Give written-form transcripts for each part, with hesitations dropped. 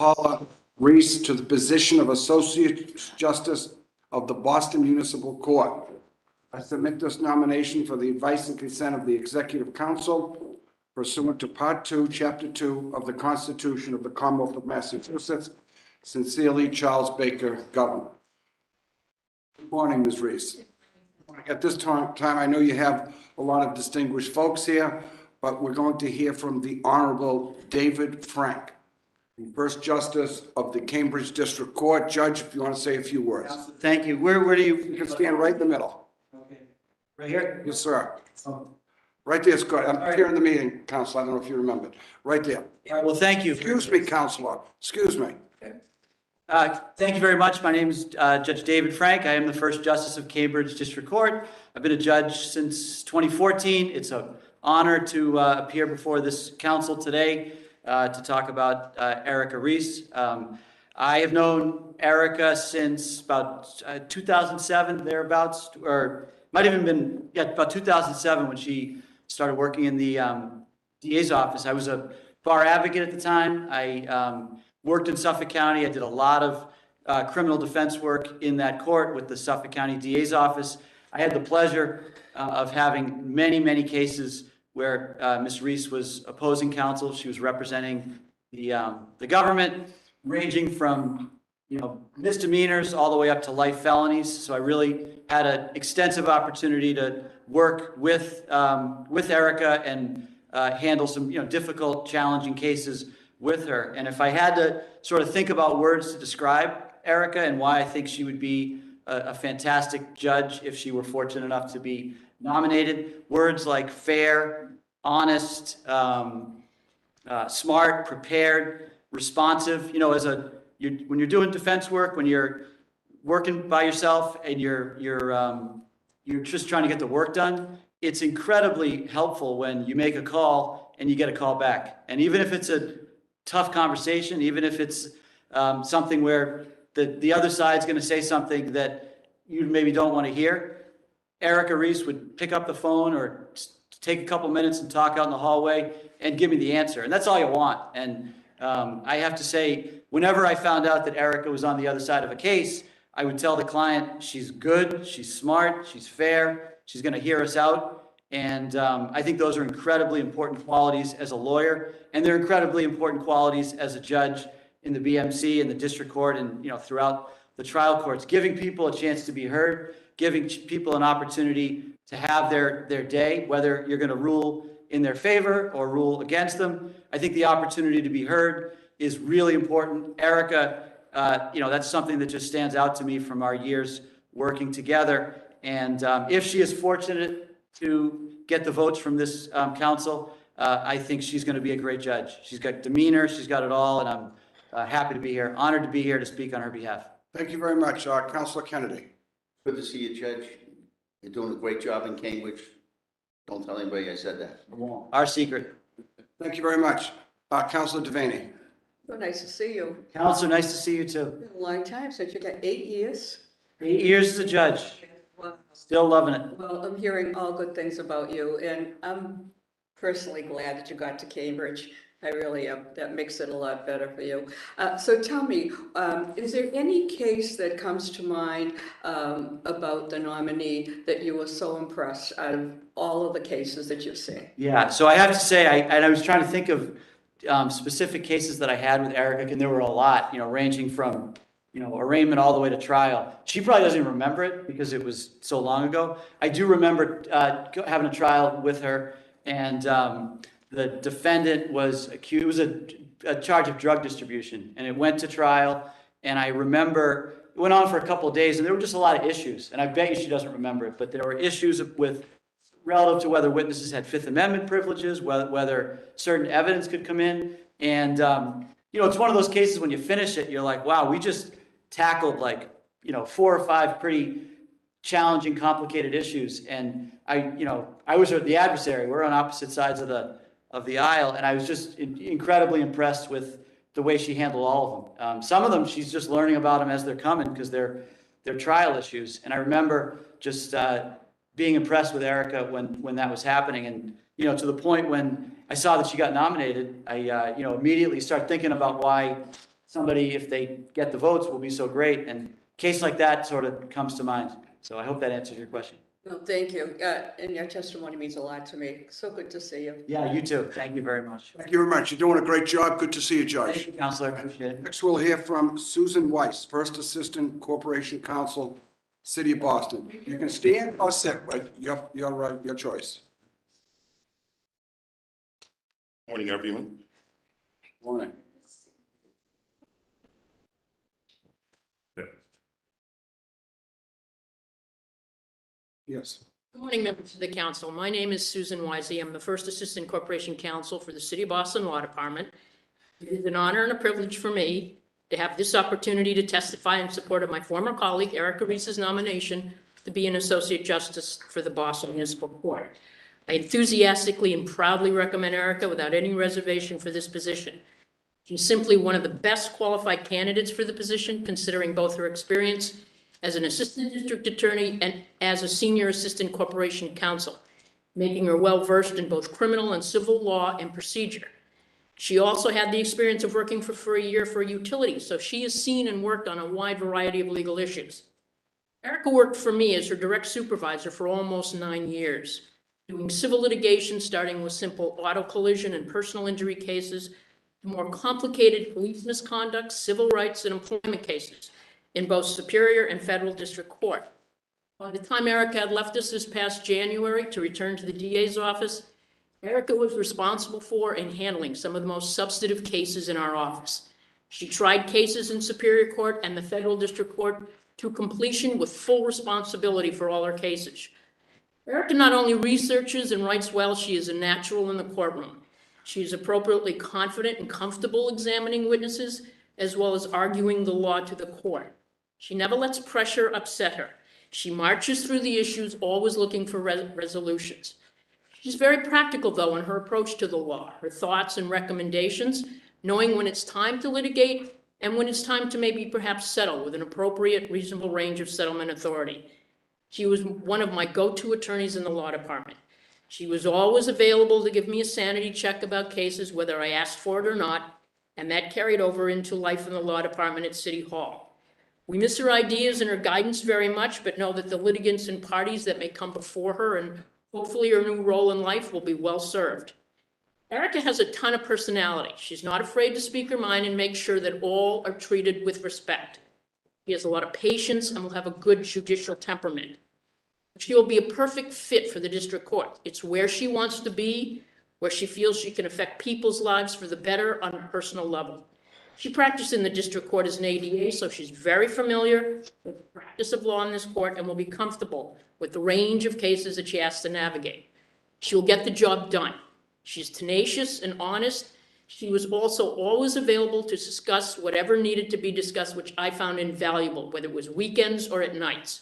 Paula Reis to the position of Associate Justice of the Boston Municipal Court. I submit this nomination for the advice and consent of the Executive Council pursuant to Part 2, Chapter 2 of the Constitution of the Commonwealth of Massachusetts. Sincerely, Charles Baker, Governor. Good morning, Ms. Reis. At this time, I know you have a lot of distinguished folks here, but we're going to hear from the Honorable David Frank, the First Justice of the Cambridge District Court. Judge, if you want to say a few words. Thank you. Where do you? You can stand right in the middle. Okay. Right here? Yes, sir. Oh. Right there, Scott. I'm here in the meeting, Counselor. I don't know if you remembered. Right there. All right, well, thank you. Excuse me, Counselor. Excuse me. Thank you very much. My name is Judge David Frank. I am the First Justice of Cambridge District Court. I've been a judge since 2014. It's an honor to appear before this council today to talk about Erika Reis. I have known Erika since about 2007, thereabouts, or might have even been, about 2007 when she started working in the DA's office. I was a bar advocate at the time. I worked in Suffolk County. I did a lot of criminal defense work in that court with the Suffolk County DA's office. I had the pleasure of having many cases where Ms. Reis was opposing counsel. She was representing the government, ranging from misdemeanors all the way up to life felonies. So I really had an extensive opportunity to work with Erika and handle some difficult, challenging cases with her. And if I had to sort of think about words to describe Erika and why I think she would be a fantastic judge if she were fortunate enough to be nominated, words like fair, honest, smart, prepared, responsive. When you're doing defense work, when you're working by yourself and you're just trying to get the work done, it's incredibly helpful when you make a call and you get a call back. And even if it's a tough conversation, even if it's something where the other side's going to say something that you maybe don't want to hear, Erika Reis would pick up the phone or take a couple minutes and talk out in the hallway and give me the answer. And that's all you want. And I have to say, whenever I found out that Erika was on the other side of a case, I would tell the client, she's good, she's smart, she's fair, she's going to hear us out. And I think those are incredibly important qualities as a lawyer, and they're incredibly important qualities as a judge in the BMC and the district court and throughout the trial courts, giving people a chance to be heard, giving people an opportunity to have their day, whether you're going to rule in their favor or rule against them. I think the opportunity to be heard is really important. Erika, that's something that just stands out to me from our years working together. And if she is fortunate to get the votes from this council, I think she's going to be a great judge. She's got demeanor, she's got it all, and I'm happy to be here, honored to be here to speak on her behalf. Thank you very much. Councilor Kennedy. Good to see you, Judge. You're doing a great job in Cambridge. Don't tell anybody I said that. Our secret. Thank you very much. Councilor Devaney. So nice to see you. Counselor, nice to see you too. Been a long time since you got 8 years. 8 years as a judge. Well, Still loving it. well, I'm hearing all good things about you, and I'm personally glad that you got to Cambridge. I really am. That makes it a lot better for you. So tell me, is there any case that comes to mind about the nominee that you were so impressed out of all of the cases that you've seen? Yeah, so I have to say, I was trying to think of specific cases that I had with Erika, and there were a lot, ranging from, arraignment all the way to trial. She probably doesn't even remember it because it was so long ago. I do remember having a trial with her, and the defendant was accused. It was a charge of drug distribution, and it went to trial. And I remember it went on for a couple of days, and there were just a lot of issues. And I bet you she doesn't remember it, but there were issues with relative to whether witnesses had Fifth Amendment privileges, whether certain evidence could come in. And it's one of those cases when you finish it, you're like, wow, we just tackled 4 or 5 pretty challenging, complicated issues. And I was the adversary. We're on opposite sides of the aisle, and I was just incredibly impressed with the way she handled all of them. Some of them, she's just learning about them as they're coming because they're trial issues. And I remember just being impressed with Erika when that was happening. And, to the point when I saw that she got nominated, I, immediately started thinking about why somebody, if they get the votes, will be so great. And a case like that sort of comes to mind. So I hope that answers your question. No, thank you. And your testimony means a lot to me. So good to see you. Yeah, you too. Thank you very much. Thank you very much. You're doing a great job. Good to see you, Thank Judge. you, Counselor. Appreciate it. Next, we'll hear from Susan Weiss, First Assistant Corporation Counsel, City of Boston. You can stand or sit, but your choice. Morning, everyone. Morning. Yes. Good morning, members of the council. My name is Susan Wisey. I'm the First Assistant Corporation Counsel for the City of Boston Law Department. It is an honor and a privilege for me to have this opportunity to testify in support of my former colleague, Erika Reis's nomination to be an Associate Justice for the Boston Municipal Court. I enthusiastically and proudly recommend Erika without any reservation for this position. She's simply one of the best qualified candidates for the position, considering both her experience as an assistant district attorney and as a senior assistant corporation counsel, making her well-versed in both criminal and civil law and procedure. She also had the experience of working for a year for a utility, so she has seen and worked on a wide variety of legal issues. Erika worked for me as her direct supervisor for almost 9 years, doing civil litigation starting with simple auto collision and personal injury cases to more complicated police misconduct, civil rights, and employment cases in both Superior and Federal District Court. By the time Erika had left us this past January to return to the DA's office, Erika was responsible for and handling some of the most substantive cases in our office. She tried cases in Superior Court and the Federal District Court to completion with full responsibility for all her cases. Erika not only researches and writes well, she is a natural in the courtroom. She is appropriately confident and comfortable examining witnesses, as well as arguing the law to the court. She never lets pressure upset her. She marches through the issues, always looking for resolutions. She's very practical, though, in her approach to the law, her thoughts and recommendations, knowing when it's time to litigate and when it's time to maybe perhaps settle with an appropriate, reasonable range of settlement authority. She was one of my go-to attorneys in the law department. She was always available to give me a sanity check about cases, whether I asked for it or not, and that carried over into life in the law department at City Hall. We miss her ideas and her guidance very much, but know that the litigants and parties that may come before her and hopefully her new role in life will be well served. Erika has a ton of personality. She's not afraid to speak her mind and make sure that all are treated with respect. She has a lot of patience and will have a good judicial temperament. She will be a perfect fit for the district court. It's where she wants to be, where she feels she can affect people's lives for the better on a personal level. She practiced in the district court as an ADA, so she's very familiar with the practice of law in this court and will be comfortable with the range of cases that she has to navigate. She will get the job done. She's tenacious and honest. She was also always available to discuss whatever needed to be discussed, which I found invaluable, whether it was weekends or at nights.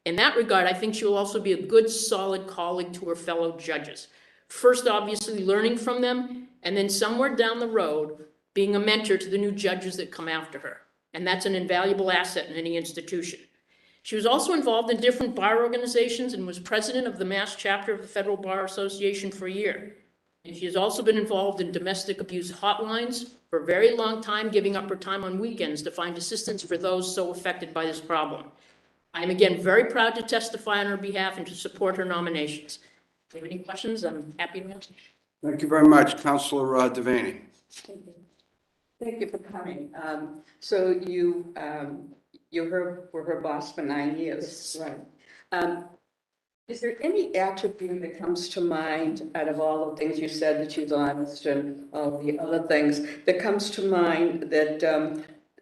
In that regard, I think she will also be a good, solid colleague to her fellow judges. First, obviously, learning from them, and then somewhere down the road, being a mentor to the new judges that come after her. And that's an invaluable asset in any institution. She was also involved in different bar organizations and was president of the Mass chapter of the Federal Bar Association for a year. And she has also been involved in domestic abuse hotlines for a very long time, giving up her time on weekends to find assistance for those so affected by this problem. I am again very proud to testify on her behalf and to support her nominations. If you have any questions, I'm happy to answer. Thank you very much, Councilor Devaney. Thank you for coming. So you were her boss for 9 years. Yes. Right. Is there any attribute that comes to mind out of all the things you said, that she's honest and all the other things, that comes to mind that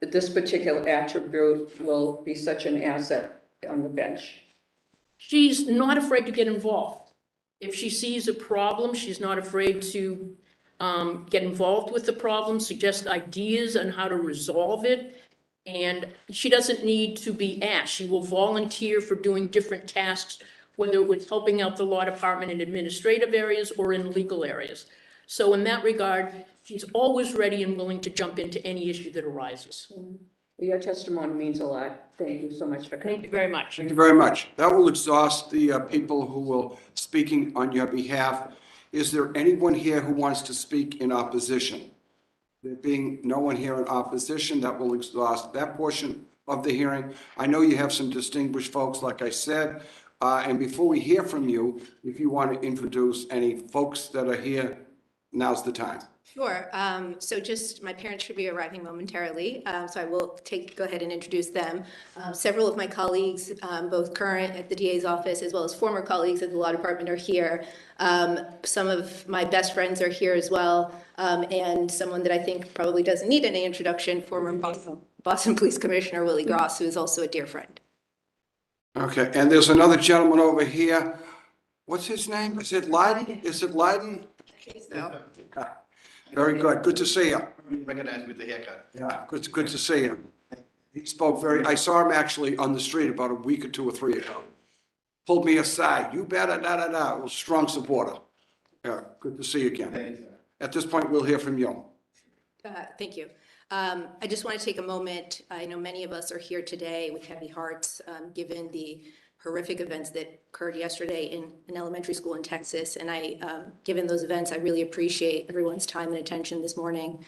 this particular attribute will be such an asset on the bench? She's not afraid to get involved. If she sees a problem, she's not afraid to get involved with the problem, suggest ideas on how to resolve it. And she doesn't need to be asked. She will volunteer for doing different tasks, whether it was helping out the law department in administrative areas or in legal areas. So in that regard, she's always ready and willing to jump into any issue that arises. Your testimony means a lot. Thank you so much for coming. Thank you very much. Thank you very much. That will exhaust the people who will speaking on your behalf. Is there anyone here who wants to speak in opposition? There being no one here in opposition, that will exhaust that portion of the hearing. I know you have some distinguished folks, like I said, and before we hear from you, if you want to introduce any folks that are here, now's the time. Sure. So just, my parents should be arriving momentarily, so I will go ahead and introduce them. Several of my colleagues, both current at the DA's office as well as former colleagues at the law department are here. Some of my best friends are here as well, and someone that I think probably doesn't need any introduction, former Boston Police Commissioner Willie Gross, who is also a dear friend. Okay, and there's another gentleman over here. What's his name? Is it Leiden? Is it Leiden? So, Very good. Good to see you. Recognize me with the haircut. Yeah, good to see you. He spoke I saw him actually on the street about a week or 2 or 3 ago. Pulled me aside. You better, da. Was a strong supporter. Yeah, good to see you again. At this point, we'll hear from you. Thank you. I just want to take a moment. I know many of us are here today with heavy hearts, given the horrific events that occurred yesterday in an elementary school in Texas. And given those events, I really appreciate everyone's time and attention this morning.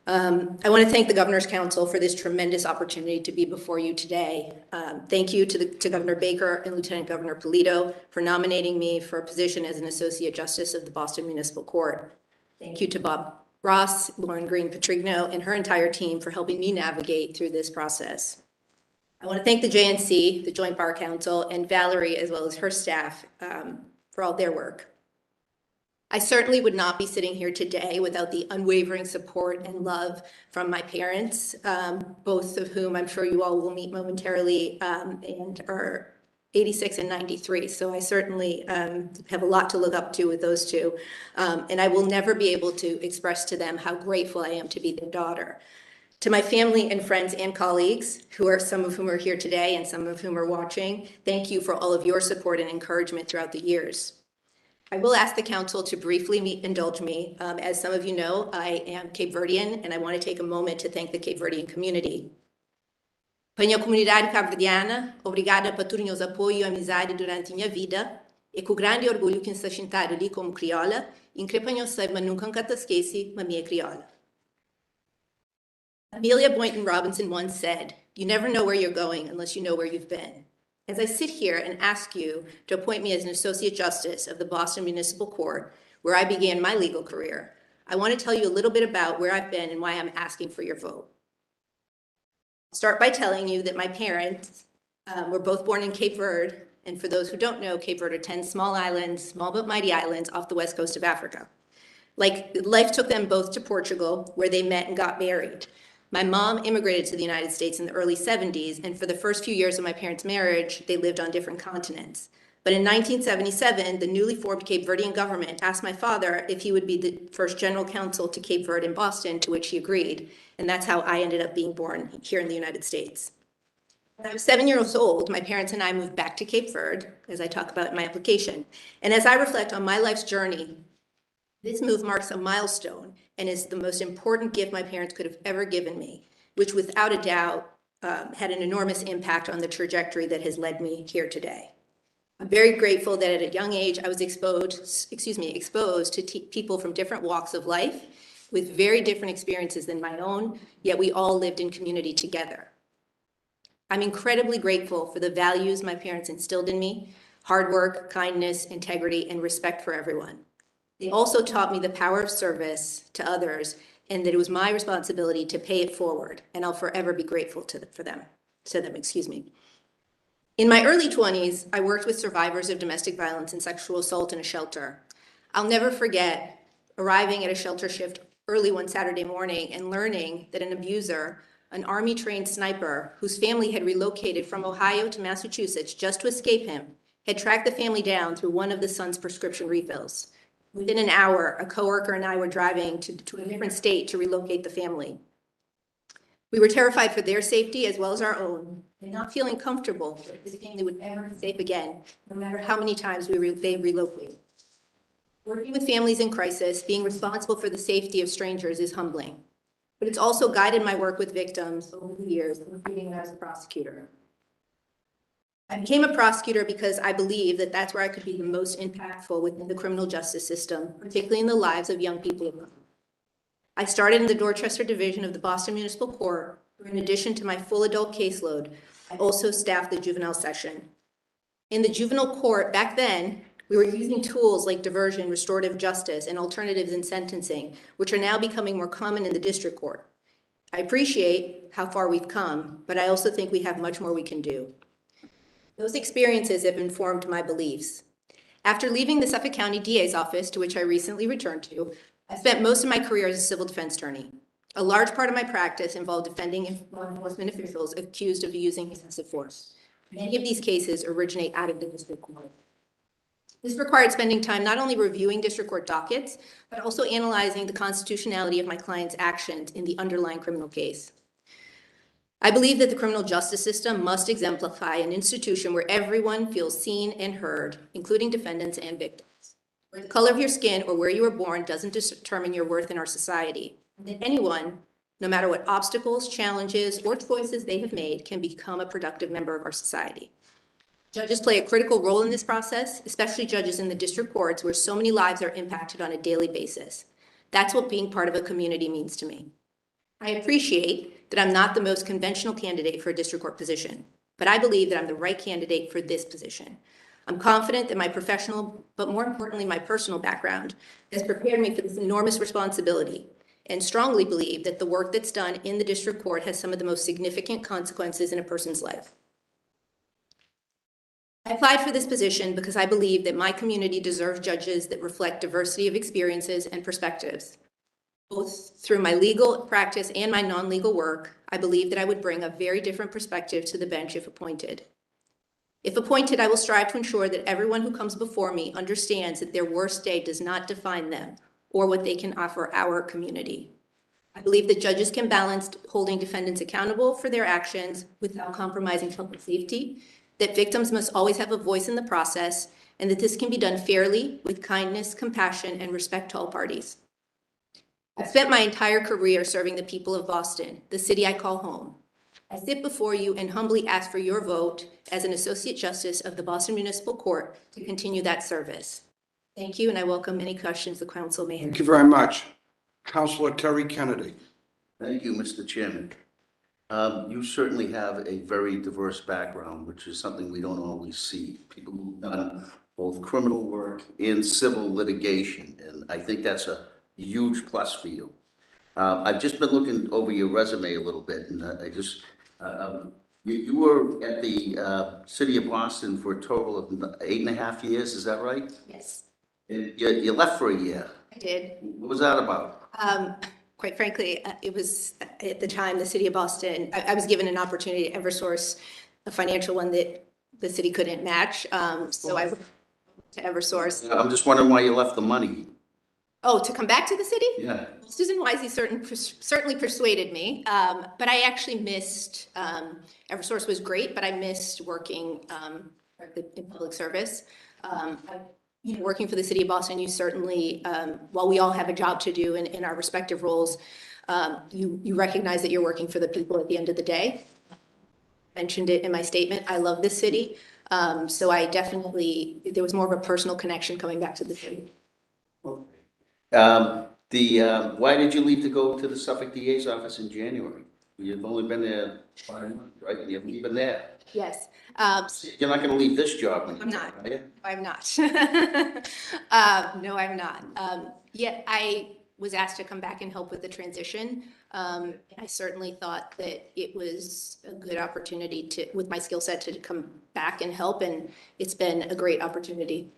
I want to thank the Governor's Council for this tremendous opportunity to be before you today. Thank you to Governor Baker and Lieutenant Governor Polito for nominating me for a position as an Associate Justice of the Boston Municipal Court. Thank you to Bob Ross, Lauren Green Petrigno, and her entire team for helping me navigate through this process. I want to thank the JNC, the Joint Bar Council, and Valerie, as well as her staff, for all their work. I certainly would not be sitting here today without the unwavering support and love from my parents, both of whom I'm sure you all will meet momentarily, and are 86 and 93. So I certainly have a lot to look up to with those two. And I will never be able to express to them how grateful I am to be their daughter. To my family and friends and colleagues, some of whom are here today and some of whom are watching, thank you for all of your support and encouragement throughout the years. I will ask the council to briefly indulge me. As some of you know, I am Cape Verdean, and I want to take a moment to thank the Cape Verdean community. Para a minha comunidade cabo-verdiana, obrigada por todo o seu apoio e amizade durante minha vida, e com grande orgulho que estou sentado ali como crioula, e que eu saiba nunca esqueci a minha crioula. Amelia Boynton Robinson once said, "You never know where you're going unless you know where you've been." As I sit here and ask you to appoint me as an Associate Justice of the Boston Municipal Court, where I began my legal career, I want to tell you a little bit about where I've been and why I'm asking for your vote. I'll start by telling you that my parents were both born in Cape Verde, and for those who don't know, Cape Verde are 10 small islands, small but mighty islands off the west coast of Africa. Life took them both to Portugal, where they met and got married. My mom immigrated to the United States in the early 70s, and for the first few years of my parents' marriage, they lived on different continents. But in 1977, the newly formed Cape Verdean government asked my father if he would be the first general counsel to Cape Verde in Boston, to which he agreed. And that's how I ended up being born here in the United States. When I was 7 years old, my parents and I moved back to Cape Verde, as I talk about in my application. And as I reflect on my life's journey, this move marks a milestone and is the most important gift my parents could have ever given me, which without a doubt had an enormous impact on the trajectory that has led me here today. I'm very grateful that at a young age I was exposed to people from different walks of life with very different experiences than my own, yet we all lived in community together. I'm incredibly grateful for the values my parents instilled in me: hard work, kindness, integrity, and respect for everyone. They also taught me the power of service to others and that it was my responsibility to pay it forward, and I'll forever be grateful to them. In my early 20s, I worked with survivors of domestic violence and sexual assault in a shelter. I'll never forget arriving at a shelter shift early one Saturday morning and learning that an abuser, an Army-trained sniper whose family had relocated from Ohio to Massachusetts just to escape him, had tracked the family down through one of the son's prescription refills. Within an hour, a coworker and I were driving to a different state to relocate the family. We were terrified for their safety as well as our own, and not feeling comfortable that this family would ever be safe again, no matter how many times they relocate. Working with families in crisis, being responsible for the safety of strangers is humbling, but it's also guided my work with victims over the years, including as a prosecutor. I became a prosecutor because I believe that that's where I could be the most impactful within the criminal justice system, particularly in the lives of young people. I started in the Dorchester Division of the Boston Municipal Court, where in addition to my full adult caseload, I also staffed the juvenile section. In the juvenile court, back then, we were using tools like diversion, restorative justice, and alternatives in sentencing, which are now becoming more common in the district court. I appreciate how far we've come, but I also think we have much more we can do. Those experiences have informed my beliefs. After leaving the Suffolk County DA's office, to which I recently returned to, I spent most of my career as a civil defense attorney. A large part of my practice involved defending law enforcement officials accused of using excessive force. Many of these cases originate out of the district court. This required spending time not only reviewing district court dockets, but also analyzing the constitutionality of my client's actions in the underlying criminal case. I believe that the criminal justice system must exemplify an institution where everyone feels seen and heard, including defendants and victims. Where the color of your skin or where you were born doesn't determine your worth in our society. That anyone, no matter what obstacles, challenges, or choices they have made, can become a productive member of our society. Judges play a critical role in this process, especially judges in the district courts where so many lives are impacted on a daily basis. That's what being part of a community means to me. I appreciate that I'm not the most conventional candidate for a district court position, but I believe that I'm the right candidate for this position. I'm confident that my professional, but more importantly, my personal background has prepared me for this enormous responsibility, and strongly believe that the work that's done in the district court has some of the most significant consequences in a person's life. I applied for this position because I believe that my community deserves judges that reflect diversity of experiences and perspectives. Both through my legal practice and my non-legal work, I believe that I would bring a very different perspective to the bench if appointed. If appointed, I will strive to ensure that everyone who comes before me understands that their worst day does not define them or what they can offer our community. I believe that judges can balance holding defendants accountable for their actions without compromising public safety, that victims must always have a voice in the process, and that this can be done fairly with kindness, compassion, and respect to all parties. I've spent my entire career serving the people of Boston, the city I call home. I sit before you and humbly ask for your vote as an Associate Justice of the Boston Municipal Court to continue that service. Thank you, and I welcome any questions the council may have. Thank you very much. Councilor Terry Kennedy. Thank you, Mr. Chairman. You certainly have a very diverse background, which is something we don't always see. People who've done both criminal work and civil litigation, and I think that's a huge plus for you. I've just been looking over your resume a little bit, and you were at the City of Boston for a total of 8.5 years, is that right? Yes, And you left for a year. I did. What was that about? Quite frankly, it was at the time the city of Boston, I was given an opportunity at Eversource, a financial one that the city couldn't match. So I went to Eversource. I'm just wondering why you left the money. Oh, to come back to the city? Yeah. Susan Wisey certainly persuaded me, but I actually missed, Eversource was great, but I missed working in public service. Working for the city of Boston, you certainly, while we all have a job to do in our respective roles, you recognize that you're working for the people at the end of the day. I mentioned it in my statement. I love this city. So I definitely, there was more of a personal connection coming back to the city. Why did you leave to go to the Suffolk DA's office in January? You've only been there 5 months, right? You haven't been there. Yes. You're not going to leave this job. When I'm not. Are you? I'm not. No, I'm not. Yet I was asked to come back and help with the transition. I certainly thought that it was a good opportunity to, with my skill set, to come back and help, and it's been a great opportunity.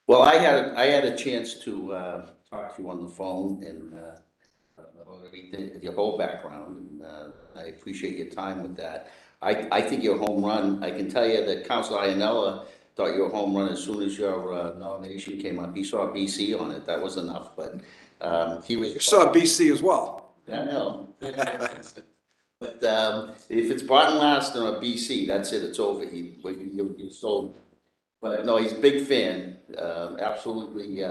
Well, I had a chance to talk to you on the phone and about everything, your whole background, and I appreciate your time with that. I think you're a home run. I can tell you that Councilor Iannella thought you were a home run as soon as your nomination came up. He saw BC on it. That was enough, but he was. You saw BC as well. I know. But if it's bottom last on a BC, that's it. It's over. You sold. But no, he's a big fan. Absolutely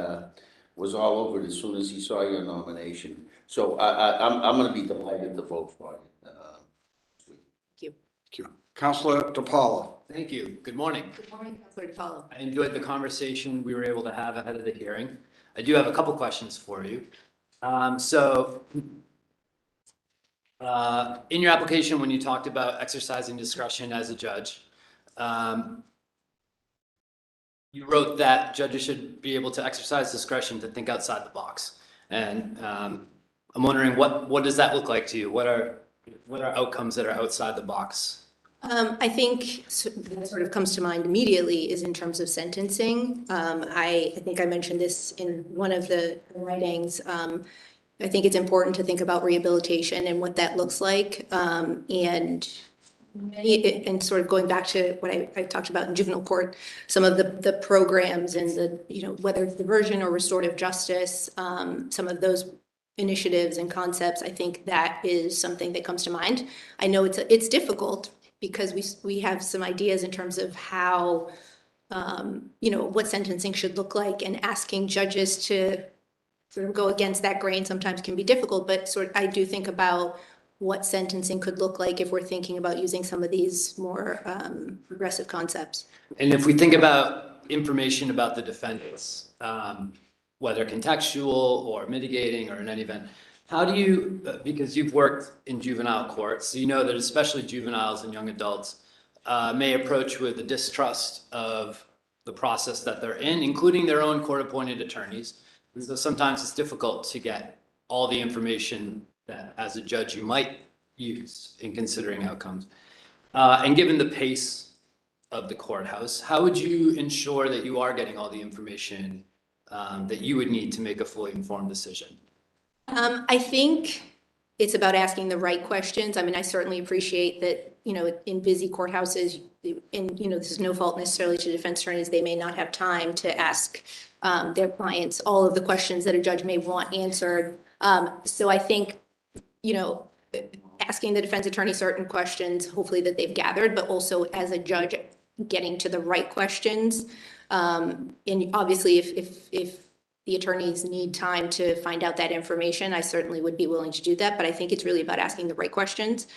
was all over it as soon as he saw your nomination. So I'm going to be delighted to vote for it. Thank you. Councilor Paula. Thank you. Good morning. Good morning, Councilor Paula. I enjoyed the conversation we were able to have ahead of the hearing. I do have a couple questions for you. So, in your application, when you talked about exercising discretion as a judge, you wrote that judges should be able to exercise discretion to think outside the box. And I'm wondering, what does that look like to you? What are outcomes that are outside the box? I think that sort of comes to mind immediately is in terms of sentencing. I think I mentioned this in one of the writings. I think it's important to think about rehabilitation and what that looks like. And sort of going back to what I talked about in juvenile court, some of the programs and whether it's diversion or restorative justice, some of those initiatives and concepts, I think that is something that comes to mind. I know it's difficult because we have some ideas in terms of how, what sentencing should look like, and asking judges to sort of go against that grain sometimes can be difficult, but I do think about what sentencing could look like if we're thinking about using some of these more progressive concepts. And if we think about information about the defendants, whether contextual or mitigating or in any event, how do you, because you've worked in juvenile courts, so you know that especially juveniles and young adults may approach with a distrust of the process that they're in, including their own court-appointed attorneys. And so sometimes it's difficult to get all the information that as a judge you might use in considering outcomes. And given the pace of the courthouse, how would you ensure that you are getting all the information that you would need to make a fully informed decision? I think it's about asking the right questions. I mean, I certainly appreciate that, in busy courthouses, and, this is no fault necessarily to defense attorneys, they may not have time to ask their clients all of the questions that a judge may want answered. So I think, asking the defense attorney certain questions, hopefully that they've gathered, but also as a judge, getting to the right questions. And obviously, if the attorneys need time to find out that information, I certainly would be willing to do that. But I think it's really about asking the right questions.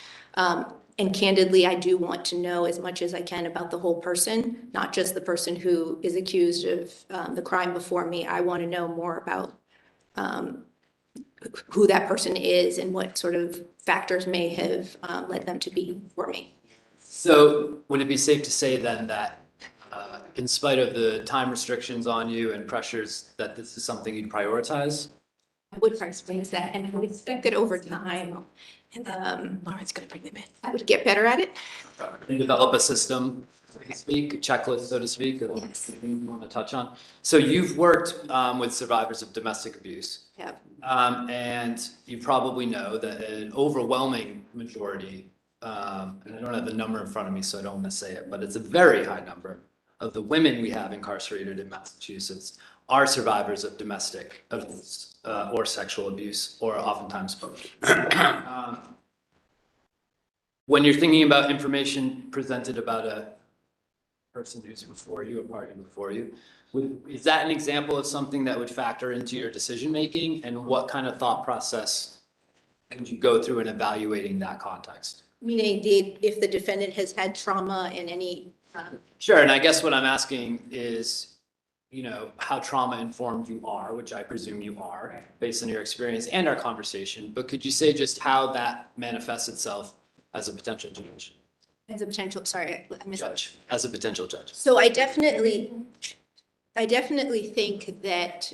And candidly, I do want to know as much as I can about the whole person, not just the person who is accused of the crime before me. I want to know more about who that person is and what sort of factors may have led them to be before me. So would it be safe to say then that in spite of the time restrictions on you and pressures, that this is something you'd prioritize? I would prioritize that, and I would expect it over time. And Lauren's going to bring them in. I would get better at it. And develop a system, so to speak, a checklist, so to speak, or Yes. anything you want to touch on. So you've worked with survivors of domestic abuse. Yeah. And you probably know that an overwhelming majority, and I don't have the number in front of me, so I don't want to say it, but it's a very high number of the women we have incarcerated in Massachusetts are survivors of domestic abuse or sexual abuse, or oftentimes both. When you're thinking about information presented about a person who's before you, a party before you, is that an example of something that would factor into your decision-making? And what kind of thought process would you go through in evaluating that context? Meaning if the defendant has had trauma in any. Sure, and I guess what I'm asking is, how trauma-informed you are, which I presume you are, based on your experience and our conversation, but could you say just how that manifests itself as a potential judge? As a potential, sorry, I missed. Judge, as a potential judge. So I definitely think that,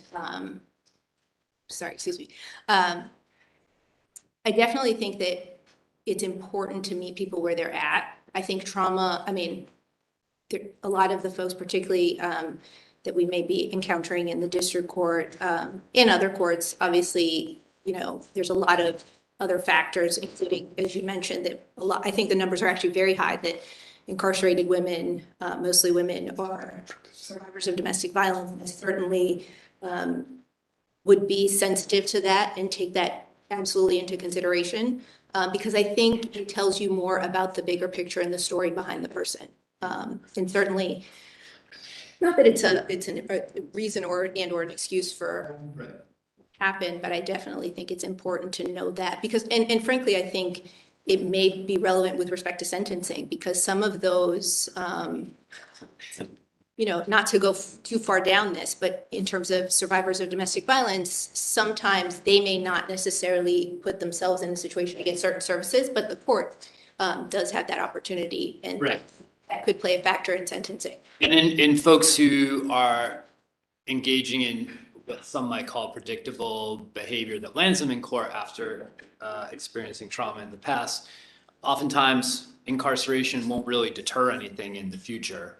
excuse me. I definitely think that it's important to meet people where they're at. I think trauma, a lot of the folks, particularly that we may be encountering in the district court, in other courts, obviously, there's a lot of other factors, including, as you mentioned, that I think the numbers are actually very high, that incarcerated women, mostly women, are survivors of domestic violence. And certainly would be sensitive to that and take that absolutely into consideration, because I think it tells you more about the bigger picture and the story behind the person. And certainly, not that it's a reason or an excuse for happen, but I definitely think it's important to know that, because, and frankly, I think it may be relevant with respect to sentencing, because some of those, not to go too far down this, but in terms of survivors of domestic violence, sometimes they may not necessarily put themselves in a situation to get certain services, but the court does have that opportunity, and Right. that could play a factor in sentencing. And in folks who are engaging in what some might call predictable behavior that lands them in court after experiencing trauma in the past, oftentimes incarceration won't really deter anything in the future.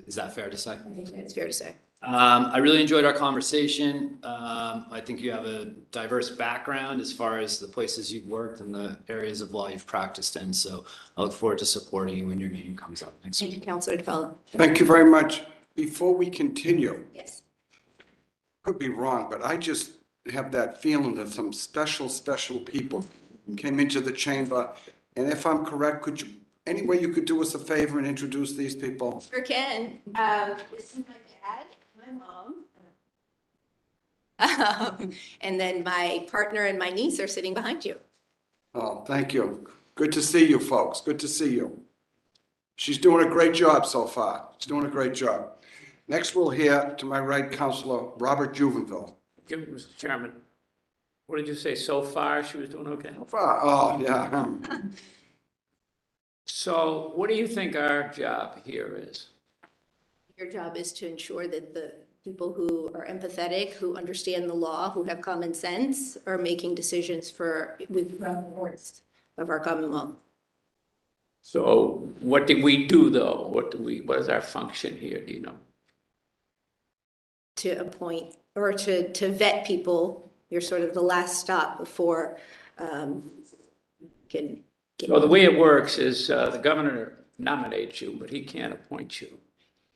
Is that fair to say? I think it's fair to say. I really enjoyed our conversation. I think you have a diverse background as far as the places you've worked and the areas of law you've practiced in. So I look forward to supporting you when your meeting comes up next Thank you, week. Councilor DeFello. Thank you very much. Before we continue, Yes. could be wrong, but I just have that feeling that some special people came into the chamber. And if I'm correct, any way you could do us a favor and introduce these people? Sure can. This is my dad, my mom. And then my partner and my niece are sitting behind you. Oh, thank you. Good to see you, folks. Good to see you. She's doing a great job so far. She's doing a great job. Next, we'll hear to my right, Councilor Robert Juvenville. Mr. Chairman, what did you say? So far, she was doing okay? So far, oh, yeah. So what do you think our job here is? Your job is to ensure that the people who are empathetic, who understand the law, who have common sense, are making decisions with the courts of our Commonwealth. So what do we do, though? What is our function here, do you know? To appoint or to vet people. You're sort of the last stop before can get. So the way it works is the governor nominates you, but he can't appoint you.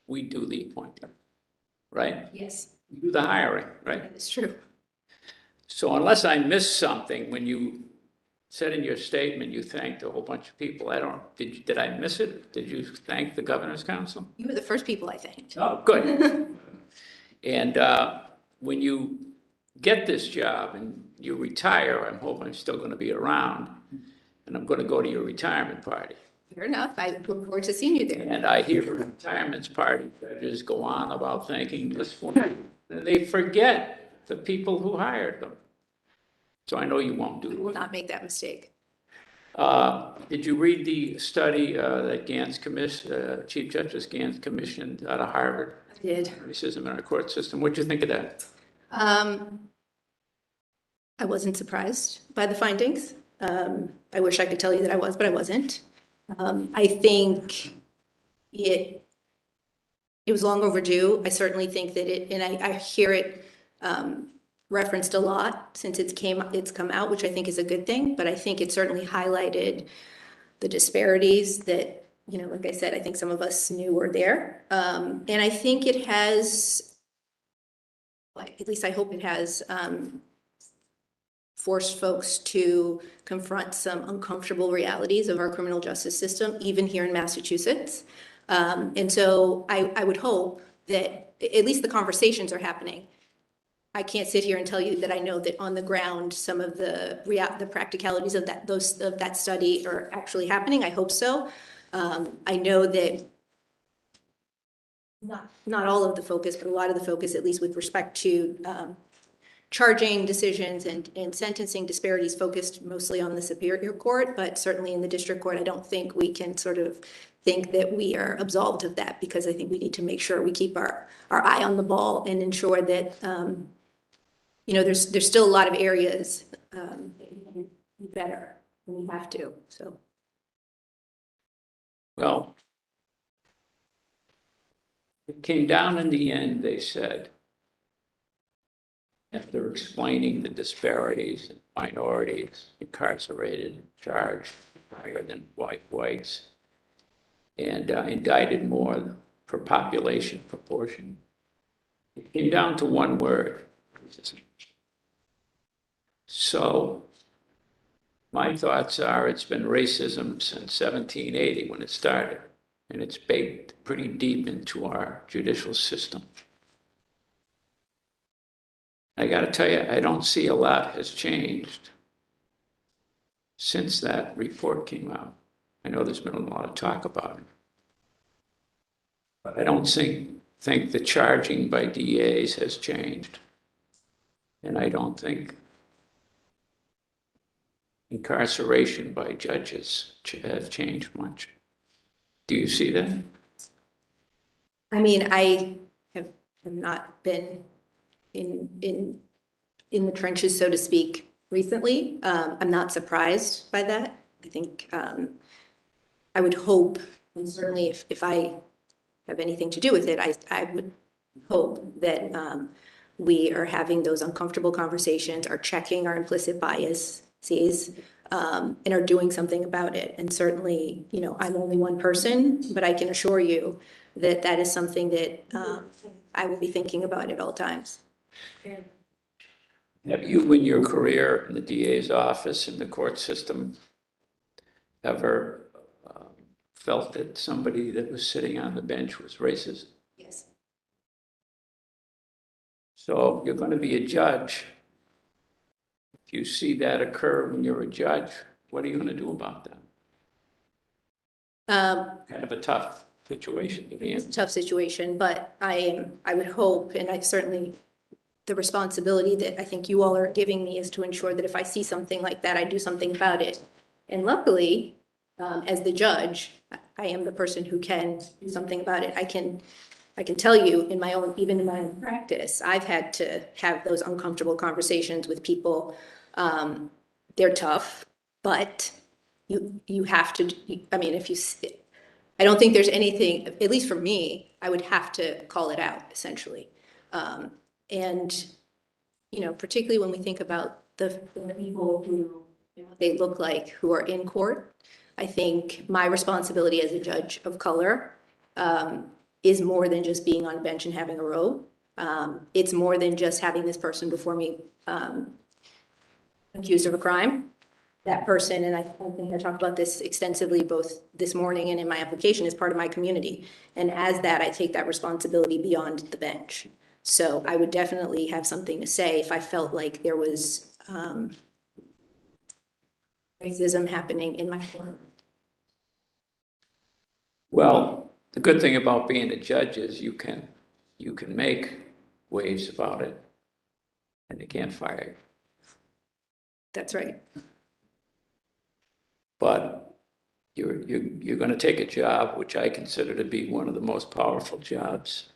We do the appointing, right? Yes, We do the hiring, right? that is true. So unless I missed something, when you said in your statement you thanked a whole bunch of people, did I miss it? Did you thank the governor's council? You were the first people I thanked. Oh, good. And when you get this job and you retire, I'm hoping I'm still going to be around, and I'm going to go to your retirement party. Fair enough. I look forward to seeing you there. And I hear retirement party judges go on about thanking this woman. And they forget the people who hired them. So I know you won't do I will it. not make that mistake. Did you read the study that Chief Justice Gans commissioned out of Harvard? I did. Racism in our court system. What'd you think of that? I wasn't surprised by the findings. I wish I could tell you that I was, but I wasn't. I think it was long overdue. I certainly think that and I hear it referenced a lot since it's come out, which I think is a good thing, but I think it certainly highlighted the disparities that, like I said, I think some of us knew were there. And I think it has, at least I hope it has, forced folks to confront some uncomfortable realities of our criminal justice system, even here in Massachusetts. And so I would hope that at least the conversations are happening. I can't sit here and tell you that I know that on the ground, some of the practicalities of that study are actually happening. I hope so. I know that not all of the focus, but a lot of the focus, at least with respect to charging decisions and sentencing disparities, focused mostly on the Superior Court, but certainly in the District Court, I don't think we can sort of think that we are absolved of that, because I think we need to make sure we keep our eye on the ball and ensure that there's still a lot of areas that we can do better, and we have to. So Well, it came down in the end, they said, after explaining the disparities in minorities incarcerated, charged higher than whites, and indicted more for population proportion, it came down to one word: racism. So my thoughts are it's been racism since 1780 when it started, and it's baked pretty deep into our judicial system. I got to tell you, I don't see a lot has changed since that report came out. I know there's been a lot of talk about it, but I don't think think the charging by DAs has changed. And I don't think incarceration by judges have changed much. Do you see that? I mean, I have not been in the trenches, so to speak, recently. I'm not surprised by that. I think I would hope, and certainly if I have anything to do with it, I would hope that we are having those uncomfortable conversations, are checking our implicit biases, and are doing something about it. And certainly, you know, I'm only one person, but I can assure you that that is something that I will be thinking about at all times. Have you, in your career in the DA's office, in the court system, ever felt that somebody that was sitting on the bench was racist? Yes. So you're going to be a judge. If you see that occur when you're a judge, what are you going to do about that? Kind of a tough situation to be It's in. a tough situation, but I would hope, and I certainly, the responsibility that I think you all are giving me is to ensure that if I see something like that, I do something about it. And luckily, as the judge, I am the person who can do something about it. I can tell you in my own, even in my own practice, I've had to have those uncomfortable conversations with people. They're tough, but you have to, I mean, I don't think there's anything, at least for me, I would have to call it out, essentially. And, you know, particularly when we think about the people who, you know, they look like, who are in court, I think my responsibility as a judge of color is more than just being on a bench and having a robe. It's more than just having this person before me accused of a crime. That person, and I think I talked about this extensively both this morning and in my application, is part of my community. And as that, I take that responsibility beyond the bench. So I would definitely have something to say if I felt like there was racism happening in my court. Well, the good thing about being a judge is you can make waves about it, and they can't fire you. That's right. But you're going to take a job which I consider to be one of the most powerful jobs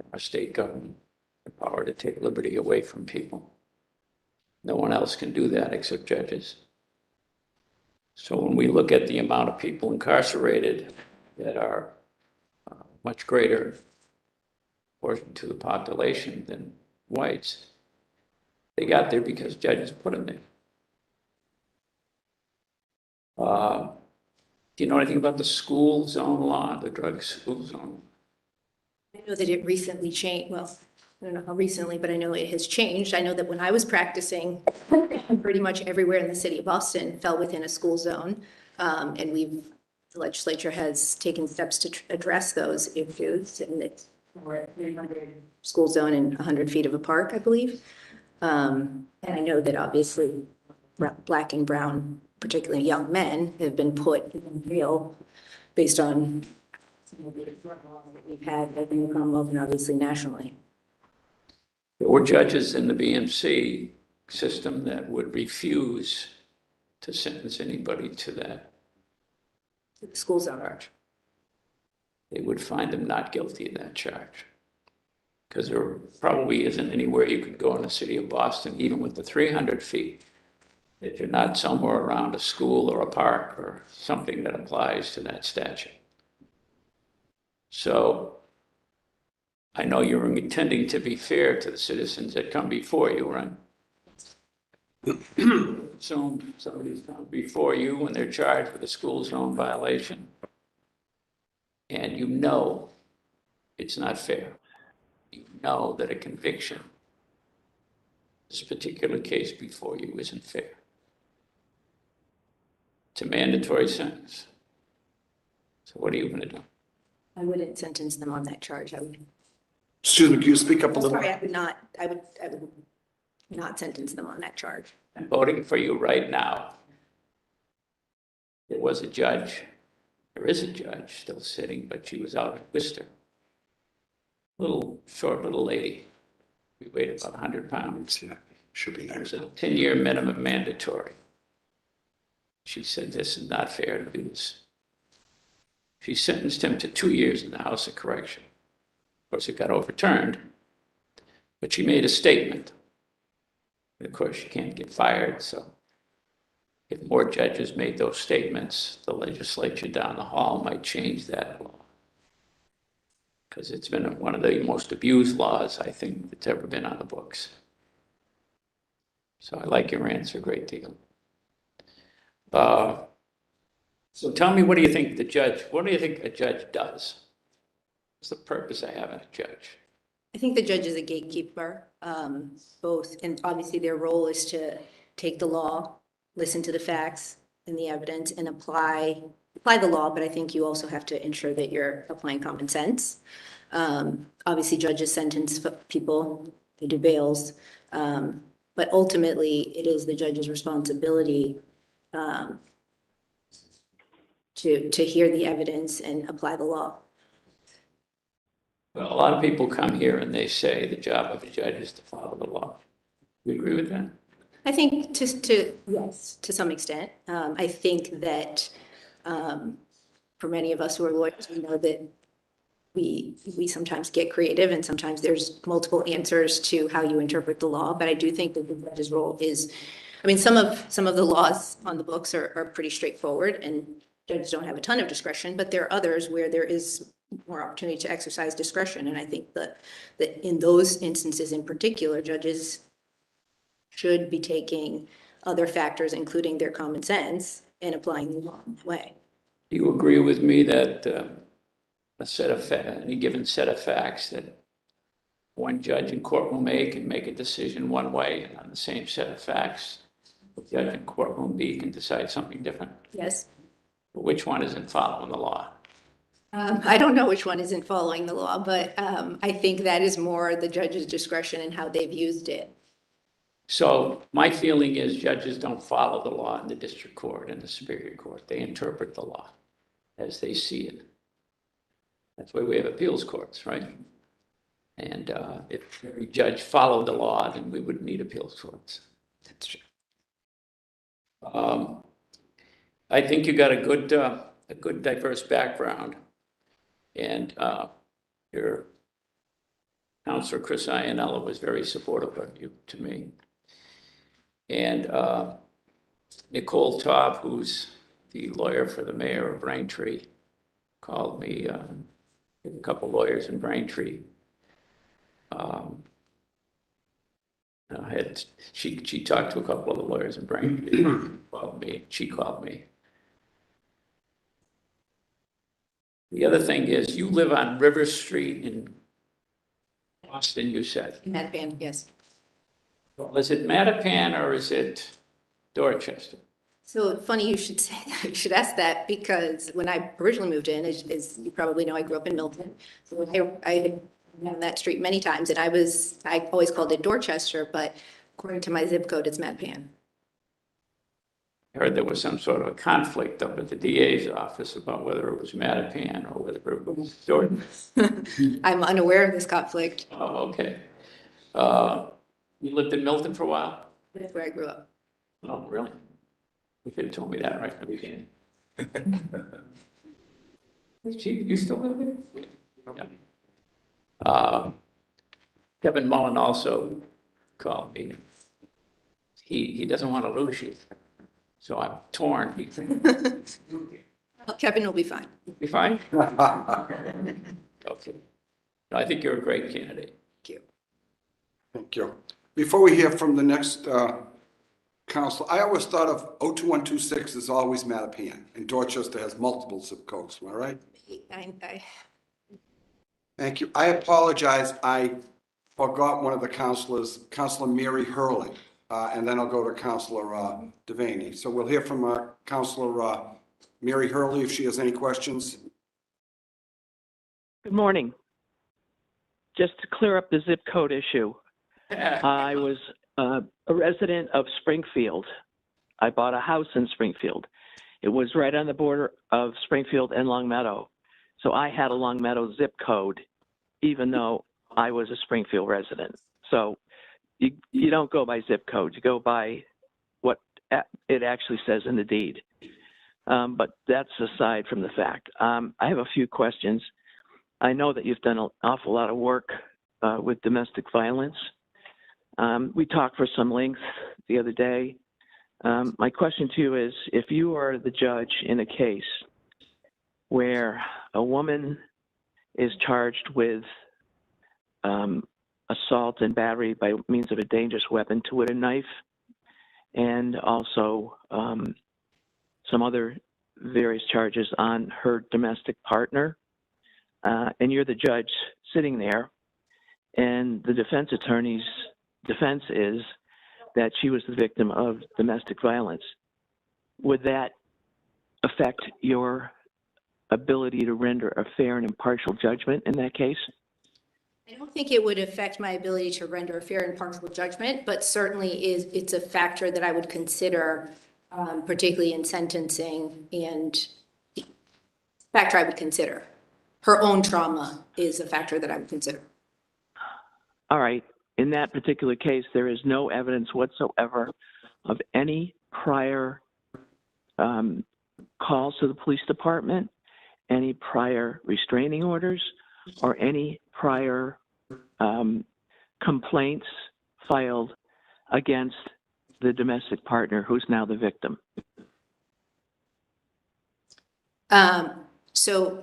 in our state government, the power to take liberty away from people. No one else can do that except judges. So when we look at the amount of people incarcerated that are much greater portion to the population than whites, they got there because judges put them there. Do you know anything about the school zone law, the drug school zone? I know that it recently changed. Well, I don't know how recently, but I know it has changed. I know that when I was practicing, pretty much everywhere in the city of Boston fell within a school zone. And the legislature has taken steps to address those issues. And it's more 300 school zone and 100 feet of a park, I believe. And I know that obviously Black and brown, particularly young men, have been put in jail based on that we've had in the Commonwealth and obviously nationally. There were judges in the BMC system that would refuse to sentence anybody to that The school zone. charge. They would find them not guilty of that charge. Because there probably isn't anywhere you could go in the city of Boston, even with the 300 feet, if you're not somewhere around a school or a park or something that applies to that statute. So I know you're intending to be fair to the citizens that come before you, right? So somebody's come before you when they're charged with a school zone violation, and you know it's not fair. You know that a conviction, this particular case before you, isn't fair. It's a mandatory sentence. So what are you going to do? I wouldn't sentence them on that charge. I would. Excuse me, can you speak up a little? Sorry, I would not sentence them on that charge. I'm voting for you right now. There was a judge, there is a judge still sitting, but she was out at Worcester short little lady. We weighed about 100 pounds. Yeah, should be It was next. a 10-year minimum mandatory. She said, this is not fair to do this. She sentenced him to 2 years in the House of Correction. Of course, it got overturned, but she made a statement. And of course, she can't get fired, so if more judges made those statements, the legislature down the hall might change that law. Because it's been one of the most abused laws, I think, that's ever been on the books. So I like your answer a great deal. So tell me, what do you think a judge does? What's the purpose of having a judge? I think the judge is a gatekeeper, both, and obviously their role is to take the law, listen to the facts and the evidence and apply the law, but I think you also have to ensure that you're applying common sense. Obviously judges sentence people, they do bails, but ultimately it is the judge's responsibility to hear the evidence and apply the law. Well, a lot of people come here and they say the job of a judge is to follow the law. You agree with that? I think yes, to some extent. I think that for many of us who are lawyers, we know that we sometimes get creative and sometimes there's multiple answers to how you interpret the law. But I do think that the judge's role is, I mean, some of the laws on the books are pretty straightforward and judges don't have a ton of discretion, but there are others where there is more opportunity to exercise discretion. And I think that in those instances in particular, judges should be taking other factors, including their common sense, and applying the law in that way. Do you agree with me that any given set of facts that one judge in courtroom A can make a decision one way, and on the same set of facts, the judge in courtroom B can decide something different? Yes. But which one isn't following the law? I don't know which one isn't following the law, but I think that is more the judge's discretion and how they've used it. So my feeling is judges don't follow the law in the district court and the superior court. They interpret the law as they see it. That's why we have appeals courts, right? And if every judge followed the law, then we wouldn't need appeals courts. That's true. I think you got a good diverse background, and your counselor Chris Iannella was very supportive of you to me. And Nicole Taub, who's the lawyer for the mayor of Braintree, called me. A couple lawyers in Braintree. She talked to a couple of the lawyers in Braintree. She called me. The other thing is, you live on River Street in Boston, you said. Mattapan, yes. Well, is it Mattapan or is it Dorchester? So funny you should say that. You should ask that because when I originally moved in, as you probably know, I grew up in Milton. So I had been on that street many times, and I always called it Dorchester, but according to my zip code, it's Mattapan. I heard there was some sort of a conflict up at the DA's office about whether it was Mattapan or whether it was Dorchester. I'm unaware of this conflict. Oh, okay. You lived in Milton for a while? That's where I grew up. Oh, really? You could have told me that right from the beginning. Chief, you still live there? Yeah. Kevin Mullen also called me. He doesn't want to lose you. So I'm torn. Kevin will be fine. Be fine? Okay. No, I think you're a great candidate. Thank you. Thank you. Before we hear from the next council, I always thought of 02126 is always Mattapan, and Dorchester has multiple zip codes, am I right? Thank you. I apologize. I forgot one of the councilors, Councilor Mary Hurley, and then I'll go to Councilor Devaney. So we'll hear from Councilor Mary Hurley if she has any questions. Good morning. Just to clear up the zip code issue, I was a resident of Springfield. I bought a house in Springfield. It was right on the border of Springfield and Longmeadow. So I had a Longmeadow zip code, even though I was a Springfield resident. So you don't go by zip code. You go by what it actually says in the deed. But that's aside from the fact. I have a few questions. I know that you've done an awful lot of work with domestic violence. We talked for some length the other day. My question to you is, if you are the judge in a case where a woman is charged with assault and battery by means of a dangerous weapon, to wit, a knife, and also some other various charges on her domestic partner, and you're the judge sitting there, and the defense attorney's defense is that she was the victim of domestic violence, would that affect your ability to render a fair and impartial judgment in that case? I don't think it would affect my ability to render a fair and impartial judgment, but certainly it's a factor that I would consider, particularly in sentencing, and factor I would consider. Her own trauma is a factor that I would consider. All right. In that particular case, there is no evidence whatsoever of any prior calls to the police department, any prior restraining orders, or any prior complaints filed against the domestic partner who's now the victim. So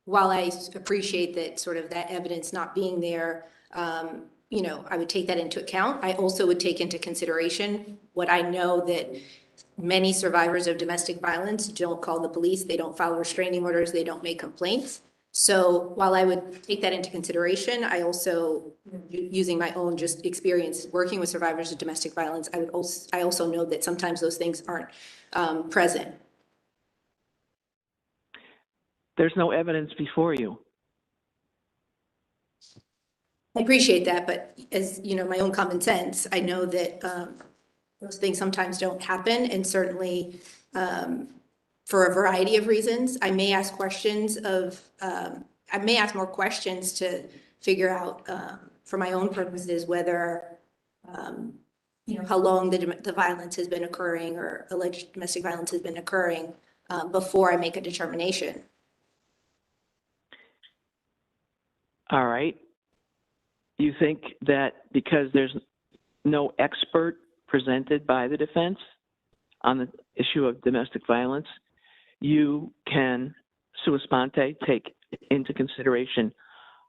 while I appreciate that sort of that evidence not being there, you know, I would take that into account. I also would take into consideration what I know, that many survivors of domestic violence don't call the police, they don't file restraining orders, they don't make complaints. So while I would take that into consideration, I also, using my own just experience working with survivors of domestic violence, I also know that sometimes those things aren't present. There's no evidence before you. I appreciate that, but as you know, my own common sense, I know that those things sometimes don't happen, and certainly for a variety of reasons. I may ask questions of, I may ask more questions to figure out for my own purposes whether, you know, how long the violence has been occurring, or alleged domestic violence has been occurring before I make a determination. All right. You think that because there's no expert presented by the defense on the issue of domestic violence, you can sua sponte take into consideration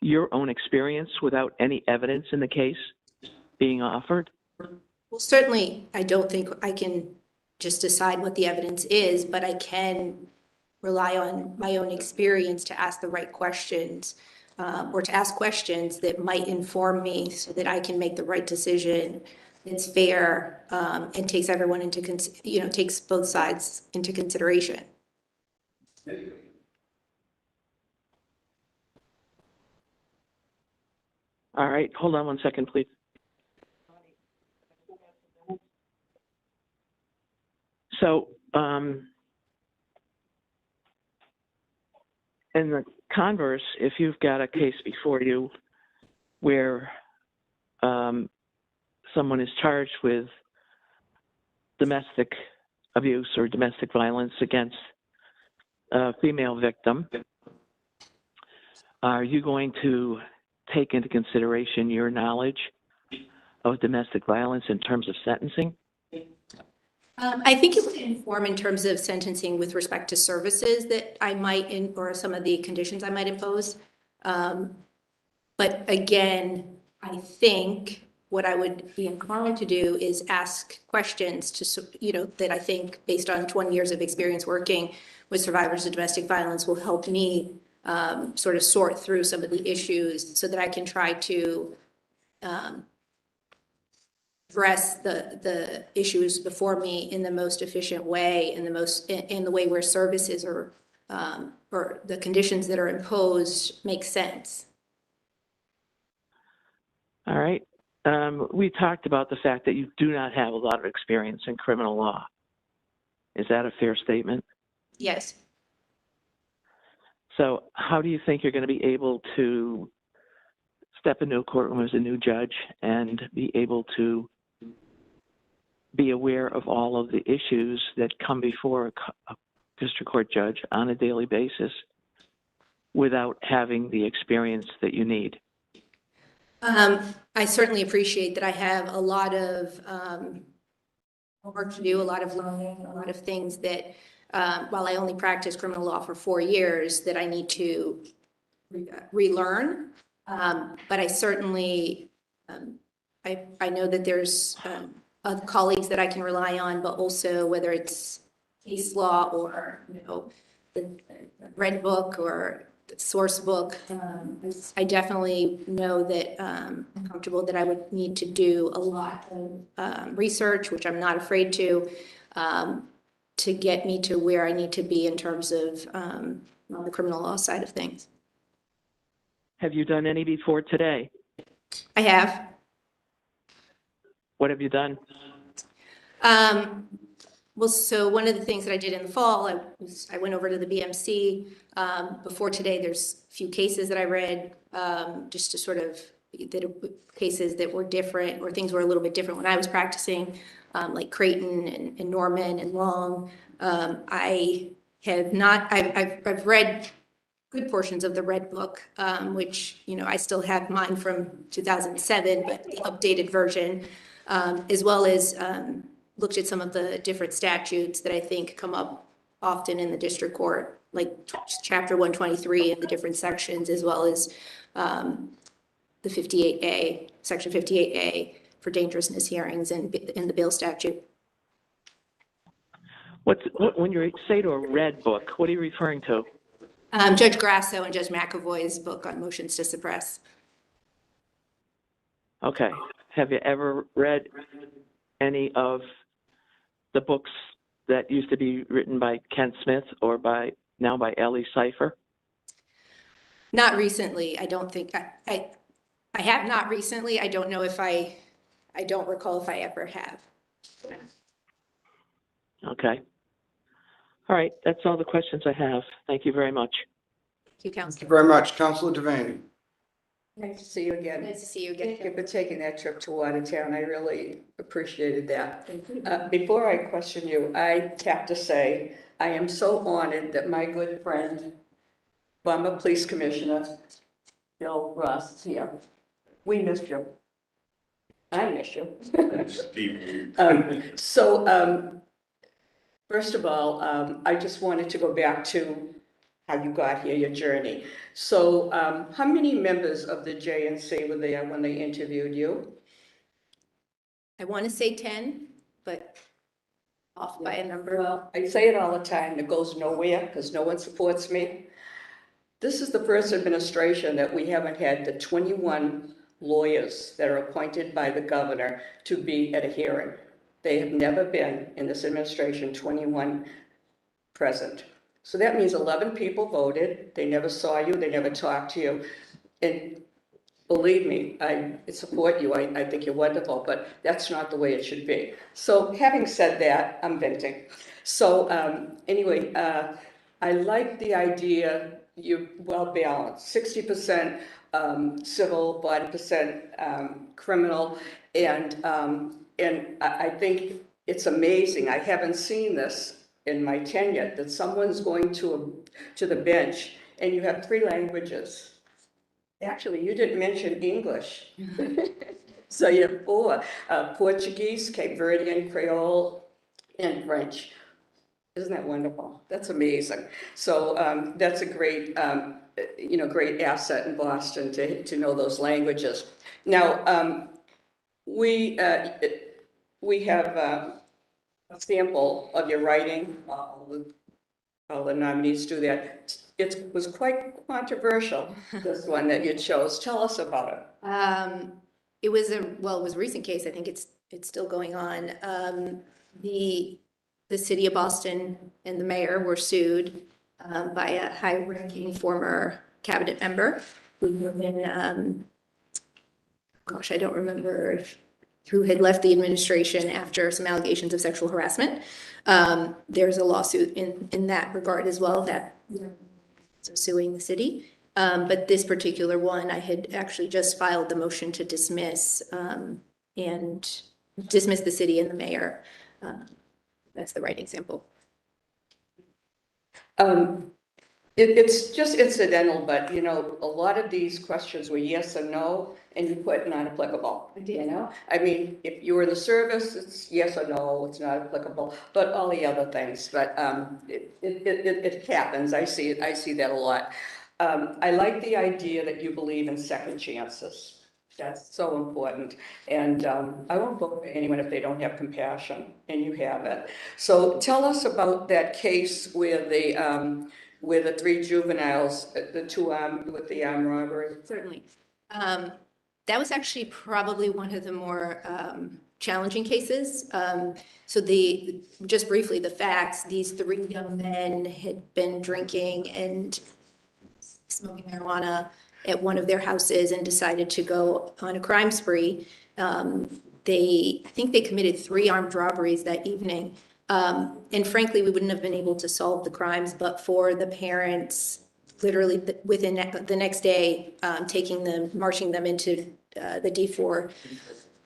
your own experience without any evidence in the case being offered? Well, certainly, I don't think I can just decide what the evidence is, but I can rely on my own experience to ask the right questions, or to ask questions that might inform me so that I can make the right decision that's fair, and takes everyone into, you know, takes both sides into consideration. All right, hold on one second, please. So, in the converse, if you've got a case before you where someone is charged with domestic abuse or domestic violence against a female victim, are you going to take into consideration your knowledge of domestic violence in terms of sentencing? I think it would inform in terms of sentencing with respect to services that I might, or some of the conditions I might impose. But again, I think what I would be inclined to do is ask questions to, you know, that I think based on 20 years of experience working with survivors of domestic violence will help me sort of sort through some of the issues so that I can try to address the issues before me in the most efficient way, in the way where services or the conditions that are imposed make sense. All right. We talked about the fact that you do not have a lot of experience in criminal law. Is that a fair statement? Yes. So how do you think you're going to be able to step into a courtroom as a new judge and be able to be aware of all of the issues that come before a district court judge on a daily basis without having the experience that you need? I certainly appreciate that I have a lot of work to do, a lot of learning, a lot of things that, while I only practiced criminal law for 4 years, that I need to relearn. But I certainly, I know that there's other colleagues that I can rely on, but also whether it's case law or, the Red Book or the source book, I definitely know that I'm comfortable that I would need to do a lot of research, which I'm not afraid to get me to where I need to be in terms of the criminal law side of things. Have you done any before today? I have. What have you done? Well, so one of the things that I did in the fall, I went over to the BMC. Before today, there's a few cases that I read, just to sort of, cases that were different, or things were a little bit different when I was practicing, like Creighton and Norman and Long. I have not, I've read good portions of the Red Book, which, I still have mine from 2007, but the updated version, as well as looked at some of the different statutes that I think come up often in the district court, like Chapter 123 and the different sections, as well as the 58A, Section 58A for dangerousness hearings and in the bail statute. When you say to a Red Book, what are you referring to? Judge Grasso and Judge McAvoy's book on motions to suppress. Okay. Have you ever read any of the books that used to be written by Kent Smith or now by Ellis? Not recently. I don't think I have not recently. I don't know if I don't recall if I ever have. Okay. All right. That's all the questions I have. Thank you very much. Thank you, Thank you Counselor. very much. Councilor Devaney. Nice to see you again. Nice to see you Thank you again. for taking that trip to Watertown. I really appreciated that. Before I question you, I have to say, I am so honored that my good friend, former police commissioner, Bill Ross, is here. We missed you. I miss you. First of all, I just wanted to go back to how you got here, your journey. So how many members of the JNC were there when they interviewed you? I want to say 10, but off by a number. Well, I say it all the time, it goes nowhere because no one supports me. This is the first administration that we haven't had the 21 lawyers that are appointed by the governor to be at a hearing. They have never been in this administration 21 present. So that means 11 people voted. They never saw you. They never talked to you. And believe me, I support you. I think you're wonderful, but that's not the way it should be. So having said that, I'm venting. So anyway, I like the idea you're well balanced, 60% civil, 40% criminal. And I think it's amazing. I haven't seen this in my tenure, that someone's going to the bench and you have 3 languages. Actually, you didn't mention English. So you have 4, Portuguese, Cape Verdean, Creole, and French. Isn't that wonderful? That's amazing. So that's a great, great asset in Boston to know those languages. Now, we have a sample of your writing. All the nominees do that. It was quite controversial, this one that you chose. Tell us about it. It was a recent case. I think it's still going on. The city of Boston and the mayor were sued by a high-ranking former cabinet member who had been, I don't remember who had left the administration after some allegations of sexual harassment. There's a lawsuit in that regard as well that suing the city. But this particular one, I had actually just filed the motion to dismiss, and dismiss the city and the mayor. That's the right example. It's just incidental, but you know, a lot of these questions were yes or no, and you put not applicable, you know? I mean, if you were in the service, it's yes or no, it's not applicable, but all the other things, but it happens, I see that a lot. I like the idea that you believe in second chances. That's so important, and I won't vote for anyone if they don't have compassion, and you have it. So tell us about that case where the three juveniles, the two with the armed robbery. Certainly. That was actually probably one of the more challenging cases. So just briefly, the facts, these three young men had been drinking and smoking marijuana at one of their houses and decided to go on a crime spree. I think they committed 3 armed robberies that evening. And frankly, we wouldn't have been able to solve the crimes, but for the parents, literally within the next day, marching them into the D4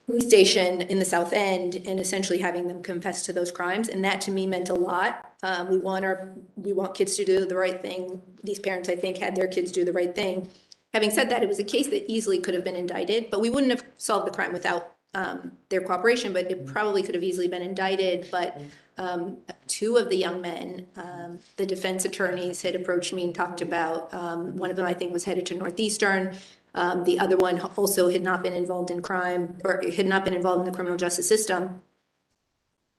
police station in the South End and essentially having them confess to those crimes. And that to me meant a lot. We want kids to do the right thing. These parents, I think, had their kids do the right thing. Having said that, it was a case that easily could have been indicted, but we wouldn't have solved the crime without their cooperation, but it probably could have easily been indicted. But 2 of the young men, the defense attorneys had approached me and talked about, one of them I think was headed to Northeastern. The other one also had not been involved in crime or had not been involved in the criminal justice system.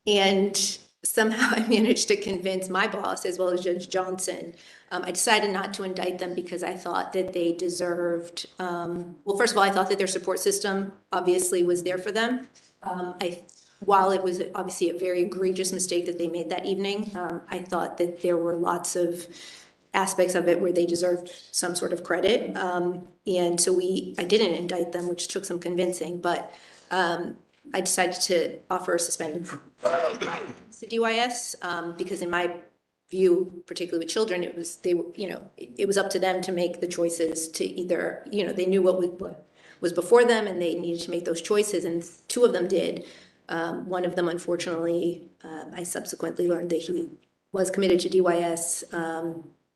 And somehow I managed to convince my boss as well as Judge Johnson. I decided not to indict them because I thought that they deserved, well, first of all, I thought that their support system obviously was there for them. While it was obviously a very egregious mistake that they made that evening, I thought that there were lots of aspects of it where they deserved some sort of credit. And so I didn't indict them, which took some convincing, but I decided to offer a suspended to DYS because in my view, particularly with children, it was up to them to make the choices to either, they knew what was before them and they needed to make those choices, and 2 of them did. One of them, unfortunately, I subsequently learned that he was committed to DYS,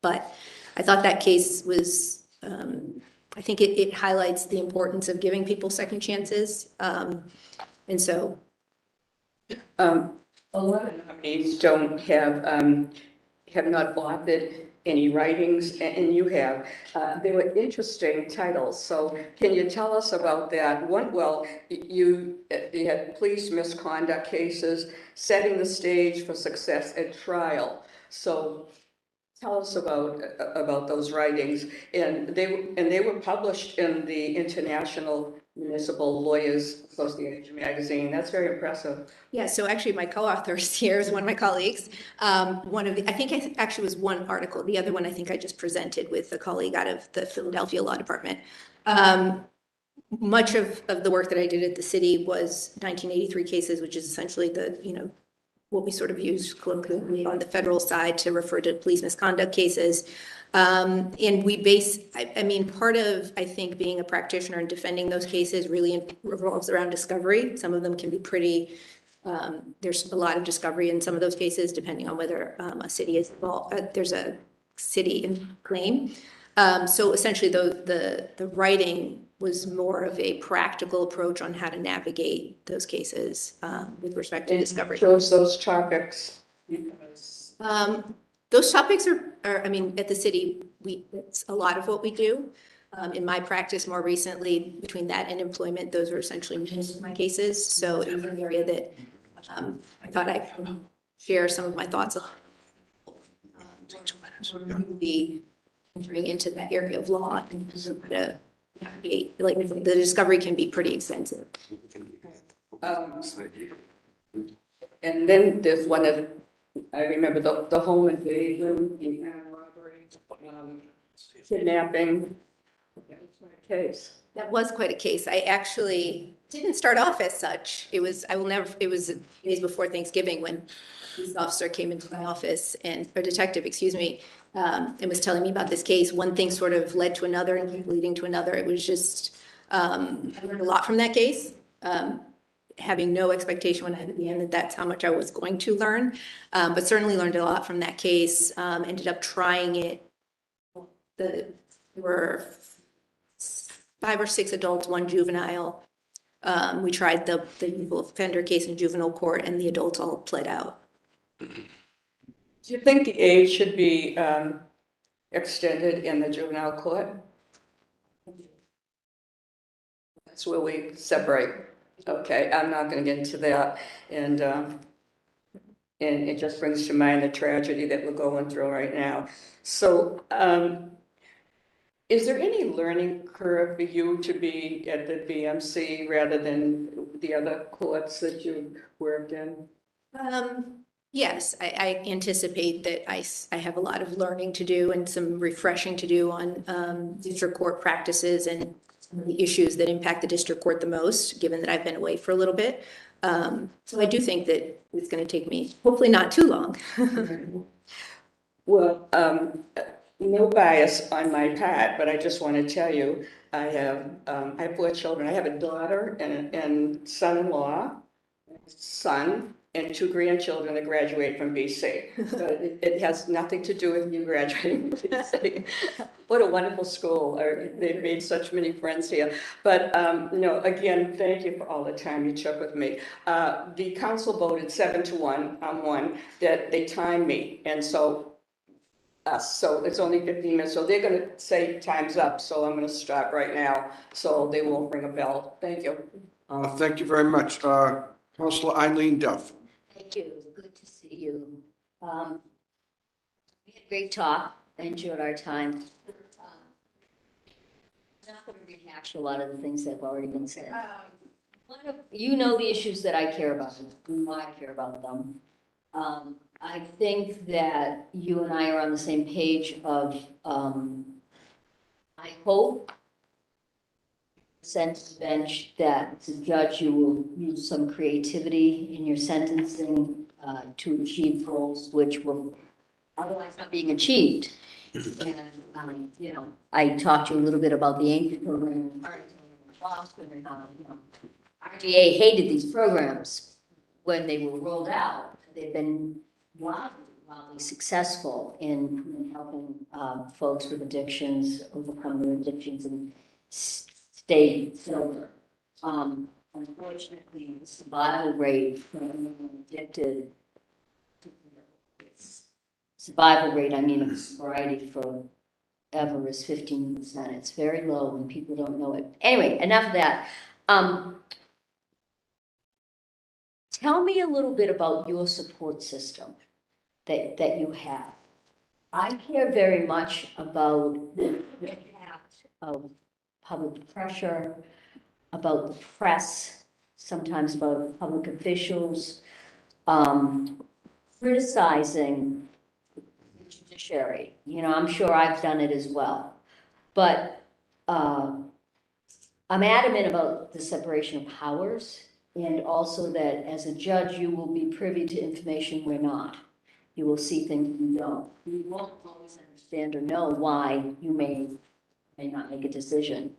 but I thought that case was, I think it highlights the importance of giving people second chances. And so. A lot of nominees don't have not authored any writings, and you have. They were interesting titles, so can you tell us about that? One, well, you had police misconduct cases, setting the stage for success at trial. So tell us about those writings, and they were published in the International Municipal Lawyers Association magazine. That's very impressive. Yeah, so actually my co-author here is one of my colleagues. I think it actually was one article. The other one I think I just presented with a colleague out of the Philadelphia Law Department. Much of the work that I did at the city was 1983 cases, which is essentially what we sort of use colloquially on the federal side to refer to police misconduct cases. And we part of, I think, being a practitioner and defending those cases really revolves around discovery. Some of them can be pretty, there's a lot of discovery in some of those cases, depending on whether a city is involved, there's a city in claim. So essentially the writing was more of a practical approach on how to navigate those cases with respect to discovery. Shows those topics. Those topics are, at the city, it's a lot of what we do. In my practice more recently, between that and employment, those are essentially most of my cases. So it was an area that I thought I could share some of my thoughts on. Be entering into that area of law and to navigate, the discovery can be pretty extensive. And then there's one of, I remember the home invasion, the armed robbery, kidnapping. Case. That was quite a case. I actually didn't start off as such. It was days before Thanksgiving when a police officer came into my office, or detective, excuse me, and was telling me about this case. One thing sort of led to another and kept leading to another. It was just, I learned a lot from that case. Having no expectation when I had at the end that that's how much I was going to learn, but certainly learned a lot from that case. Ended up trying it. There were 5 or 6 adults, 1 juvenile. We tried the youthful offender case in juvenile court, and the adults all pled out. Do you think the age should be extended in the juvenile court? That's where we separate. Okay, I'm not going to get into that. And it just brings to mind the tragedy that we're going through right now. So is there any learning curve for you to be at the BMC rather than the other courts that you worked in? Yes, I anticipate that I have a lot of learning to do and some refreshing to do on district court practices and some of the issues that impact the district court the most, given that I've been away for a little bit. So I do think that it's going to take me, hopefully not too long. Well, no bias on my part, but I just want to tell you, I have 4 children. I have a daughter and son-in-law, son, and 2 grandchildren that graduate from BC. So it has nothing to do with you graduating from BC. What a wonderful school. They've made such many friends here. But, again, thank you for all the time you took with me. The council voted 7-1 on one that they timed me. And so it's only 15 minutes. So they're going to say time's up. So I'm going to stop right now. So they won't ring a bell. Thank you. Thank you very much. Councilor Eileen Duff. Thank you. It was good to see you. We had a great talk. I enjoyed our time. I'm not going to rehash a lot of the things that have already been said. You know the issues that I care about and why I care about them. I think that you and I are on the same page of, I hope, sentence bench that as a judge you will use some creativity in your sentencing to achieve goals which will otherwise not being achieved. And, I talked to you a little bit about the Angel program in Boston and how, RDA hated these programs when they were rolled out. They've been wildly successful in helping folks with addictions overcome their addictions and stay sober. Unfortunately, the survival rate for anyone addicted, survival rate, I mean, of sobriety forever is 15%. It's very low and people don't know it. Anyway, enough of that. Tell me a little bit about your support system that you have. I care very much about the impact of public pressure, about the press, sometimes about public officials, criticizing the judiciary. I'm sure I've done it as well. But I'm adamant about the separation of powers, and also that as a judge, you will be privy to information we're not. You will see things you don't. You won't always understand or know why you may not make a decision.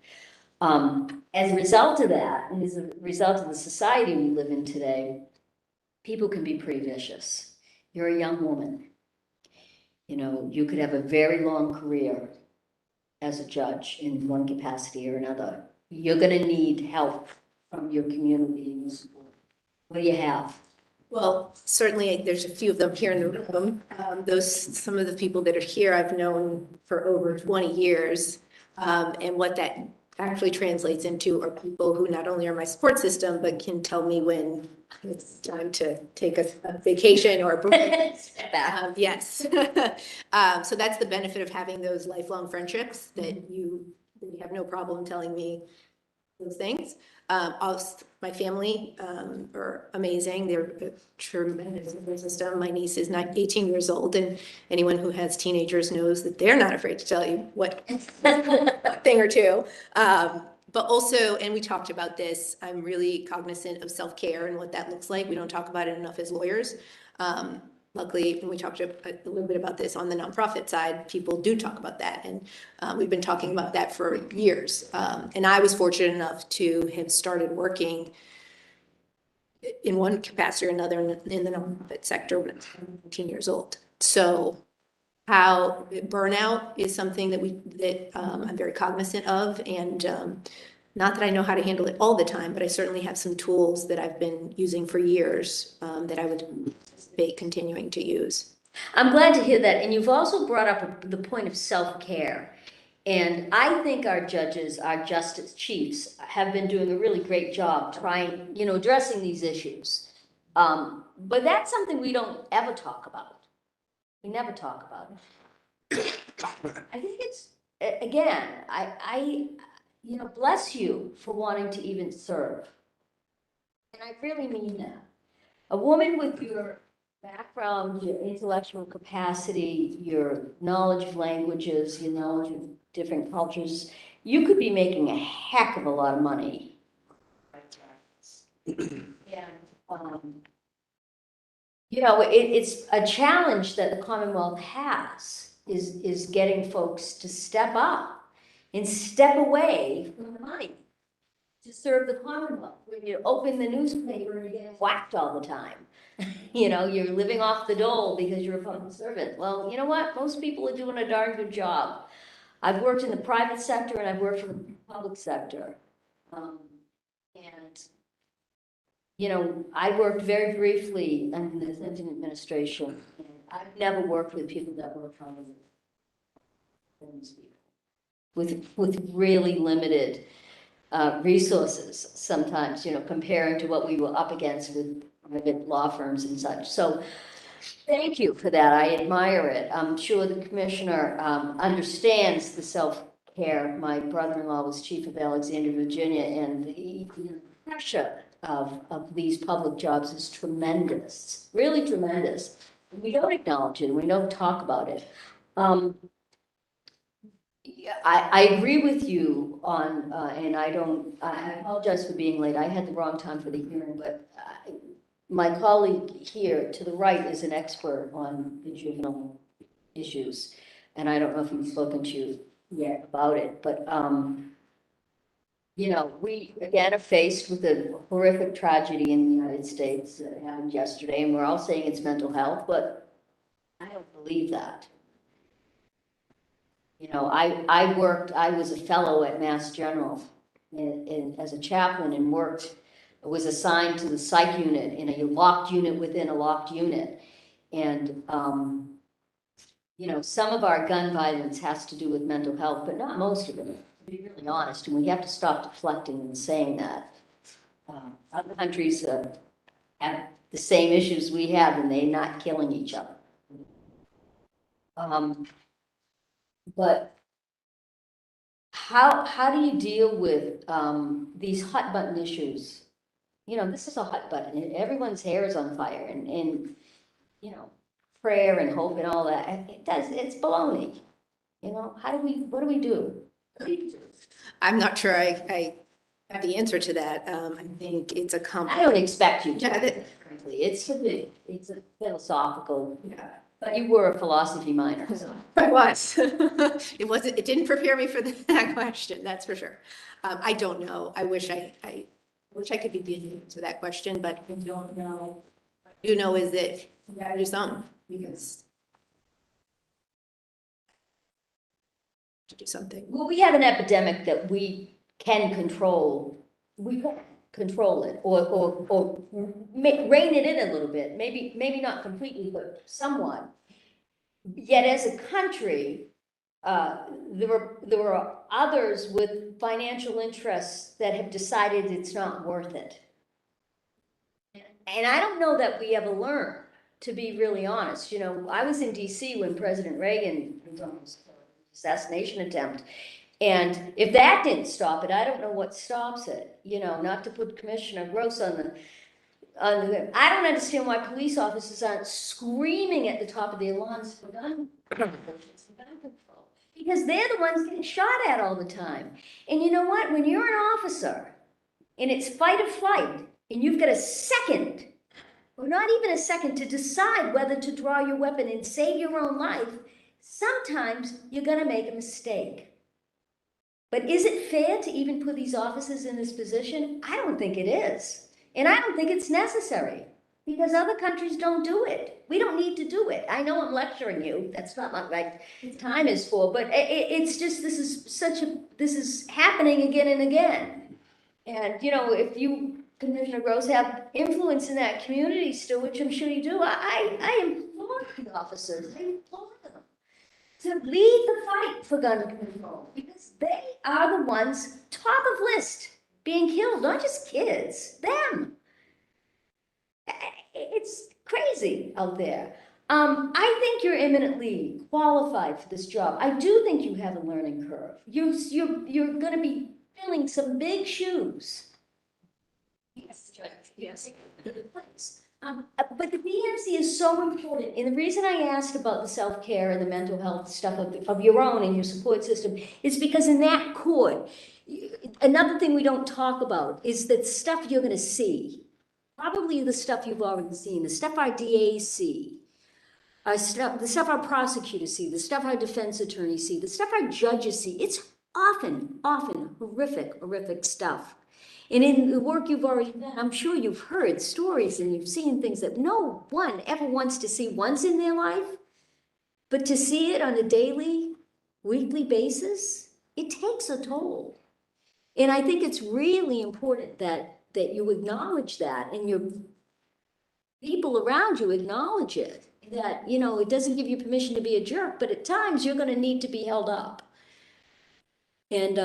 As a result of that, and as a result of the society we live in today, people can be pretty vicious. You're a young woman. You could have a very long career as a judge in one capacity or another. You're going to need help from your community and support. What do you have? Well, certainly there's a few of them here in the room. Some of the people that are here I've known for over 20 years. And what that actually translates into are people who not only are my support system, but can tell me when it's time to take a vacation or a break. Yes. So that's the benefit of having those lifelong friendships, that you have no problem telling me those things. My family are amazing. They're a tremendous support system. My niece is 18 years old, and anyone who has teenagers knows that they're not afraid to tell you what thing or two. But also, and we talked about this, I'm really cognizant of self-care and what that looks like. We don't talk about it enough as lawyers. luckily, and we talked a little bit about this on the nonprofit side, people do talk about that. And we've been talking about that for years. And I was fortunate enough to have started working in one capacity or another in the nonprofit sector when I was 19 years old. So how burnout is something that I'm very cognizant of, and not that I know how to handle it all the time, but I certainly have some tools that I've been using for years that I would anticipate continuing to use. I'm glad to hear that. And you've also brought up the point of self-care. And I think our judges, our justice chiefs, have been doing a really great job trying, addressing these issues. But that's something we don't ever talk about. We never talk about it. I think it's, again, I bless you for wanting to even serve. And I really mean that. A woman with your background, your intellectual capacity, your knowledge of languages, your knowledge of different cultures, you could be making a heck of a lot of money. And, it's a challenge that the Commonwealth has, is getting folks to step up and step away from the money to serve the Commonwealth. When you open the newspaper and you get whacked all the time. You're living off the dole because you're a public servant. Well, you know what? Most people are doing a darn good job. I've worked in the private sector and I've worked in the public sector. I worked very briefly in the Clinton administration. And I've never worked with people that work on with really limited resources sometimes, comparing to what we were up against with private law firms and such. So thank you for that. I admire it. I'm sure the commissioner understands the self-care. My brother-in-law was chief of Alexandria, Virginia, and the pressure of these public jobs is tremendous, really tremendous. We don't acknowledge it. We don't talk about it. I agree with you on, and I apologize for being late. I had the wrong time for the hearing, but my colleague here to the right is an expert on the juvenile issues. And I don't know if he's spoken to you yet about it, but, we again are faced with a horrific tragedy in the United States that happened yesterday, and we're all saying it's mental health, but I don't believe that. I was a fellow at Mass General as a chaplain and was assigned to the psych unit in a locked unit within a locked unit. And, some of our gun violence has to do with mental health, but not most of it, to be really honest. And we have to stop deflecting and saying that. Other countries have the same issues we have and they're not killing each other. But how do you deal with these hot button issues? This is a hot button. Everyone's hair is on fire, and prayer and hope and all that. It's baloney. What do we do? I'm not sure I have the answer to that. I think it's a I don't expect you to. Yeah, Frankly, it's a philosophical. Yeah. But you were a philosophy minor. So. I was. It didn't prepare me for that question, that's for sure. I don't know. I wish I could be the answer to that question, but I don't know. What I do know is that you gotta do something, because to do something. Well, we have an epidemic that we can control. We can control it or rein it in a little bit. Maybe not completely, but somewhat. Yet as a country, there were others with financial interests that have decided it's not worth it. And I don't know that we ever learned, to be really honest. I was in DC when President Reagan was on his assassination attempt. And if that didn't stop it, I don't know what stops it. Not to put Commissioner Gross on the I don't understand why police officers aren't screaming at the top of their lungs for gun control. Because they're the ones getting shot at all the time. And you know what? When you're an officer and it's fight or flight, and you've got a second or not even a second to decide whether to draw your weapon and save your own life, sometimes you're gonna make a mistake. But is it fair to even put these officers in this position? I don't think it is. And I don't think it's necessary, because other countries don't do it. We don't need to do it. I know I'm lecturing you. That's not what my time is for, but it's just, this is happening again and again. And, you know, if you, Commissioner Gross, have influence in that community still, which I'm sure you do, I implore the officers, I implore them to lead the fight for gun control, because they are the ones top of list being killed, not just kids, them. It's crazy out there. I think you're eminently qualified for this job. I do think you have a learning curve. You're going to be filling some big shoes. Yes, yes. But the BMC is so important, and the reason I asked about the self-care and the mental health stuff of your own and your support system is because in that court, another thing we don't talk about is that stuff you're going to see. Probably the stuff you've already seen, the stuff our DAs see, the stuff our prosecutors see, the stuff our defense attorneys see, the stuff our judges see. It's often horrific stuff. And in the work you've already done, I'm sure you've heard stories and you've seen things that no one ever wants to see once in their life, but to see it on a daily, weekly basis, it takes a toll. And I think it's really important that you acknowledge that, and your people around you acknowledge it, that, you know, it doesn't give you permission to be a jerk, but at times you're going to need to be held up. And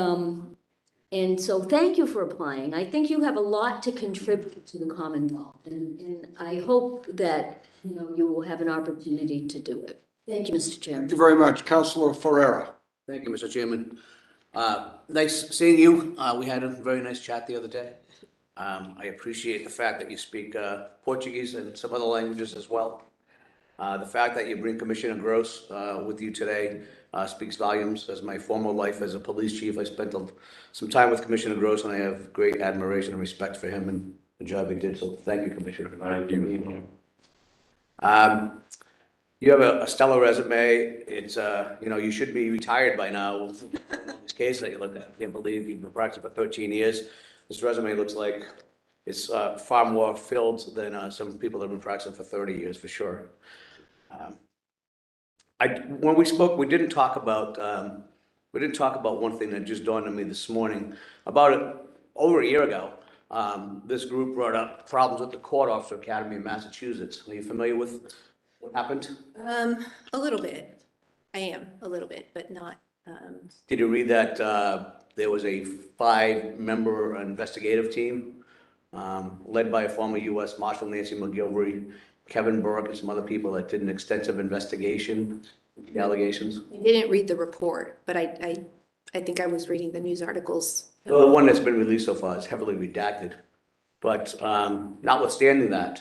so thank you for applying. I think you have a lot to contribute to the Commonwealth, and I hope that, you know, you will have an opportunity to do it. Thank you, Mr. Chairman. Thank you very much. Councilor Ferreira. Thank you, Mr. Chairman. Nice seeing you. We had a very nice chat the other day. I appreciate the fact that you speak Portuguese and some other languages as well. The fact that you bring Commissioner Gross with you today speaks volumes. As my former life as a police chief, I spent some time with Commissioner Gross, and I have great admiration and respect for him and the job he did. So thank you, Commissioner. Thank you. You have a stellar resume. It's, you know, you should be retired by now. This case that you looked at, I can't believe you've been practicing for 13 years. This resume looks like it's far more filled than some people that have been practicing for 30 years, for sure. When we spoke, we didn't talk about one thing that just dawned on me this morning. About over a year ago, this group brought up problems with the Court Officer Academy in Massachusetts. Are you familiar with what happened? A little bit. I am a little bit, but not. Did you read that there was a 5-member investigative team led by a former U.S. Marshal, Nancy McGilvery, Kevin Burke, and some other people that did an extensive investigation into the allegations? I didn't read the report, but I think I was reading the news articles. Well, the one that's been released so far is heavily redacted. But notwithstanding that,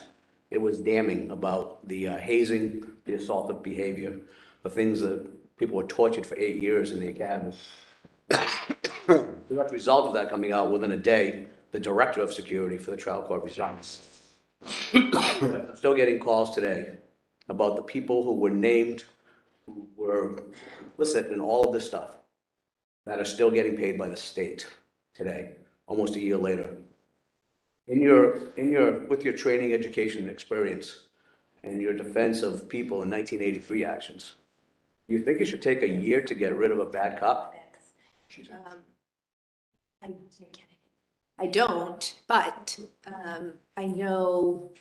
it was damning about the hazing, the assaultive behavior, the things that people were tortured for 8 years in the academy. The direct result of that coming out within a day, the director of security for the trial court resigns. I'm still getting calls today about the people who were named, who were complicit in all of this stuff, that are still getting paid by the state today, almost a year later. With your training, education, and experience, and your defense of people in 1983 actions, do you think it should take a year to get rid of a bad cop? I don't, but I know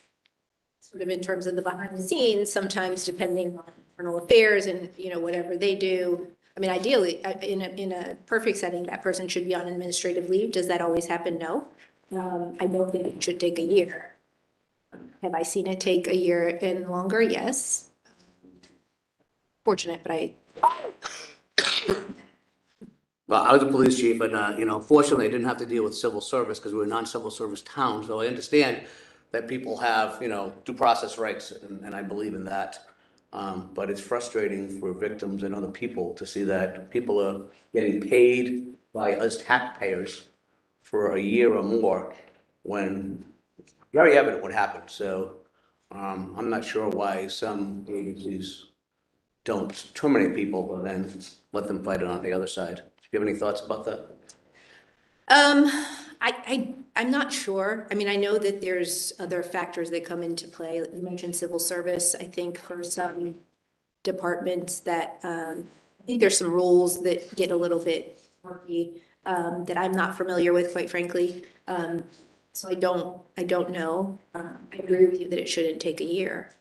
sort of in terms of the behind the scenes, sometimes depending on internal affairs and, you know, whatever they do. I mean, ideally, in a perfect setting, that person should be on administrative leave. Does that always happen? No. I don't think it should take a year. Have I seen it take a year and longer? Yes. Fortunate, but Well, I was a police chief, and you know, fortunately, I didn't have to deal with civil service because we're a non-civil service town. So I understand that people have, you know, due process rights, and I believe in that. But it's frustrating for victims and other people to see that people are getting paid by us taxpayers for a year or more when it's very evident what happened. So I'm not sure why some agencies don't terminate people, but then let them fight it on the other side. Do you have any thoughts about that? I'm not sure. I mean, I know that there's other factors that come into play. You mentioned civil service. I think for some departments that, I think there's some rules that get a little bit murky, that I'm not familiar with, quite frankly. So I don't know. I agree with you that it shouldn't take a year.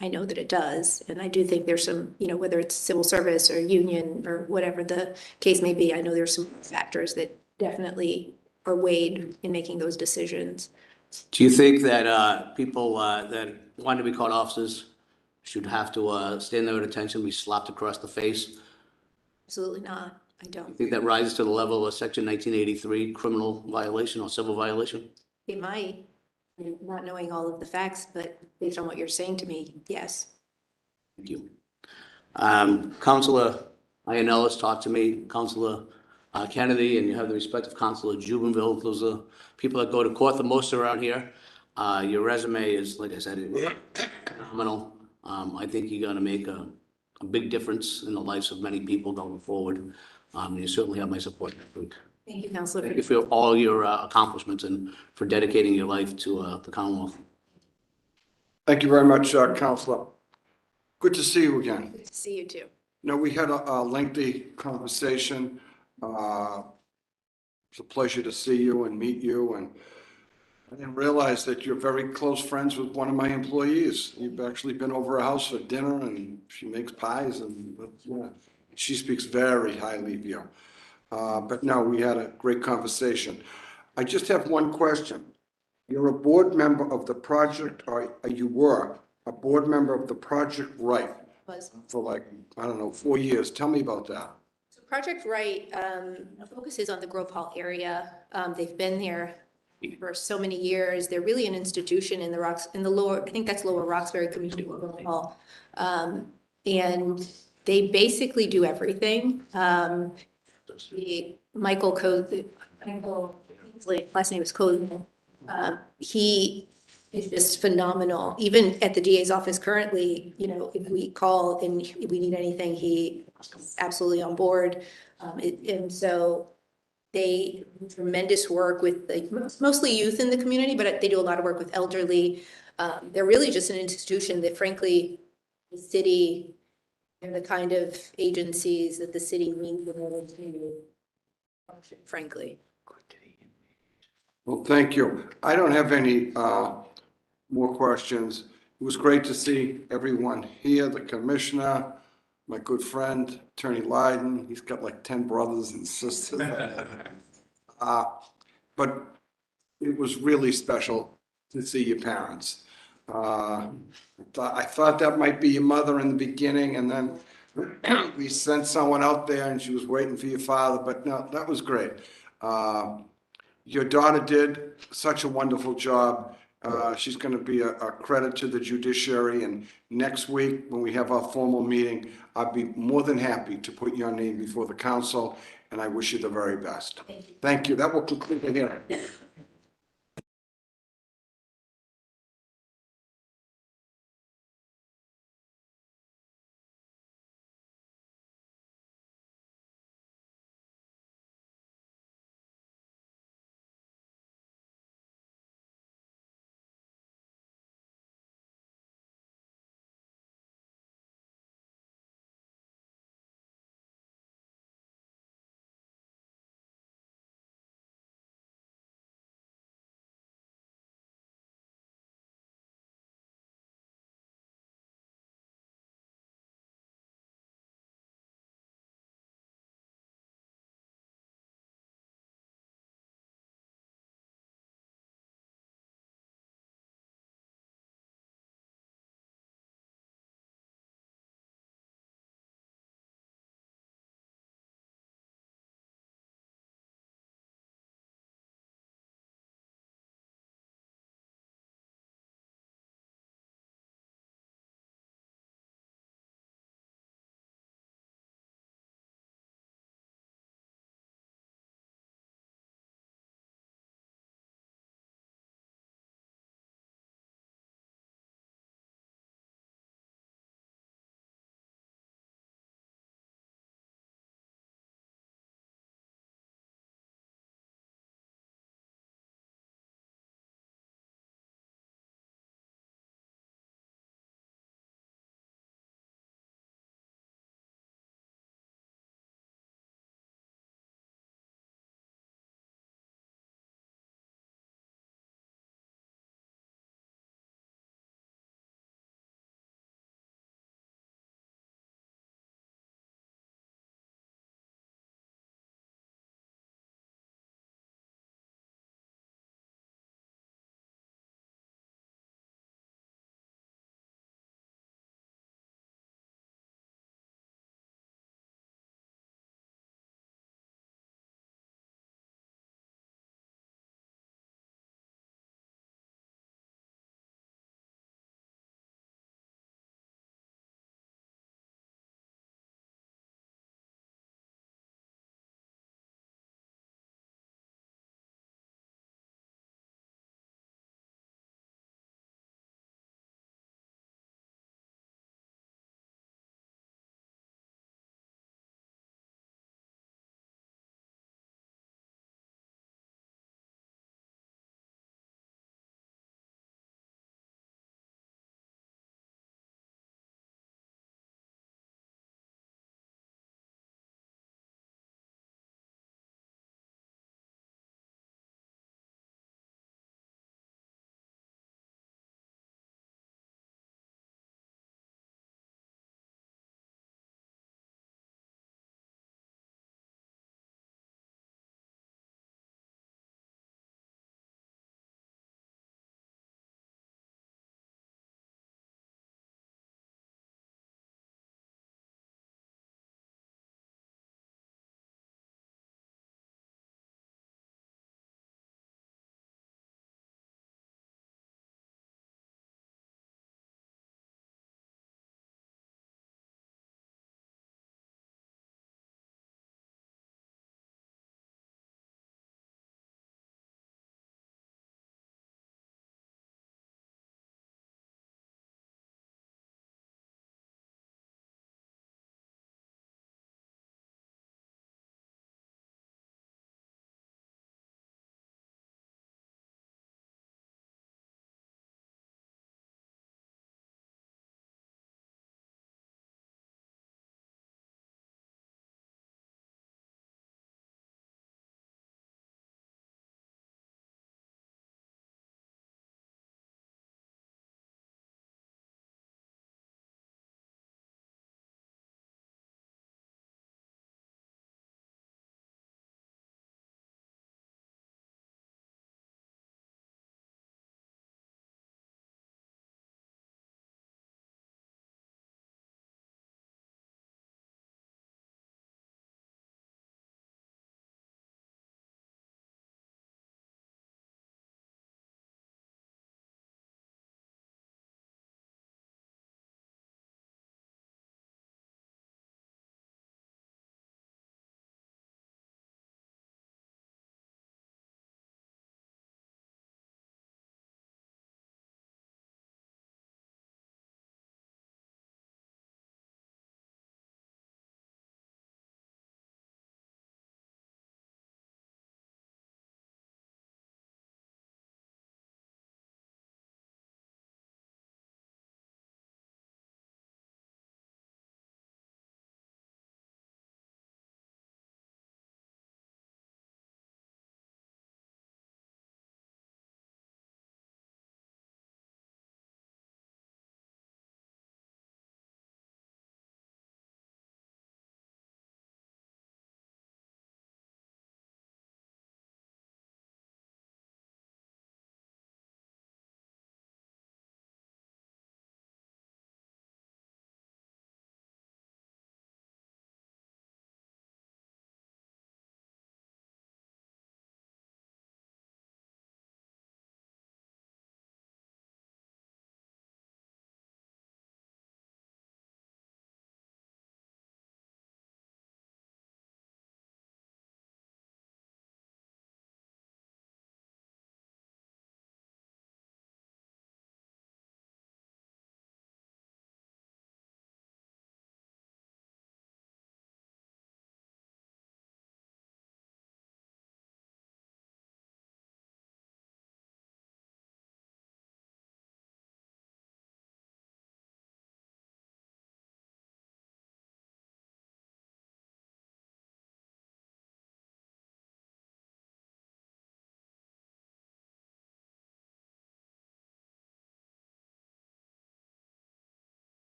I know that it does, and I do think there's some, whether it's civil service or union or whatever the case may be, I know there's some factors that definitely are weighed in making those decisions. Do you think that people that want to be called officers should have to stand there at attention, be slapped across the face? Absolutely not. I You don't. think that rises to the level of a Section 1983 criminal violation or civil violation? It might, not knowing all of the facts, but based on what you're saying to me, yes. Thank you. Counselor Iannella has talked to me, Counselor Kennedy, and you have the respective Counselor Jubenville. Those are people that go to court the most around here. Your resume is, like I said, phenomenal. I think you're going to make a big difference in the lives of many people going forward. You certainly have my support. Thank you, Counselor. Thank you for all your accomplishments and for dedicating your life to the Commonwealth. Thank you very much, Counselor. Good to see you again. Good to see you too. No, we had a lengthy conversation. It's a pleasure to see you and meet you, and I didn't realize that you're very close friends with one of my employees. You've actually been over her house for dinner, and she makes pies, and yeah, she speaks very highly of you. But no, we had a great conversation. I just have one question. You're a board member of the project, or you were a board member of the Project Right for like, I don't know, 4 years. Tell me about that. So Project Right focuses on the Grove Hall area. They've been there for so many years. They're really an institution in the lower, I think that's Lower Roxbury Community Grove Hall. And they basically do everything. Michael Code, his last name is Code. He is just phenomenal. Even at the DA's office currently, if we call and if we need anything, he is absolutely on board. And so they do tremendous work with mostly youth in the community, but they do a lot of work with elderly. They're really just an institution that frankly, the city and the kind of agencies that the city needs in order to function, frankly. Well, thank you. I don't have any more questions. It was great to see everyone here, the commissioner, my good friend, Attorney Lydon. He's got like 10 brothers and sisters. But it was really special to see your parents. I thought that might be your mother in the beginning, and then we sent someone out there and she was waiting for your father, but no, that was great. Your daughter did such a wonderful job. She's going to be a credit to the judiciary, and next week, when we have our formal meeting, I'd be more than happy to put your name before the council, and I wish you the very best. Thank you. That will conclude the hearing.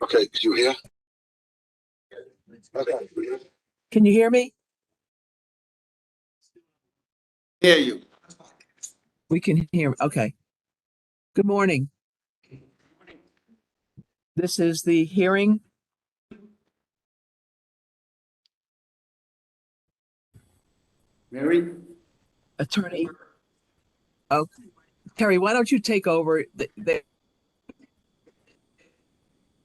Okay, you hear? Okay. Can you hear me? Hear you. We can hear. Okay. Good morning. This is the hearing. Mary? Attorney. Oh, Terry, why don't you take over?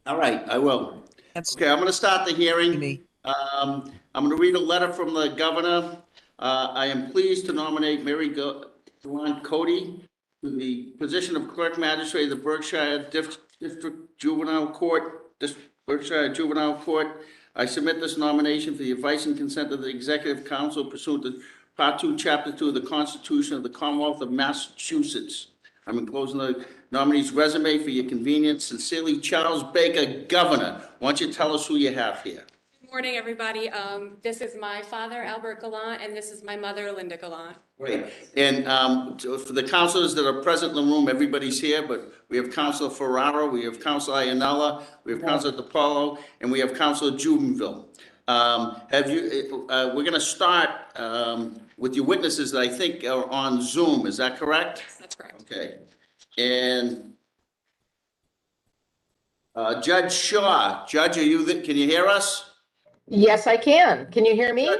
All right, I will. Okay, I'm going to start the hearing. Me. I'm going to read a letter from the governor. I am pleased to nominate Mary Gallant Cody to the position of clerk magistrate of the Berkshire District Juvenile Court, Berkshire Juvenile Court. I submit this nomination for the advice and consent of the Executive Council pursuant to Part 2, Chapter 2 of the Constitution of the Commonwealth of Massachusetts. I'm enclosing the nominee's resume for your convenience. Sincerely, Charles Baker, Governor. Why don't you tell us who you have here? Good morning, everybody. This is my father, Albert Gallant, and this is my mother, Linda Gallant. Great. And for the councilors that are present in the room, everybody's here, but we have Councilor Ferraro, we have Councilor Iannella, we have Councilor DiPaolo, and we have Councilor Jubenville. We're going to start with your witnesses that I think are on Zoom. Is that correct? That's correct. Okay. And Judge Shaw, Judge, can you hear us? Yes, I can. Can you hear me?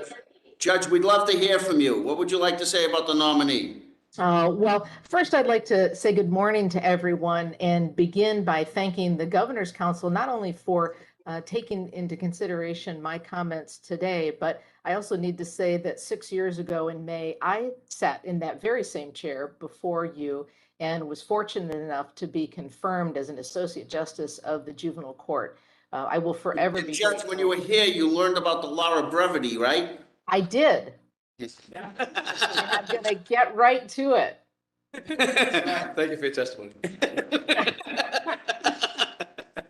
Judge, we'd love to hear from you. What would you like to say about the nominee? Well, first I'd like to say good morning to everyone and begin by thanking the Governor's Council, not only for taking into consideration my comments today, but I also need to say that 6 years ago in May, I sat in that very same chair before you and was fortunate enough to be confirmed as an Associate Justice of the Juvenile Court. I will forever be Judge, when you were here, you learned about the law of brevity, right? I did. Yes. I'm going to get right to it. Thank you for your testimony.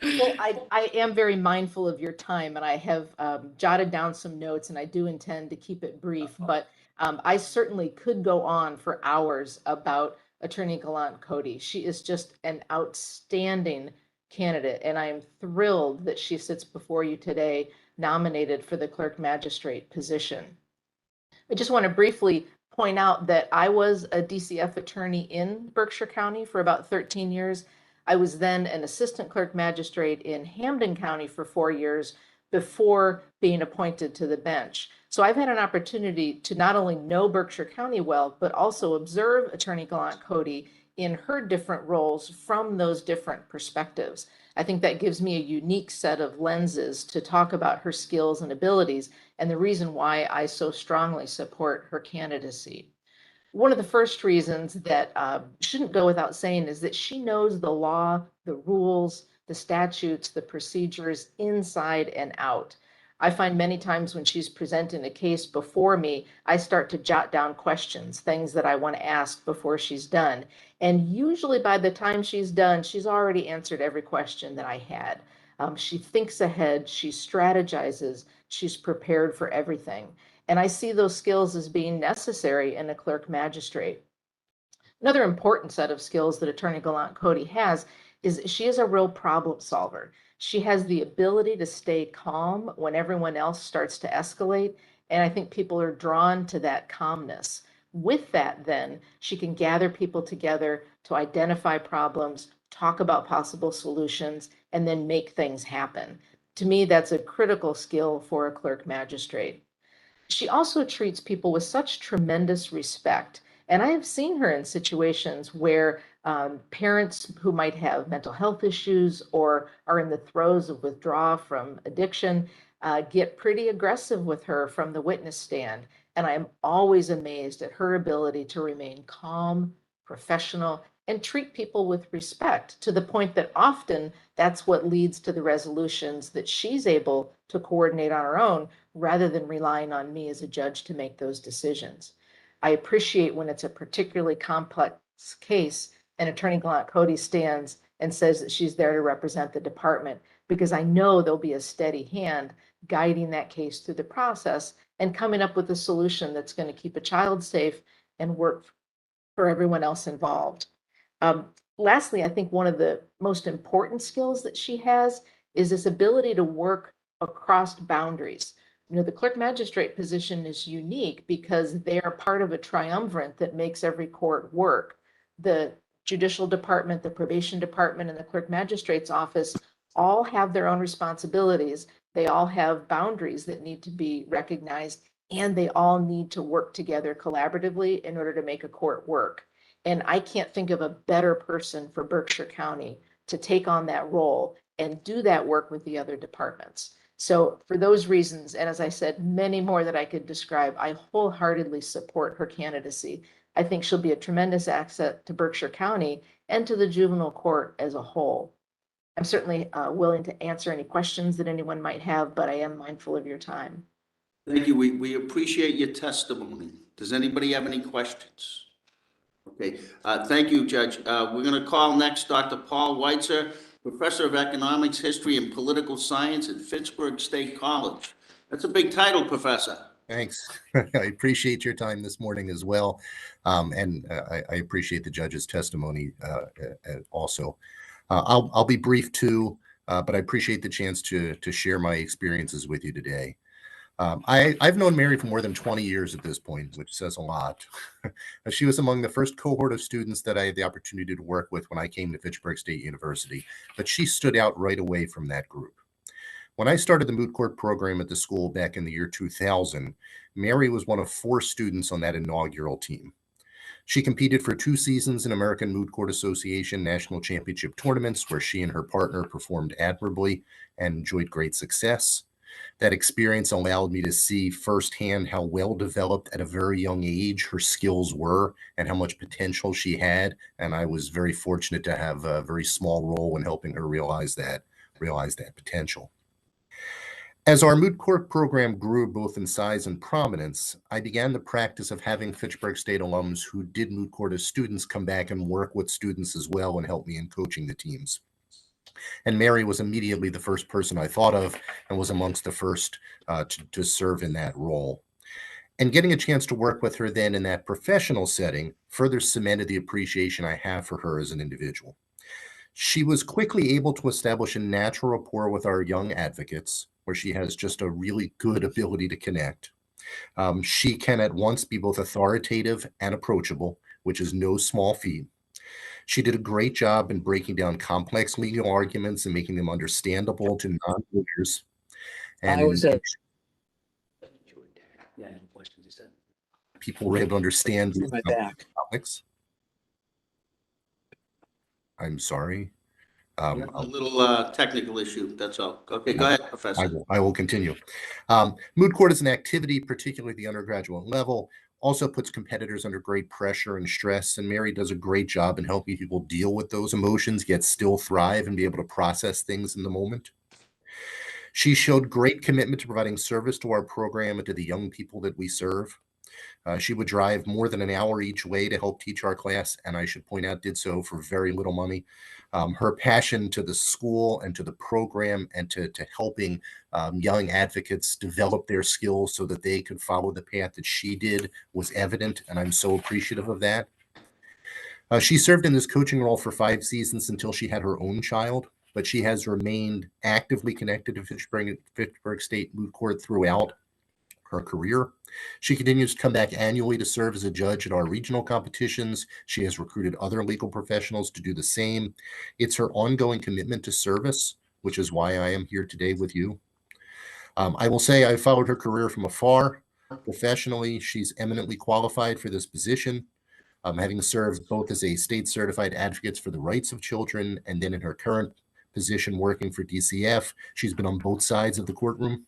Well, I am very mindful of your time, and I have jotted down some notes, and I do intend to keep it brief, but I certainly could go on for hours about Attorney Gallant Cody. She is just an outstanding candidate, and I am thrilled that she sits before you today, nominated for the clerk magistrate position. I just want to briefly point out that I was a DCF attorney in Berkshire County for about 13 years. I was then an assistant clerk magistrate in Hampden County for 4 years before being appointed to the bench. So I've had an opportunity to not only know Berkshire County well, but also observe Attorney Gallant Cody in her different roles from those different perspectives. I think that gives me a unique set of lenses to talk about her skills and abilities and the reason why I so strongly support her candidacy. One of the first reasons that shouldn't go without saying is that she knows the law, the rules, the statutes, the procedures inside and out. I find many times when she's presenting a case before me, I start to jot down questions, things that I want to ask before she's done. And usually by the time she's done, she's already answered every question that I had. She thinks ahead, she strategizes, she's prepared for everything. And I see those skills as being necessary in a clerk magistrate. Another important set of skills that Attorney Gallant Cody has is she is a real problem solver. She has the ability to stay calm when everyone else starts to escalate. And I think people are drawn to that calmness. With that, then, she can gather people together to identify problems, talk about possible solutions, and then make things happen. To me, that's a critical skill for a clerk magistrate. She also treats people with such tremendous respect. And I have seen her in situations where parents who might have mental health issues or are in the throes of withdrawal from addiction get pretty aggressive with her from the witness stand. And I am always amazed at her ability to remain calm, professional, and treat people with respect, to the point that often that's what leads to the resolutions that she's able to coordinate on her own, rather than relying on me as a judge to make those decisions. I appreciate when it's a particularly complex case and Attorney Gallant Cody stands and says that she's there to represent the department, because I know there'll be a steady hand guiding that case through the process and coming up with a solution that's going to keep a child safe and work for everyone else involved. Lastly, I think one of the most important skills that she has is this ability to work across boundaries. You know, the clerk magistrate position is unique because they are part of a triumvirate that makes every court work. The judicial department, the probation department, and the clerk magistrate's office all have their own responsibilities. They all have boundaries that need to be recognized, and they all need to work together collaboratively in order to make a court work. And I can't think of a better person for Berkshire County to take on that role and do that work with the other departments. So for those reasons, and as I said, many more that I could describe, I wholeheartedly support her candidacy. I think she'll be a tremendous asset to Berkshire County and to the juvenile court as a whole. I'm certainly willing to answer any questions that anyone might have, but I am mindful of your time. Thank you. We appreciate your testimony. Does anybody have any questions? Okay, thank you, Judge. We're going to call next Dr. Paul Weitzer, Professor of Economics, History, and Political Science at Fitchburg State College. That's a big title, Professor. Thanks. I appreciate your time this morning as well. And I appreciate the judge's testimony also. I'll be brief too, but I appreciate the chance to share my experiences with you today. I've known Mary for more than 20 years at this point, which says a lot. She was among the first cohort of students that I had the opportunity to work with when I came to Fitchburg State University, but she stood out right away from that group. When I started the moot court program at the school back in the year 2000, Mary was one of 4 students on that inaugural team. She competed for 2 seasons in American Moot Court Association National Championship tournaments, where she and her partner performed admirably and enjoyed great success. That experience allowed me to see firsthand how well developed at a very young age her skills were and how much potential she had. And I was very fortunate to have a very small role in helping her realize that potential. As our moot court program grew both in size and prominence, I began the practice of having Fitchburg State alums who did moot court as students come back and work with students as well and help me in coaching the teams. And Mary was immediately the first person I thought of and was amongst the first to serve in that role. And getting a chance to work with her then in that professional setting further cemented the appreciation I have for her as an individual. She was quickly able to establish a natural rapport with our young advocates, where she has just a really good ability to connect. She can at once be both authoritative and approachable, which is no small feat. She did a great job in breaking down complex legal arguments and making them understandable to non-lawyers. And people were able to understand these topics. I'm sorry. A little technical issue, that's all. Okay, go ahead, Professor. I will continue. Moot court is an activity, particularly at the undergraduate level, also puts competitors under great pressure and stress, and Mary does a great job in helping people deal with those emotions, yet still thrive and be able to process things in the moment. She showed great commitment to providing service to our program and to the young people that we serve. She would drive more than an hour each way to help teach our class, and I should point out, did so for very little money. Her passion to the school and to the program and to helping young advocates develop their skills so that they could follow the path that she did was evident, and I'm so appreciative of that. She served in this coaching role for 5 seasons until she had her own child, but she has remained actively connected to Fitchburg State Moot Court throughout her career. She continues to come back annually to serve as a judge at our regional competitions. She has recruited other legal professionals to do the same. It's her ongoing commitment to service, which is why I am here today with you. I will say I followed her career from afar. Professionally, she's eminently qualified for this position, having served both as a state certified advocate for the rights of children and then in her current position working for DCF. She's been on both sides of the courtroom,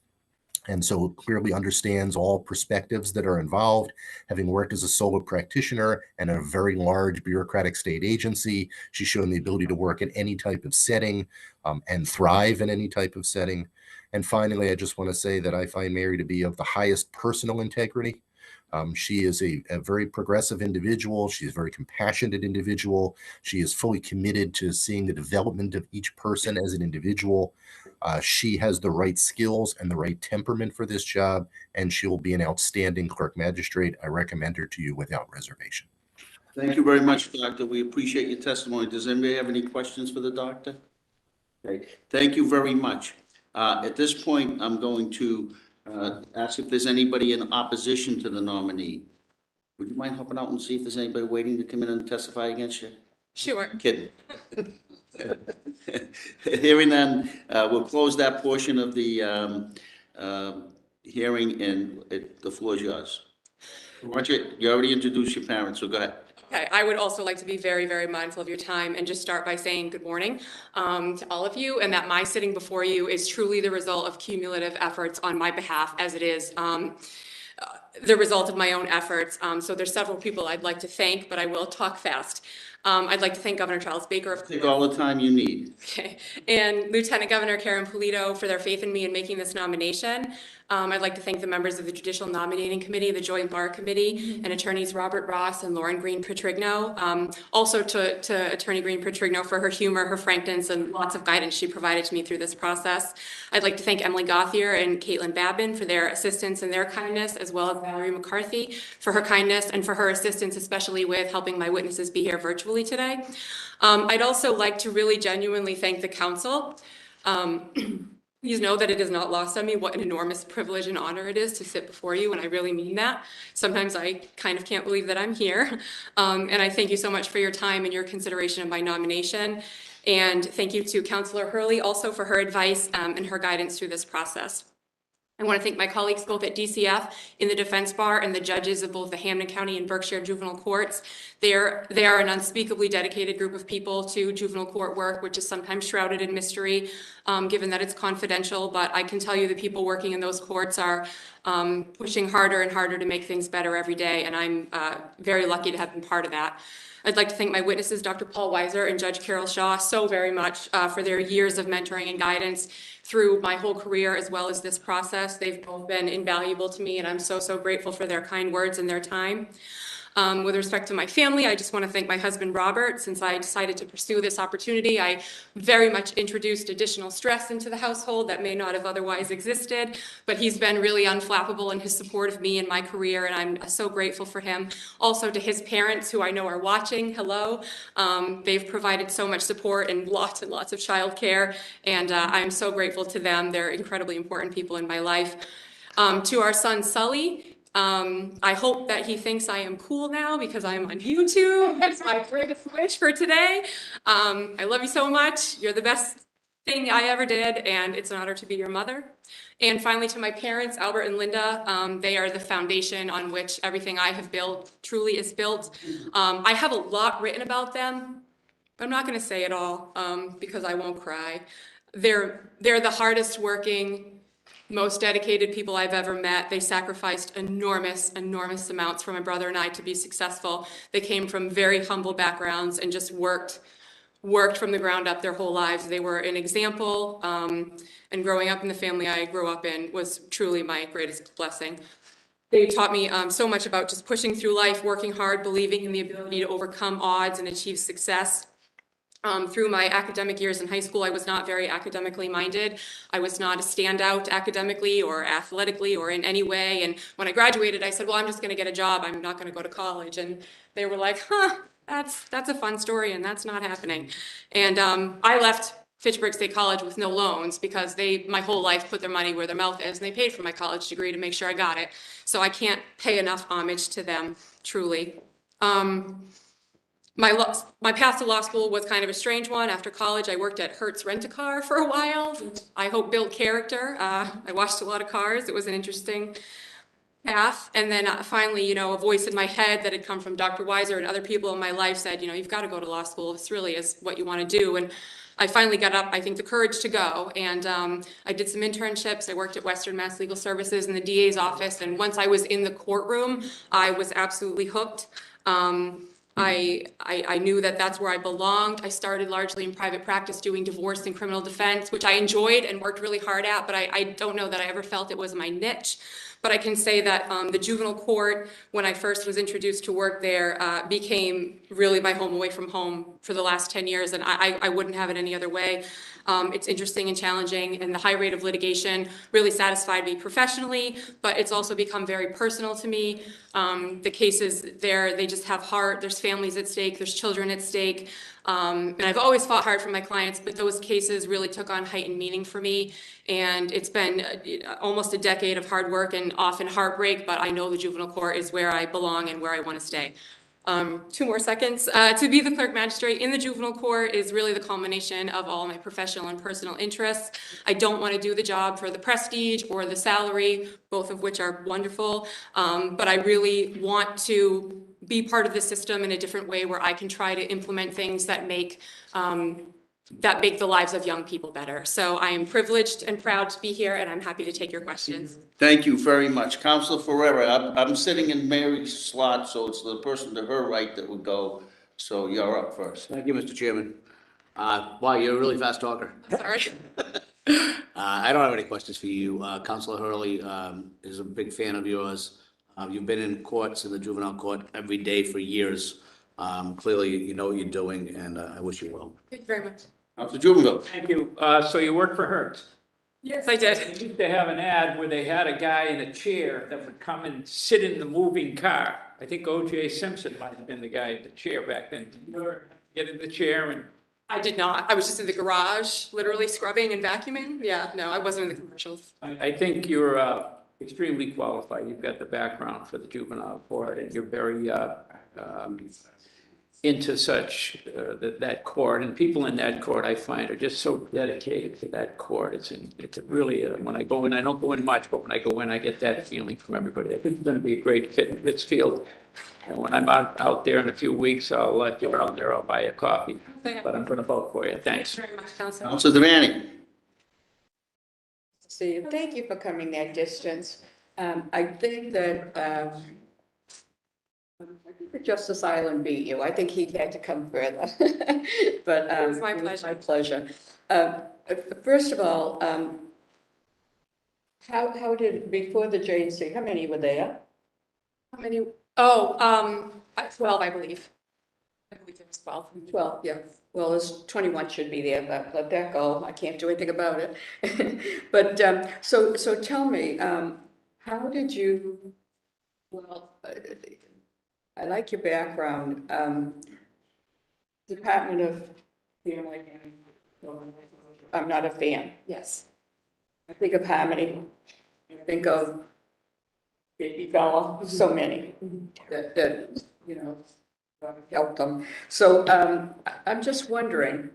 and so clearly understands all perspectives that are involved. Having worked as a solo practitioner and in a very large bureaucratic state agency, she's shown the ability to work in any type of setting and thrive in any type of setting. And finally, I just want to say that I find Mary to be of the highest personal integrity. She is a very progressive individual. She's a very compassionate individual. She is fully committed to seeing the development of each person as an individual. She has the right skills and the right temperament for this job, and she will be an outstanding clerk magistrate. I recommend her to you without reservation. Thank you very much, Doctor. We appreciate your testimony. Does anybody have any questions for the doctor? Okay, thank you very much. At this point, I'm going to ask if there's anybody in opposition to the nominee. Would you mind helping out and see if there's anybody waiting to come in and testify against you? Sure. Kidding. Hearing none, we'll close that portion of the hearing, and the floor is yours. You already introduced your parents, so go ahead. Okay, I would also like to be very, very mindful of your time and just start by saying good morning to all of you, and that my sitting before you is truly the result of cumulative efforts on my behalf, as it is the result of my own efforts. So there's several people I'd like to thank, but I will talk fast. I'd like to thank Governor Charles Baker, of course. Take all the time you need. Okay, and Lieutenant Governor Karen Polito for their faith in me in making this nomination. I'd like to thank the members of the Judicial Nominating Committee, the Joint Bar Committee, and attorneys Robert Ross and Lauren Green Petrigno. Also to Attorney Green Petrigno for her humor, her frankness, and lots of guidance she provided to me through this process. I'd like to thank Emily Gothier and Caitlin Babin for their assistance and their kindness, as well as Valerie McCarthy for her kindness and for her assistance, especially with helping my witnesses be here virtually today. I'd also like to really genuinely thank the council. Please know that it is not lost on me what an enormous privilege and honor it is to sit before you, and I really mean that. Sometimes I kind of can't believe that I'm here. And I thank you so much for your time and your consideration of my nomination. And thank you to Councilor Hurley also for her advice and her guidance through this process. I want to thank my colleagues both at DCF in the defense bar and the judges of both the Hampden County and Berkshire juvenile courts. They are an unspeakably dedicated group of people to juvenile court work, which is sometimes shrouded in mystery, given that it's confidential. But I can tell you the people working in those courts are pushing harder and harder to make things better every day, and I'm very lucky to have been part of that. I'd like to thank my witnesses, Dr. Paul Weiser and Judge Carol Shaw, so very much for their years of mentoring and guidance through my whole career, as well as this process. They've both been invaluable to me, and I'm so, so grateful for their kind words and their time. With respect to my family, I just want to thank my husband, Robert. Since I decided to pursue this opportunity, I very much introduced additional stress into the household that may not have otherwise existed, but he's been really unflappable in his support of me and my career, and I'm so grateful for him. Also to his parents, who I know are watching, hello. They've provided so much support and lots of childcare, and I'm so grateful to them. They're incredibly important people in my life. To our son, Sully, I hope that he thinks I am cool now because I'm on YouTube. That's my greatest wish for today. I love you so much. You're the best thing I ever did, and it's an honor to be your mother. And finally, to my parents, Albert and Linda, they are the foundation on which everything I have built truly is built. I have a lot written about them, but I'm not going to say it all because I won't cry. They're the hardest working, most dedicated people I've ever met. They sacrificed enormous amounts for my brother and I to be successful. They came from very humble backgrounds and just worked from the ground up their whole lives. They were an example, and growing up in the family I grew up in was truly my greatest blessing. They taught me so much about just pushing through life, working hard, believing in the ability to overcome odds and achieve success. Through my academic years in high school, I was not very academically minded. I was not a standout academically or athletically or in any way. And when I graduated, I said, well, I'm just going to get a job. I'm not going to go to college. And they were like, that's a fun story, and that's not happening. And I left Fitchburg State College with no loans because they, my whole life, put their money where their mouth is, and they paid for my college degree to make sure I got it. So I can't pay enough homage to them, truly. My path to law school was kind of a strange one. After college, I worked at Hertz Rent-A-Car for a while. I hope built character. I watched a lot of cars. It was an interesting path. And then finally, a voice in my head that had come from Dr. Weiser and other people in my life said, you've got to go to law school. This really is what you want to do. And I finally got up, I think, the courage to go. And I did some internships. I worked at Western Mass Legal Services in the DA's office. And once I was in the courtroom, I was absolutely hooked. I knew that that's where I belonged. I started largely in private practice doing divorce and criminal defense, which I enjoyed and worked really hard at, but I don't know that I ever felt it was my niche. But I can say that the juvenile court, when I first was introduced to work there, became really my home away from home for the last 10 years, and I wouldn't have it any other way. It's interesting and challenging, and the high rate of litigation really satisfied me professionally, but it's also become very personal to me. The cases there, they just have heart. There's families at stake. There's children at stake. And I've always fought hard for my clients, but those cases really took on heightened meaning for me. And it's been almost a decade of hard work and often heartbreak, but I know the juvenile court is where I belong and where I want to stay. 2 more seconds. To be the clerk magistrate in the juvenile court is really the culmination of all my professional and personal interests. I don't want to do the job for the prestige or the salary, both of which are wonderful, but I really want to be part of the system in a different way where I can try to implement things that make the lives of young people better. So I am privileged and proud to be here, and I'm happy to take your questions. Thank you very much. Councilor Ferrera, I'm sitting in Mary's slot, so it's the person to her right that would go. So you're up first. Thank you, Mr. Chairman. Wow, you're a really fast talker. Sorry. I don't have any questions for you. Councilor Hurley is a big fan of yours. You've been in courts, in the juvenile court, every day for years. Clearly, you know what you're doing, and I wish you well. Thank you very much. Councilor Jubenville. Thank you. So you work for Hertz? Yes, I did. They used to have an ad where they had a guy in a chair that would come and sit in the moving car. I think O.J. Simpson might have been the guy in the chair back then. Did you ever get in the chair and? I did not. I was just in the garage, literally scrubbing and vacuuming. Yeah, no, I wasn't in the commercials. I think you're extremely qualified. You've got the background for the juvenile court, and you're very into such that court, and people in that court I find are just so dedicated to that court. It's really when I go in, I don't go in much, but when I go in, I get that feeling from everybody. I think it's going to be a great fit in Pittsfield. And when I'm out there in a few weeks, I'll let you out there. I'll buy you a coffee. But I'm going to vote for you. Thanks. Thanks very much, Councilor. Councilor Devaney. See you. Thank you for coming that distance. I think that Justice Island beat you. I think he had to come further. But It was my it pleasure. my pleasure. First of all, how did, before the JNC, how many were there? How many? Oh, 12, I believe. I believe it was 12. 12, yeah. Well, there's 21 should be there, but let that go. I can't do anything about it. But so tell me, how did you, well, I like your background. Department of Family. I'm not a fan. Yes. I think of Harmony. I think of Baby Bella, so many that you know, help them. So I'm just wondering,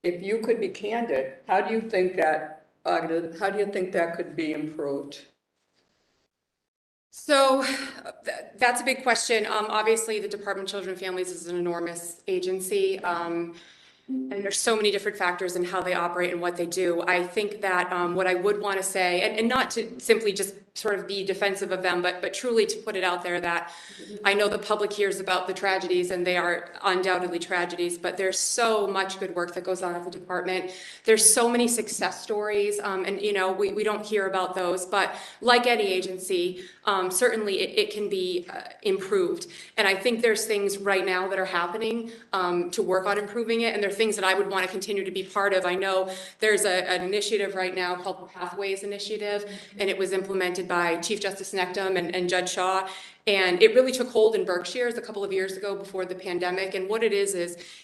if you could be candid, how do you think that could be improved? So that's a big question. Obviously, the Department of Children and Families is an enormous agency. And there's so many different factors in how they operate and what they do. I think that what I would want to say, and not to simply just sort of be defensive of them, but truly to put it out there that I know the public hears about the tragedies, and they are undoubtedly tragedies, but there's so much good work that goes on at the department. There's so many success stories, and you know, we don't hear about those, but like any agency, certainly it can be improved. And I think there's things right now that are happening to work on improving it, and there are things that I would want to continue to be part of. I know there's an initiative right now called the Pathways Initiative, and it was implemented by Chief Justice Nectum and Judge Shaw. And it really took hold in Berkshires a couple of years ago before the pandemic. And what it is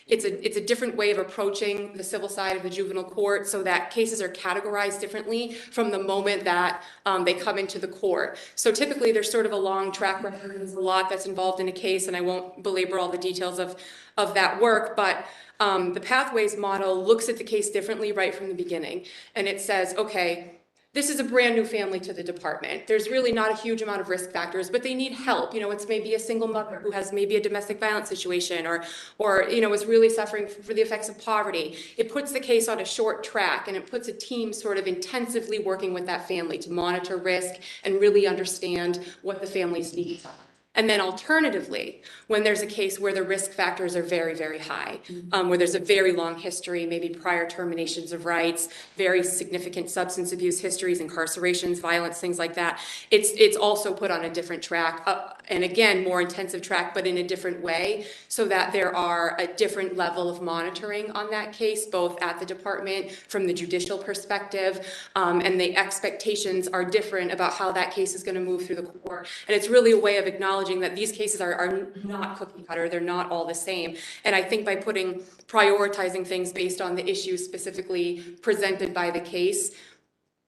it's a different way of approaching the civil side of the juvenile court, so that cases are categorized differently from the moment that they come into the court. So typically there's sort of a long track record. There's a lot that's involved in a case, and I won't belabor all the details of that work, but the Pathways model looks at the case differently right from the beginning. And it says, okay, this is a brand new family to the department. There's really not a huge amount of risk factors, but they need help. You know, it's maybe a single mother who has maybe a domestic violence situation, or you know, is really suffering for the effects of poverty. It puts the case on a short track, and it puts a team sort of intensively working with that family to monitor risk and really understand what the family's needs are. And then alternatively, when there's a case where the risk factors are very, very high, where there's a very long history, maybe prior terminations of rights, very significant substance abuse histories, incarcerations, violence, things like that, it's also put on a different track, and again, more intensive track, but in a different way, so that there are a different level of monitoring on that case, both at the department, from the judicial perspective, and the expectations are different about how that case is going to move through the court. And it's really a way of acknowledging that these cases are not cookie cutter, they're not all the same. And I think by prioritizing things based on the issues specifically presented by the case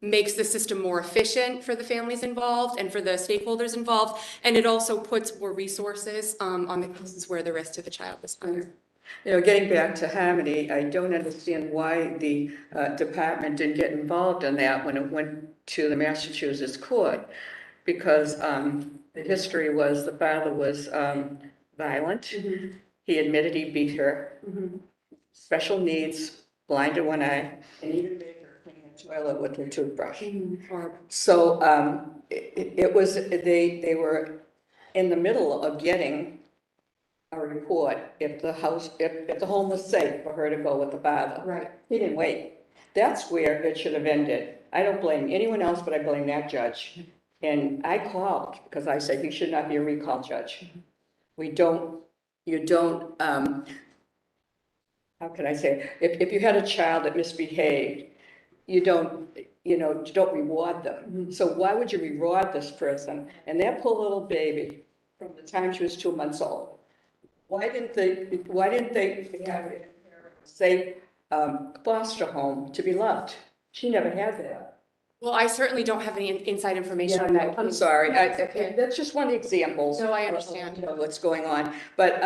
makes the system more efficient for the families involved and for the stakeholders involved. And it also puts more resources on the cases where the risk to the child is higher. You know, getting back to Harmony, I don't understand why the department didn't get involved in that when it went to the Massachusetts court, because the history was the father was violent. He admitted he beat her, special needs, blind in one eye, and even made her clean the toilet with her toothbrush. So it was, they were in the middle of getting a report if the home was safe for her to go with the father. Right. He didn't wait. That's where it should have ended. I don't blame anyone else, but I blame that judge. And I called because I said, you should not be a recall judge. You don't, how can I say, if you had a child that misbehaved, you don't reward them. So why would you reward this person? And that poor little baby, from the time she was 2 months old, why didn't they have a safe foster home to be loved? She never had that. Well, I certainly don't have any inside information on that. I'm sorry. That's just one example. No, I understand. Of what's going on. But,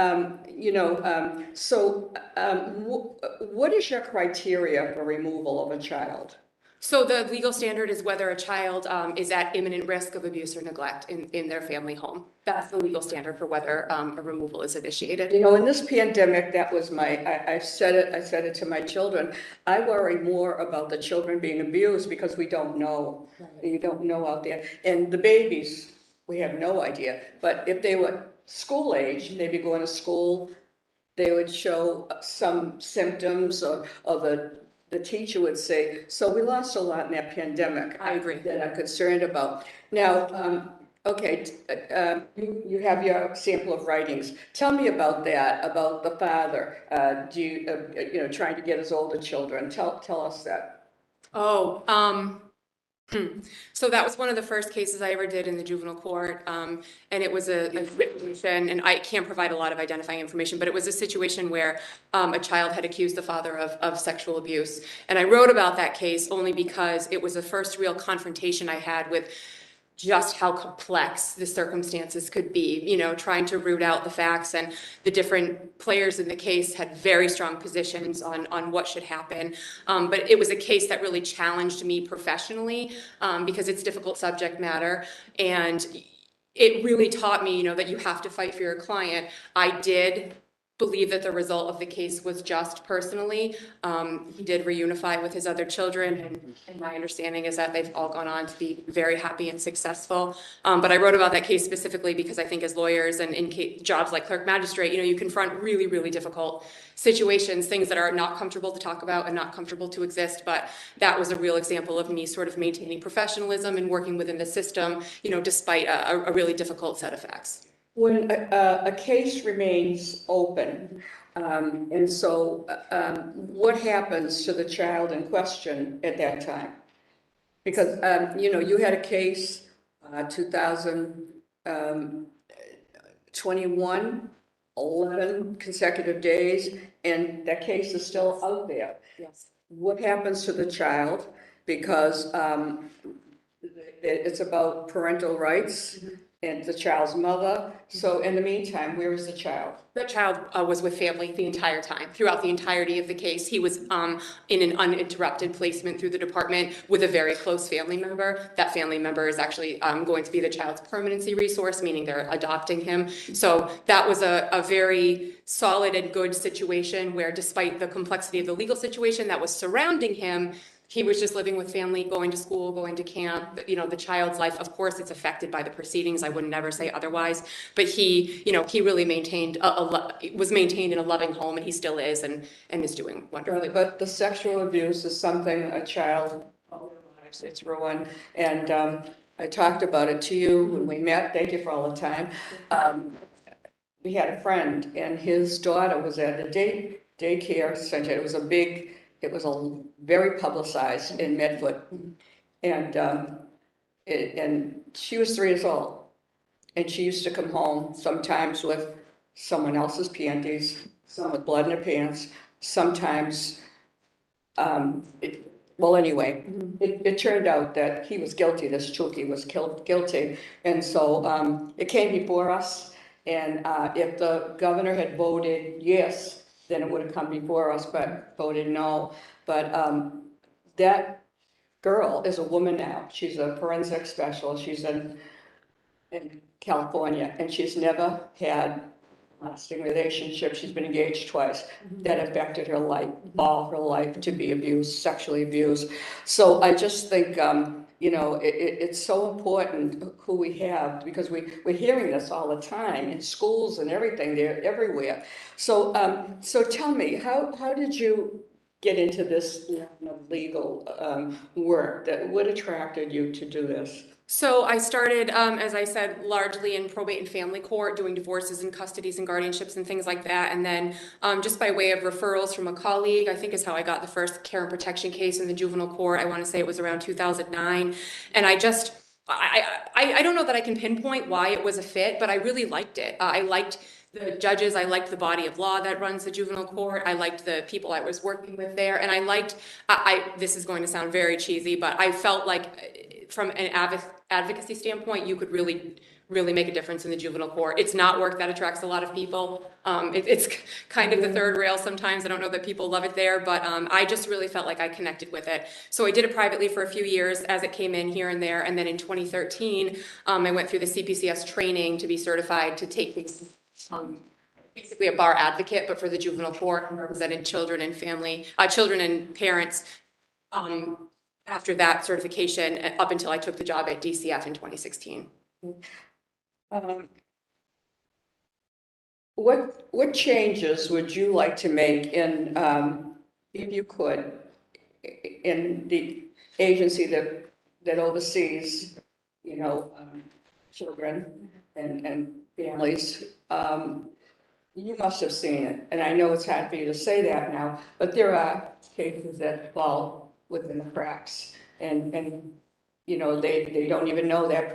what is your criteria for removal of a child? So the legal standard is whether a child is at imminent risk of abuse or neglect in their family home. That's the legal standard for whether a removal is initiated. You know, in this pandemic, that was I said it to my children. I worry more about the children being abused because we don't know. You don't know out there. And the babies, we have no idea. But if they were school age, they'd be going to school, they would show some symptoms of the teacher would say, so we lost a lot in that pandemic. I agree. That I'm concerned about. Now, okay, you have your sample of writings. Tell me about that, about the father. Do you, trying to get his older children. Tell us that. So that was one of the first cases I ever did in the juvenile court, and it was a situation, and I can't provide a lot of identifying information, but it was a situation where a child had accused the father of sexual abuse. And I wrote about that case only because it was the first real confrontation I had with just how complex the circumstances could be, trying to root out the facts, and the different players in the case had very strong positions on what should happen. But it was a case that really challenged me professionally because it's difficult subject matter. And it really taught me, that you have to fight for your client. I did believe that the result of the case was just personally. He did reunify with his other children, and my understanding is that they've all gone on to be very happy and successful. But I wrote about that case specifically because I think as lawyers and in jobs like clerk magistrate, you confront really, really difficult situations, things that are not comfortable to talk about and not comfortable to exist. But that was a real example of me sort of maintaining professionalism and working within the system, despite a really difficult set of facts. When a case remains open, and so what happens to the child in question at that time? Because, you had a case, 2021, 11 consecutive days, and that case is still out there. Yes. What happens to the child? Because it's about parental rights. And the child's mother. So in the meantime, where is the child? The child was with family the entire time. Throughout the entirety of the case, he was in an uninterrupted placement through the department with a very close family member. That family member is actually going to be the child's permanency resource, meaning they're adopting him. So that was a very solid and good situation where, despite the complexity of the legal situation that was surrounding him, he was just living with family, going to school, going to camp, you know, the child's life, of course, it's affected by the proceedings. I would never say otherwise, but he, you know, he really maintained was maintained in a loving home, and he still is, and is doing wonderfully. But the sexual abuse is something a child, it's ruined. And I talked about it to you when we met. Thank you for all the time. We had a friend, and his daughter was at a daycare center. It was very publicized in Medford. And and she was 3 years old. And she used to come home sometimes with someone else's panties, some with blood in her pants, sometimes, well, anyway, it turned out that he was guilty, this Chucky was guilty. And so it came before us. And if the governor had voted yes, then it would have come before us, but voted no. But that girl is a woman now. She's a forensic specialist. She's in California, and she's never had a lasting relationship. She's been engaged twice. That affected her life, all her life, to be abused, sexually abused. So I just think, you know, it's so important who we have, because we're hearing this all the time in schools and everything. They're everywhere. So so tell me, how did you get into this legal work? What attracted you to do this? So I started, as I said, largely in probate and family court, doing divorces and custodies and guardianships and things like that. And then just by way of referrals from a colleague, I think is how I got the first care and protection case in the juvenile court. I want to say it was around 2009. And I don't know that I can pinpoint why it was a fit, but I really liked it. I liked the judges, I liked the body of law that runs the juvenile court, I liked the people I was working with there, and I liked, this is going to sound very cheesy, but I felt like from an advocacy standpoint, you could really make a difference in the juvenile court. It's not work that attracts a lot of people. It's kind of the third rail sometimes. I don't know that people love it there, but I just really felt like I connected with it. So I did it privately for a few years as it came in here and there, and then in 2013, I went through the CPCS training to be certified to take things, basically a bar advocate, but for the juvenile court, and represented children and children and parents after that certification, up until I took the job at DCF in 2016. What changes would you like to make in, if you could, in the agency that oversees, you know, children and families? You must have seen it, and I know it's hard for you to say that now, but there are cases that fall within the cracks, and you know, they don't even know that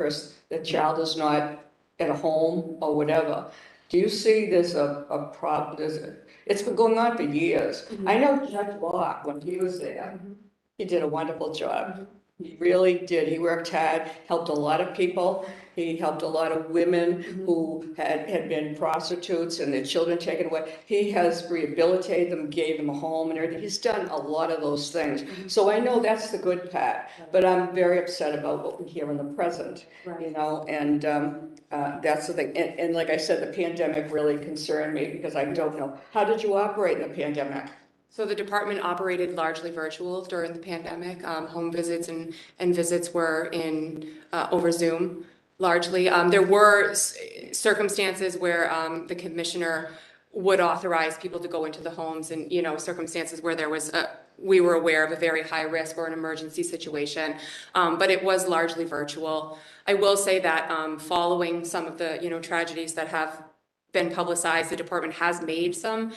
the child is not at a home or whatever. Do you see there's a problem? It's been going on for years. I know Judge Locke, when he was there, he did a wonderful job. He really did. He worked hard, helped a lot of people. He helped a lot of women who had been prostitutes and their children taken away. He has rehabilitated them, gave them a home and everything. He's done a lot of those things. So I know that's the good part, but I'm very upset about what we hear in the present, you know, and that's the thing. And like I said, the pandemic really concerned me because I don't know. How did you operate in the pandemic? So the department operated largely virtual during the pandemic. Home visits and visits were over Zoom largely. There were circumstances where the commissioner would authorize people to go into the homes, and you know, circumstances where there was we were aware of a very high risk or an emergency situation, but it was largely virtual. I will say that following some of the tragedies that have been publicized, the department has made some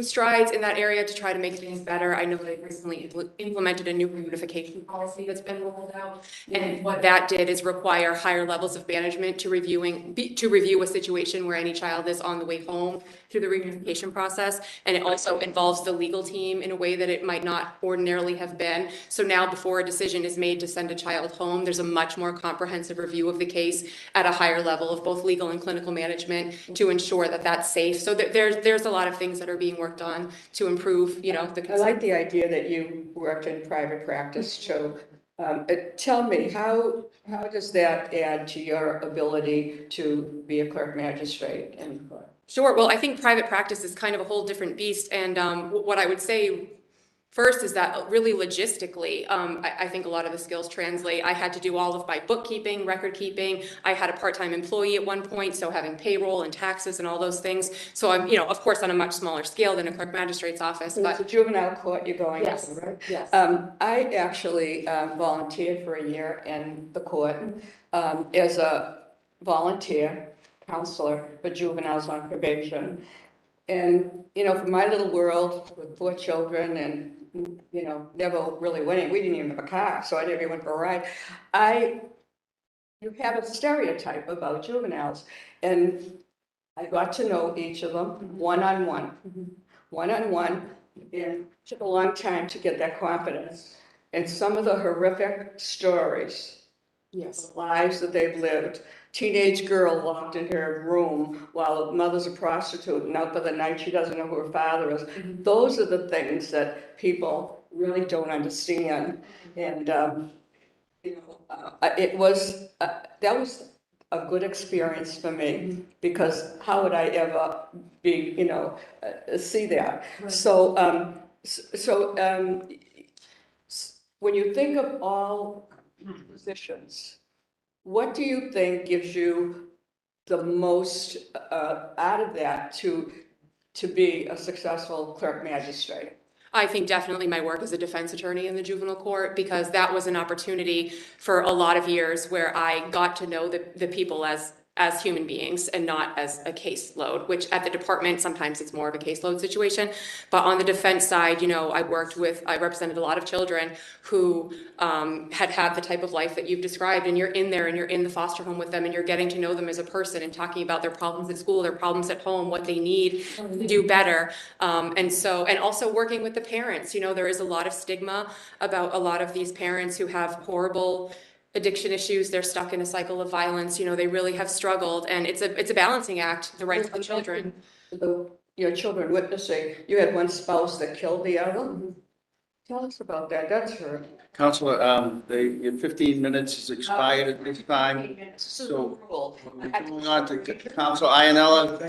strides in that area to try to make things better. I know they recently implemented a new reunification policy that's been rolled out, and what that did is require higher levels of management to review a situation where any child is on the way home through the reunification process, and it also involves the legal team in a way that it might not ordinarily have been. So now, before a decision is made to send a child home, there's a much more comprehensive review of the case at a higher level of both legal and clinical management to ensure that that's safe. So there's a lot of things that are being worked on to improve, the I like the idea that you worked in private practice too. Tell me, how does that add to your ability to be a clerk magistrate? Sure. Well, I think private practice is kind of a whole different beast. And what I would say First is that really logistically, I think a lot of the skills translate. I had to do all of my bookkeeping, record keeping. I had a part-time employee at one point, so having payroll and taxes and all those things. So I'm, of course, on a much smaller scale than a clerk magistrate's office. So it's a juvenile court you're going to, Yes, right? yes. I actually volunteered for a year in the court as a volunteer counselor for juveniles on probation. And, for my little world with 4 children and, never really winning, we didn't even have a car, so I never went for a ride. You have a stereotype about juveniles, and I got to know each of them one-on-one, and it took a long time to get that confidence. And some of the horrific stories, Yes. lives that they've lived. Teenage girl locked in her room while her mother's a prostitute and out for the night, she doesn't know who her father is. Those are the things that people really don't understand. And, that was a good experience for me, because how would I ever be, see that? So, when you think of all positions, what do you think gives you the most out of that to be a successful clerk magistrate? I think definitely my work as a defense attorney in the juvenile court, because that was an opportunity for a lot of years where I got to know the people as human beings and not as a caseload, which at the department, sometimes it's more of a caseload situation. But on the defense side, I represented a lot of children who had the type of life that you've described, and you're in there and you're in the foster home with them and you're getting to know them as a person and talking about their problems at school, their problems at home, what they need to do better. And also working with the parents, there is a lot of stigma about a lot of these parents who have horrible addiction issues. They're stuck in a cycle of violence. They really have struggled, and it's a balancing act, the rights of the children. Your children witnessing, you had one spouse that killed the other. Tell us about that. That's her. Counselor, your 15 minutes has expired at this time, so moving on to Counselor Iannella.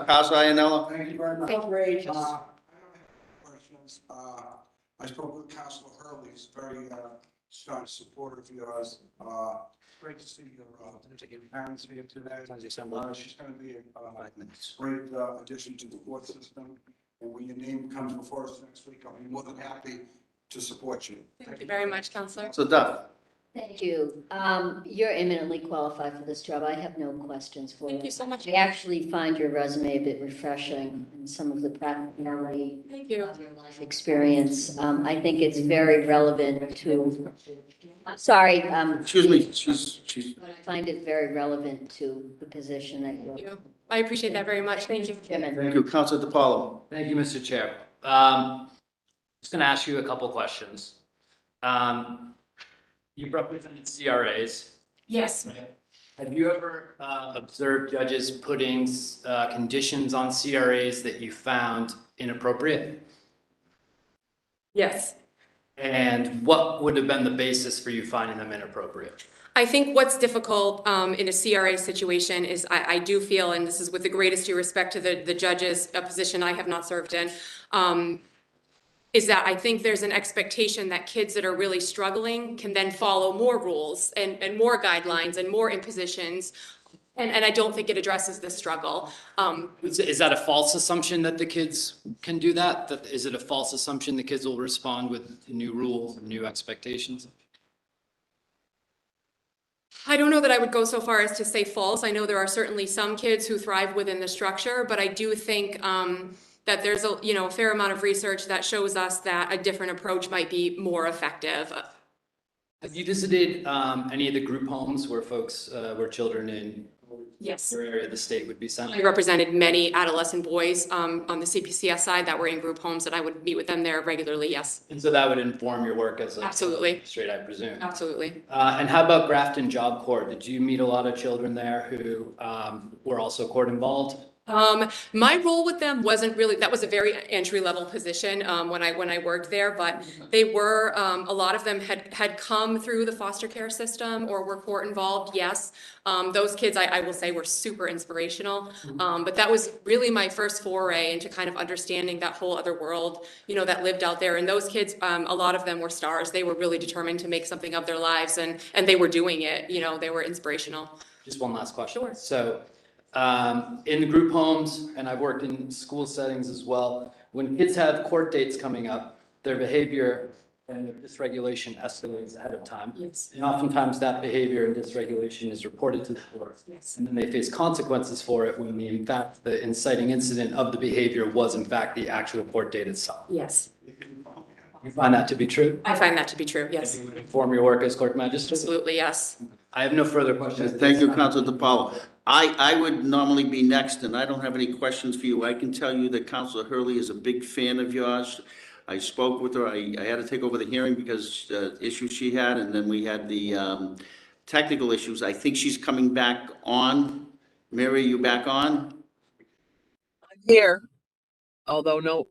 Counselor Iannella. Thank you very much. Outrageous. I don't have questions. I spoke with Councilor Hurley. He's very staunch supporter of yours. Great to see your parents here today. She's going to be a great addition to the court system. And when your name comes before us next week, I'll be more than happy to support you. Thank you very much, Counselor. So Duff. Thank you. You're eminently qualified for this job. I have no questions for you. Thank you so much. I actually find your resume a bit refreshing and some of the practicality Thank you. of your life experience. I think it's very relevant to, sorry. Excuse me, she's. But I find it very relevant to the position that Thank you're. you. I appreciate that very much. Thank you. Thank you, Counselor DePaulo. Thank you, Mr. Chair. Just going to ask you a couple questions. You've represented CRAs. Yes. Have you ever observed judges putting conditions on CRAs that you found inappropriate? Yes. And what would have been the basis for you finding them inappropriate? I think what's difficult in a CRA situation is I do feel, and this is with the greatest due respect to the judges, a position I have not served in, is that I think there's an expectation that kids that are really struggling can then follow more rules and more guidelines and more impositions. And I don't think it addresses the struggle. Is that a false assumption that the kids can do that? Is it a false assumption the kids will respond with new rules and new expectations? I don't know that I would go so far as to say false. I know there are certainly some kids who thrive within the structure, but I do think that there's a fair amount of research that shows us that a different approach might be more effective. Have you visited any of the group homes where where children in Yes. your area of the state would be sent? I represented many adolescent boys on the CPCS side that were in group homes, and I would meet with them there regularly, yes. And so that would inform your work as a Absolutely. straight, I presume. Absolutely. And how about Grafton Job Corps? Did you meet a lot of children there who were also court involved? My role with them wasn't really, that was a very entry level position, when I worked there, but they were, a lot of them had come through the foster care system or were court involved, yes. Those kids, I will say, were super inspirational. But that was really my first foray into kind of understanding that whole other world, that lived out there. And those kids, a lot of them were stars. They were really determined to make something of their lives, and they were doing it, they were inspirational. Just one last question. Sure. So, in the group homes, and I've worked in school settings as well, when kids have court dates coming up, their behavior and their dysregulation escalates ahead of time. Yes. And oftentimes that behavior and dysregulation is reported to the court. Yes. And then they face consequences for it when in fact the inciting incident of the behavior was in fact the actual court date itself. Yes. You find that to be true? I find that to be true, yes. You would inform your work as court magistrate? Absolutely, yes. I have no further questions. Thank you, Councilor DePaula. I would normally be next, and I don't have any questions for you. I can tell you that Councilor Hurley is a big fan of yours. I spoke with her. I had to take over the hearing because issues she had, and then we had the technical issues. I think she's coming back on. Mary, you back on? I'm here, although no.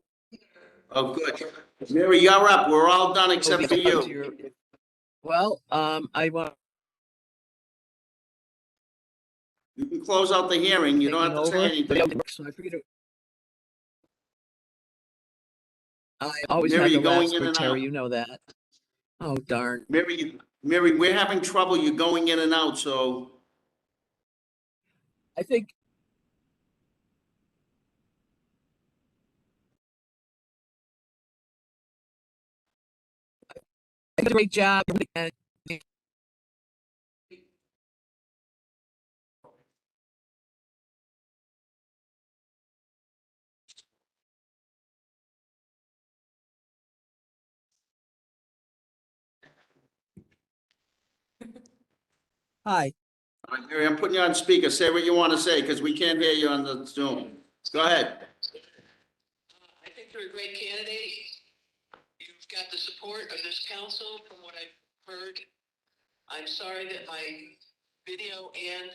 Oh, good. Mary, you're up. We're all done except for you. Well, I want. You can close out the hearing. You don't have to say anything. So I figured I always Mary, have the you're going last in word, and Terry. out. You know that. Oh, darn. Mary, we're having trouble. You're going in and out, so. I think. I did a great job. And hi. All right, Mary, I'm putting you on speaker. Say what you want to say, because we can't hear you on the Zoom. Go ahead. I think you're a great candidate. You've got the support of this council from what I've heard. I'm sorry that my video and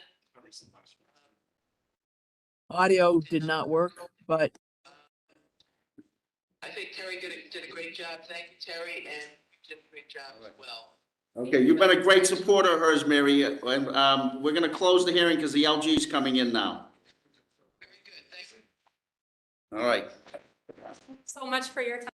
Audio did not work, but I think Terry did a great job. Thank you, Terry, and you did a great job as well. Okay, you've been a great supporter of hers, Mary. And we're going to close the hearing because the LG is coming in now. Very good. Thank you. All right. So much for your time.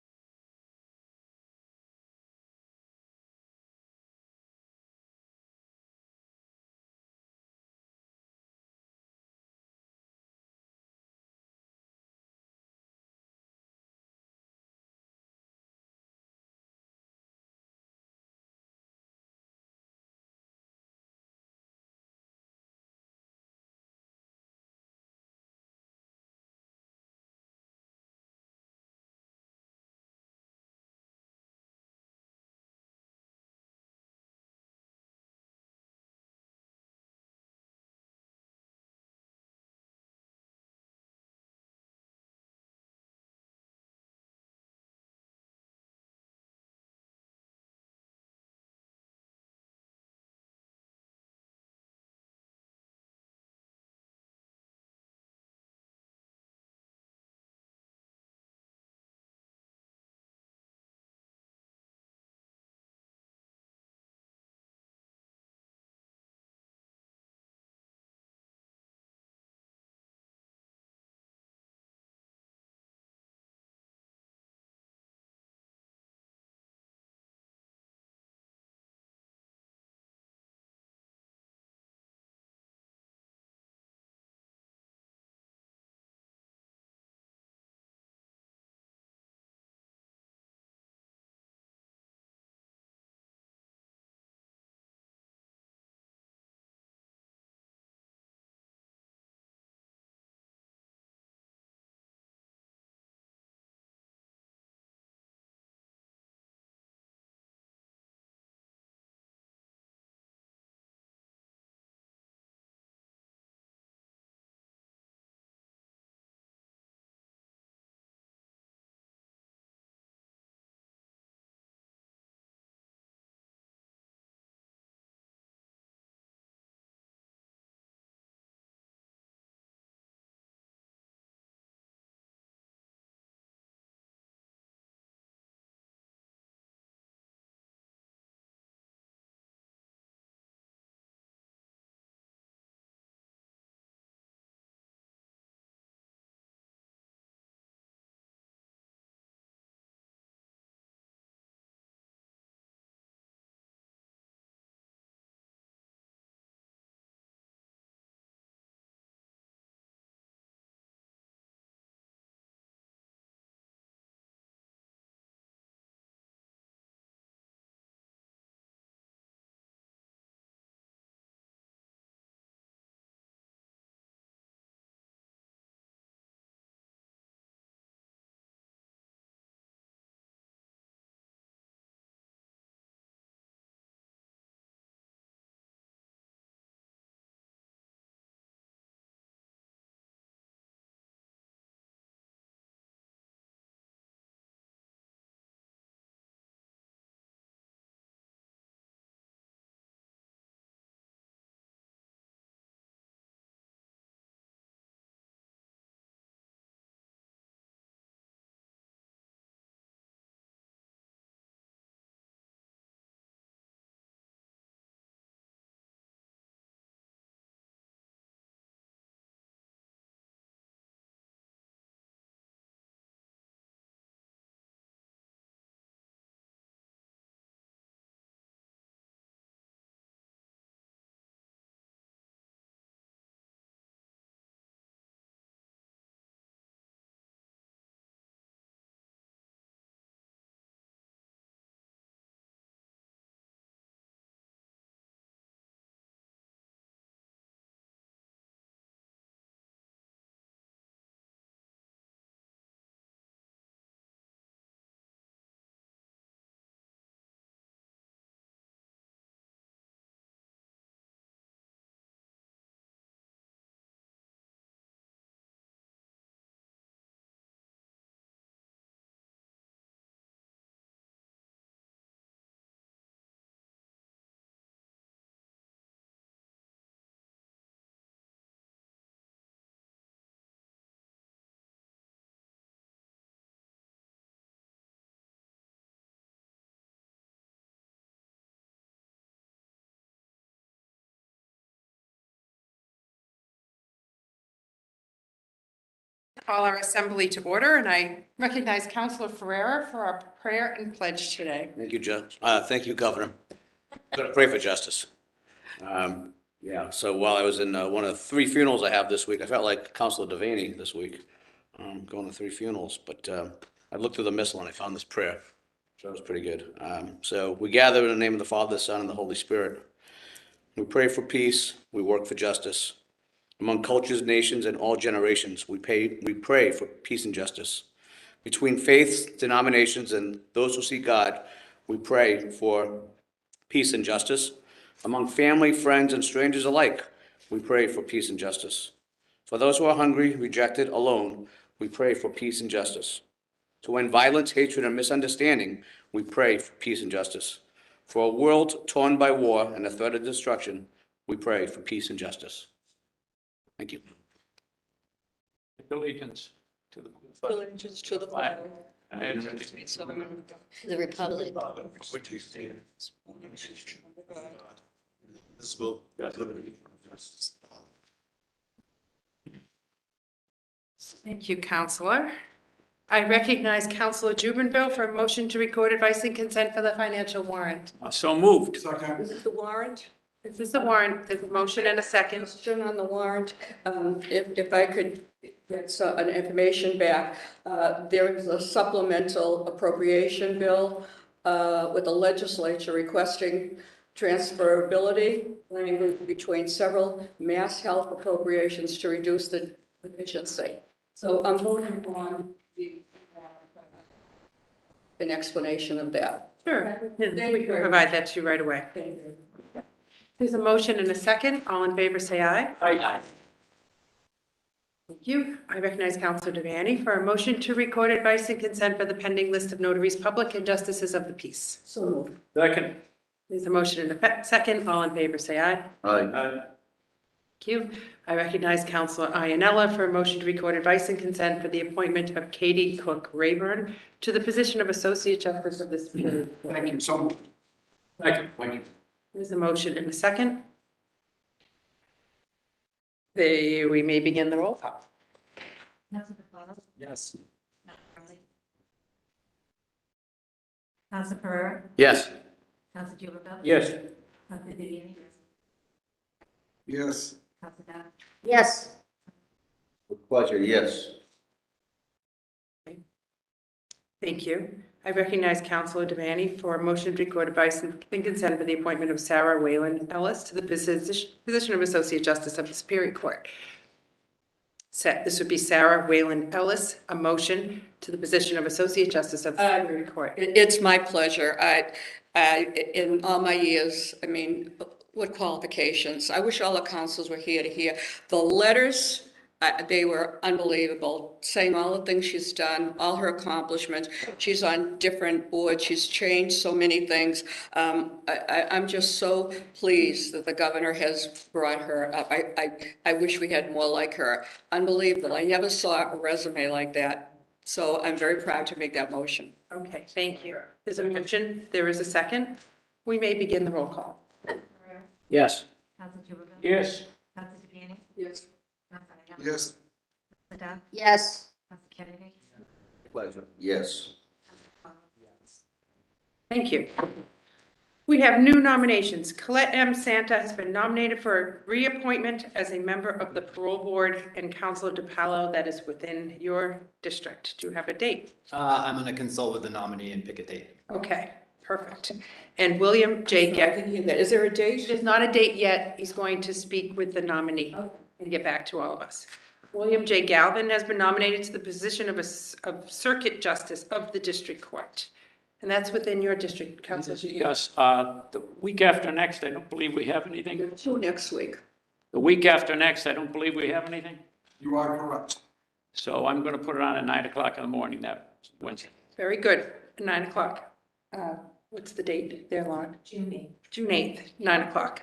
call our assembly to order, and I recognize Councilor Ferrera for our prayer and pledge today. Thank you, Judge. Thank you, Governor. I'm going to pray for justice. Yeah, so while I was in one of 3 funerals I have this week, I felt like Councilor Devaney this week, going to 3 funerals, but I looked through the missal and I found this prayer, so it was pretty good. So we gather in the name of the Father, the Son, and the Holy Spirit. We pray for peace, we work for justice. Among cultures, nations, and all generations, we pray for peace and justice. Between faiths, denominations, and those who seek God, we pray for peace and justice. Among family, friends, and strangers alike, we pray for peace and justice. For those who are hungry, rejected, alone, we pray for peace and justice. To end violence, hatred, and misunderstanding, we pray for peace and justice. For a world torn by war and the threat of destruction, we pray for peace and justice. Thank you. Allegiance to the Allegiance to the flag. and To the republic. Which he stands. This will. Thank you, Counselor. I recognize Counselor Jubenville for a motion to record advice and consent for the financial warrant. So moved. Is it the warrant? This is the warrant. There's a motion and a second. Question on the warrant, if I could get an information back, there is a supplemental appropriation bill with the legislature requesting transferability language between several mass health appropriations to reduce the deficiency. So I'm voting on an explanation of that. Sure. We can provide that to you right away. There's a motion and a second. All in favor, say aye. Aye. Thank you. I recognize Counselor Devaney for a motion to record advice and consent for the pending list of notaries public and justices of the peace. So moved. Second. There's a motion and a second. All in favor, say aye. Aye. Thank you. I recognize Counselor Iannella for a motion to record advice and consent for the appointment of Katie Cook Rayburn to the position of Associate Justice of the Superior Court. Thank you so much. Second. Thank you. There's a motion and a second. We may begin the roll call. Yes. Councilor Ferrera? Yes. Councilor Jubenville? Yes. Councilor Devaney? Yes. Councilor Dodd? Yes. With pleasure, yes. Thank you. I recognize Counselor Devaney for a motion to record advice and consent for the appointment of Sarah Whalen Ellis to the position of Associate Justice of the Superior Court. This would be Sarah Whalen Ellis, a motion to the position of Associate Justice of the Superior Court. It's my pleasure. In all my years, I mean, what qualifications? I wish all the councils were here to hear. The letters, they were unbelievable, saying all the things she's done, all her accomplishments. She's on different boards. She's changed so many things. I'm just so pleased that the governor has brought her up. I wish we had more like her. Unbelievable. I never saw a resume like that. So I'm very proud to make that motion. Okay, thank you. There's a motion. There is a second. We may begin the roll call. Yes. Councilor Jubenville? Yes. Councilor Devaney? Yes. Councilor Iannella? Yes. Councilor Dodd? Yes. Councilor Kennedy? Pleasure. Yes. Thank you. We have new nominations. Colette M. Santa has been nominated for reappointment as a member of the parole board, and Councilor DiPaolo, that is within your district. Do you have a date? I'm going to consult with the nominee and pick a date. Okay, perfect. And William J. Galvin. Is there a date? There's not a date yet. He's going to speak with the nominee and get back to all of us. William J. Galvin has been nominated to the position of Circuit Justice of the District Court. And that's within your district, Councilor. Yes. The week after next, I don't believe we have anything. Two next week. The week after next, I don't believe we have anything. You are correct. So I'm going to put it on at 9 o'clock in the morning that Wednesday. Very good. 9 o'clock. What's the date there, Lauren? June 8th. June 8th, 9 o'clock.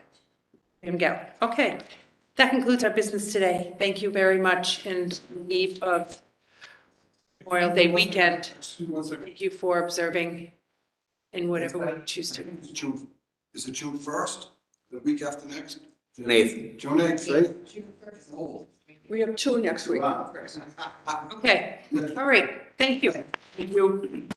William Galvin. Okay. That concludes our business today. Thank you very much. And eve of Memorial Day weekend. Thank you for observing in whatever way you choose to. Is it June 1st? The week after next? June 8th. June 8th, right? June 1st. Oh, We have two next week. Okay, all right, thank you. Thank you.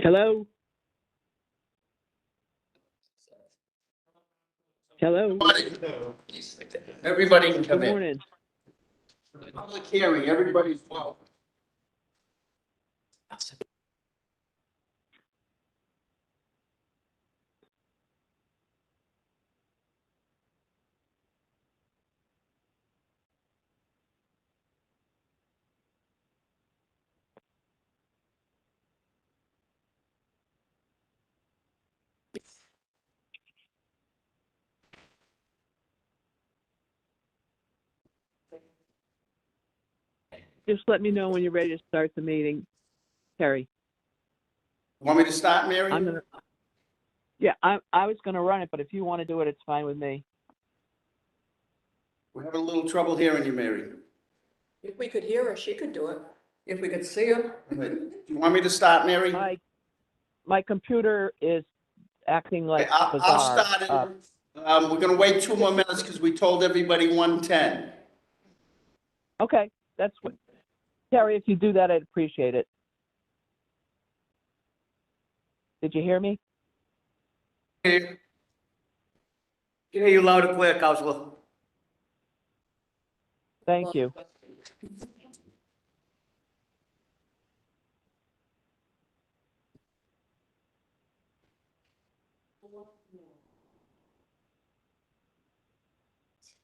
Hello? Hello? Everybody can come Good in. morning. Public hearing, everybody's welcome. Just let me know when you're ready to start the meeting, Terry. Want me to start, Mary? I was gonna run it, but if you want to do it, it's fine with me. We're having a little trouble hearing you, Mary. If we could hear her, she could do it. If we could see her. Do you want me to start, Mary? My computer is acting like I'll bizarre. start it. We're gonna wait 2 more minutes because we told everybody 1:10. Okay, that's what, Terry, if you do that, I'd appreciate it. Did you hear me? Can hear you loud and clear, Counselor. Thank you.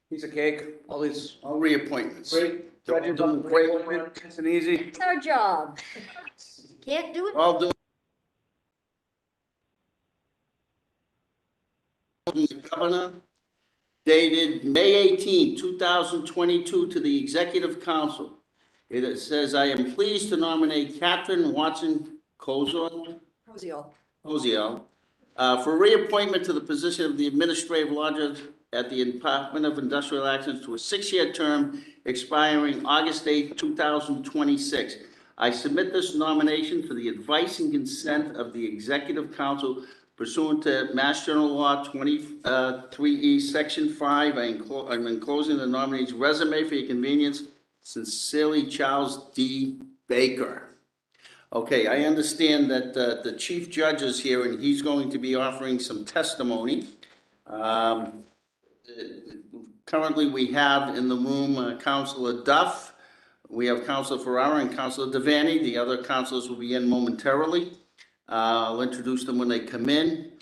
Piece of cake, All reappointments. great, judges done great, nice and easy. It's our job. Can't do it. All doing. Governor, dated May 18, 2022, to the Executive Council. It says, I am pleased to nominate Catherine Watson Koziel for reappointment to the position of the Administrative Law Judge at the Department of Industrial Actions to a 6-year term expiring August 8, 2026. I submit this nomination for the advice and consent of the Executive Council pursuant to Mass General Law 23E, Section 5. I'm enclosing the nominee's resume for your convenience. Sincerely, Charles D. Baker. Okay, I understand that the Chief Judge is here and he's going to be offering some testimony. Currently, we have in the room Councilor Duff, we have Councilor Ferrara and Councilor Devaney. The other councilors will be in momentarily. I'll introduce them when they come in.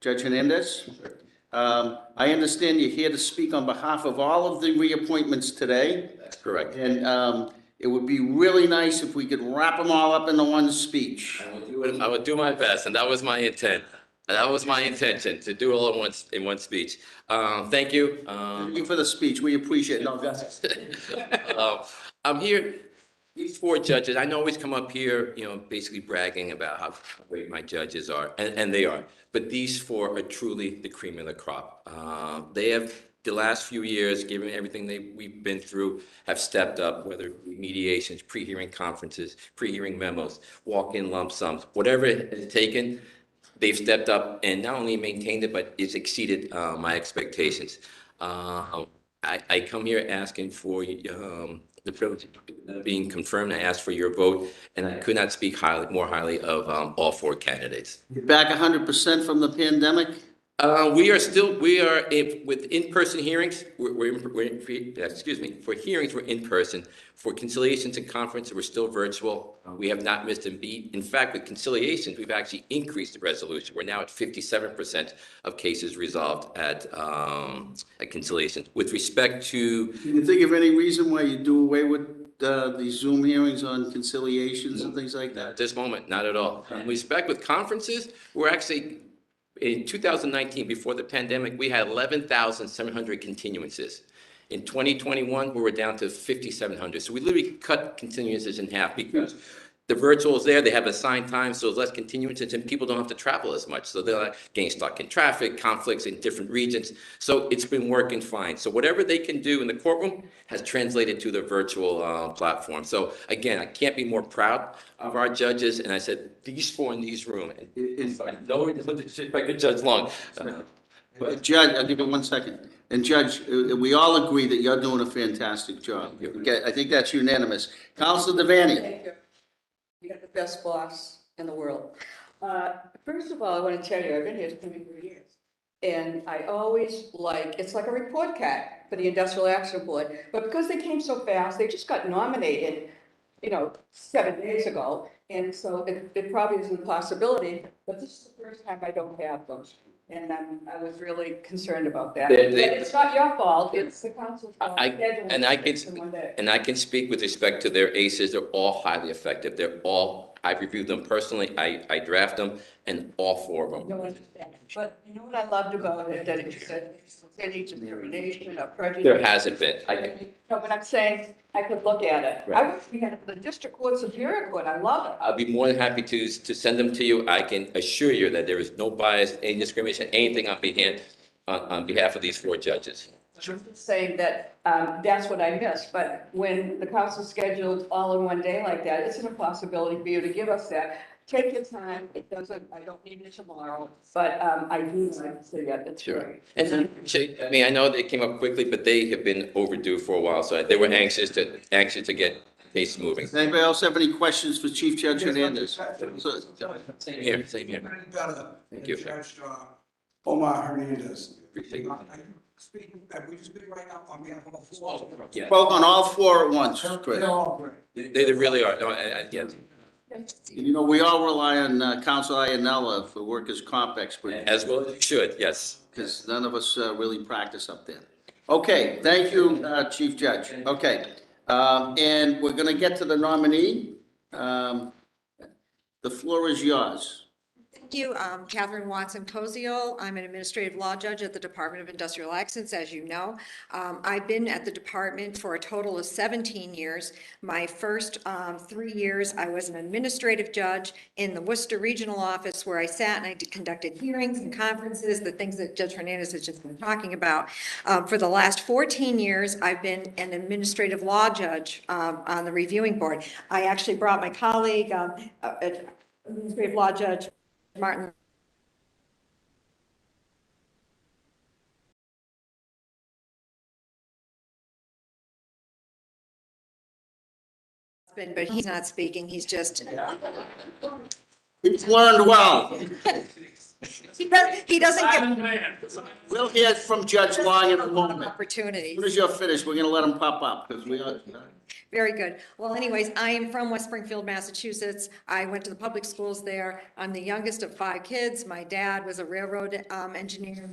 Judge Hernandez, I understand you're here to speak on behalf of all of the reappointments today. That's correct. And it would be really nice if we could wrap them all up into one speech. I would do my best, and that was my intent. That was my intention, to do all in one speech. Thank you. Thank you for the speech. We appreciate it. No, that's I'm here, these 4 judges, I know always come up here, basically bragging about how great my judges are, and they are. But these 4 are truly the cream of the crop. They have, the last few years, given everything we've been through, have stepped up, whether it be mediations, pre-hearing conferences, pre-hearing memos, walk-in lump sums, whatever it has taken, they've stepped up and not only maintained it, but it's exceeded my expectations. I come here asking for the privilege of being confirmed. I ask for your vote, and I could not speak more highly of all 4 candidates. You're back 100% from the pandemic? We are with in-person hearings, for hearings, we're in person. For conciliations and conferences, we're still virtual. We have not missed a beat. In fact, with conciliations, we've actually increased the resolution. We're now at 57% of cases resolved at conciliation. With respect to... Can you think of any reason why you do away with the Zoom hearings on conciliations and things like that? At this moment, not at all. In respect with conferences, we're actually... In 2019, before the pandemic, we had 11,700 continuances. In 2021, we were down to 5,700. So we literally cut continuances in half because the virtual is there. They have assigned time, so there's less continuances, and people don't have to travel as much. So they're not getting stuck in traffic, conflicts in different regions. So it's been working fine. So whatever they can do in the courtroom has translated to the virtual platform. So again, I can't be more proud of our judges. And I said, these 4 in these rooms, and I know if I could judge long. Judge, I'll give you 1 second. And Judge, we all agree that you're doing a fantastic job. Okay, I think that's unanimous. Counselor Devaney. Thank you. You got the best boss in the world. First of all, I want to tell you, I've been here 23 years. And I always it's like a report card for the Industrial Action Board. But because they came so fast, they just got nominated, 7 days ago. And so it probably isn't a possibility, but this is the first time I don't have those. And I was really concerned about that. But it's not your fault, it's the council's fault. And I can speak with respect to their ACEs. They're all highly effective. I've reviewed them personally. I draft them, and all 4 of them. Don't understand. But you know what I loved about it, that it said any discrimination or prejudice. There hasn't been. No, but I'm saying I could look at it. Right. I wish we had the district court, superior court, I love it. I'll be more than happy to send them to you. I can assure you that there is no bias, any discrimination, anything on behalf of these 4 judges. I'm just saying that that's what I missed, but when the council scheduled all in one day like that, it's an impossibility for you to give us that. Take your time, I don't need it tomorrow, but I do like to see it, it's great. And I know they came up quickly, but they have been overdue for a while, so they were anxious to get case moving. Does anybody else have any questions for Chief Judge Hernandez? Same here. Thank you. Omar Hernandez. Appreciate it. We speak right now on behalf of all 4. Yeah. Spoke on all 4 at once, Chris. They're all great. They really are. No, yes. We all rely on Counsel Iannella for workers' comp expert. As well as you should, yes. Because none of us really practice up there. Okay, thank you, Chief Judge. Okay, and we're going to get to the nominee. The floor is yours. Thank you. Catherine Watson Koziol. I'm an administrative law judge at the Department of Industrial Accidents, as you know. I've been at the department for a total of 17 years. My first 3 years, I was an administrative judge in the Worcester Regional Office, where I sat and I conducted hearings and conferences, the things that Judge Hernandez has just been talking about. For the last 14 years, I've been an administrative law judge on the reviewing board. I actually brought my colleague, administrative law judge Martin. But he's not speaking, he's just. He's learned well. He doesn't get. We'll hear from Judge Long in a moment. Opportunities. As soon as you're finished, we're going to let him pop up because we are. Very good. Well, anyways, I am from West Springfield, Massachusetts. I went to the public schools there. I'm the youngest of 5 kids. My dad was a railroad engineer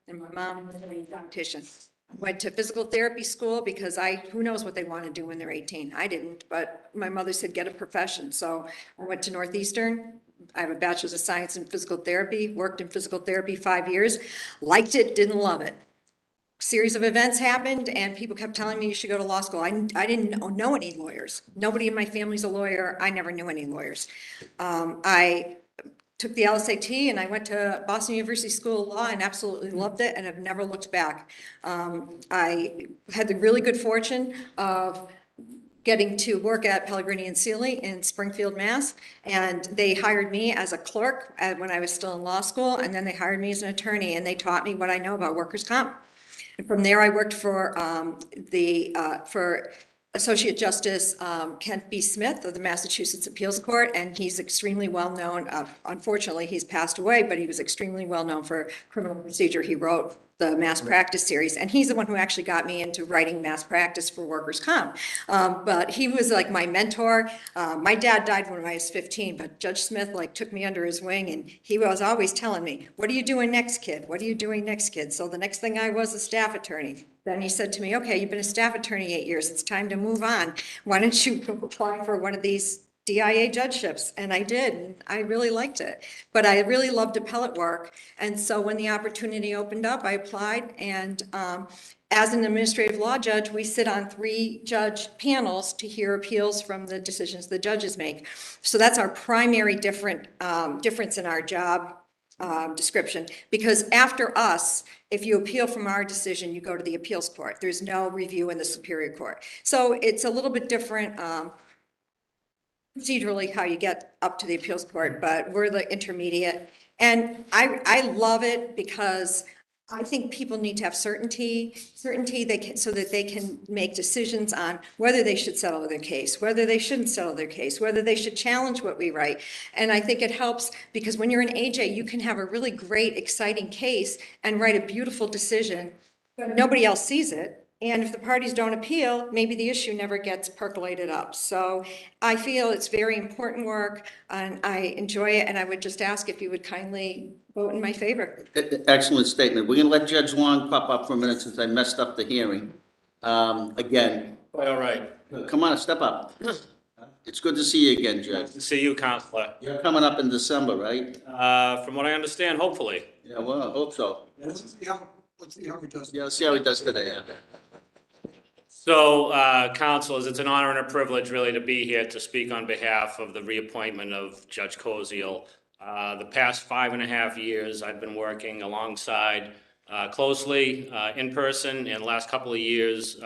and my mom was a dietitian. Went to physical therapy school because who knows what they want to do when they're 18. I didn't, but my mother said, get a profession. So I went to Northeastern. I have a bachelor's of science in physical therapy, worked in physical therapy 5 years, liked it, didn't love it. Series of events happened and people kept telling me you should go to law school. I didn't know any lawyers. Nobody in my family's a lawyer. I never knew any lawyers. I took the LSAT and I went to Boston University School of Law and absolutely loved it and have never looked back. I had the really good fortune of getting to work at Pellegrini and Sealy in Springfield, Mass. And they hired me as a clerk when I was still in law school. And then they hired me as an attorney and they taught me what I know about workers' comp. And from there, I worked for Associate Justice Kent B. Smith of the Massachusetts Appeals Court, and he's extremely well known. Unfortunately, he's passed away, but he was extremely well known for criminal procedure. He wrote the mass practice series, and he's the one who actually got me into writing mass practice for workers' comp. But he was like my mentor. My dad died when I was 15, but Judge Smith took me under his wing, and he was always telling me, "What are you doing next, kid? What are you doing next, kid?" So the next thing I was a staff attorney. Then he said to me, "Okay, you've been a staff attorney 8 years. It's time to move on. Why don't you apply for one of these DIA judgeships?" And I did, and I really liked it. But I really loved appellate work. And so when the opportunity opened up, I applied. And as an administrative law judge, we sit on 3 judge panels to hear appeals from the decisions the judges make. So that's our primary difference in our job description, because after us, if you appeal from our decision, you go to the appeals court. There's no review in the Superior Court. So it's a little bit different procedurally how you get up to the appeals court, but we're the intermediate. And I love it because I think people need to have certainty they can, so that they can make decisions on whether they should settle their case, whether they shouldn't settle their case, whether they should challenge what we write. And I think it helps because when you're an AJ, you can have a really great, exciting case and write a beautiful decision, but nobody else sees it. And if the parties don't appeal, maybe the issue never gets percolated up. So I feel it's very important work and I enjoy it. And I would just ask if you would kindly vote in my favor. Excellent statement. We're going to let Judge Long pop up for a minute since I messed up the hearing. Again. All right. Come on, step up. It's good to see you again, Judge. Nice to see you, Counselor. You're coming up in December, right? From what I understand, hopefully. Yeah, well, I hope so. Let's see how he does. Yeah, let's see how he does today. So, councilors, it's an honor and a privilege really to be here to speak on behalf of the reappointment of Judge Koziel. The past 5.5 years, I've been working alongside closely in person, and the last couple of years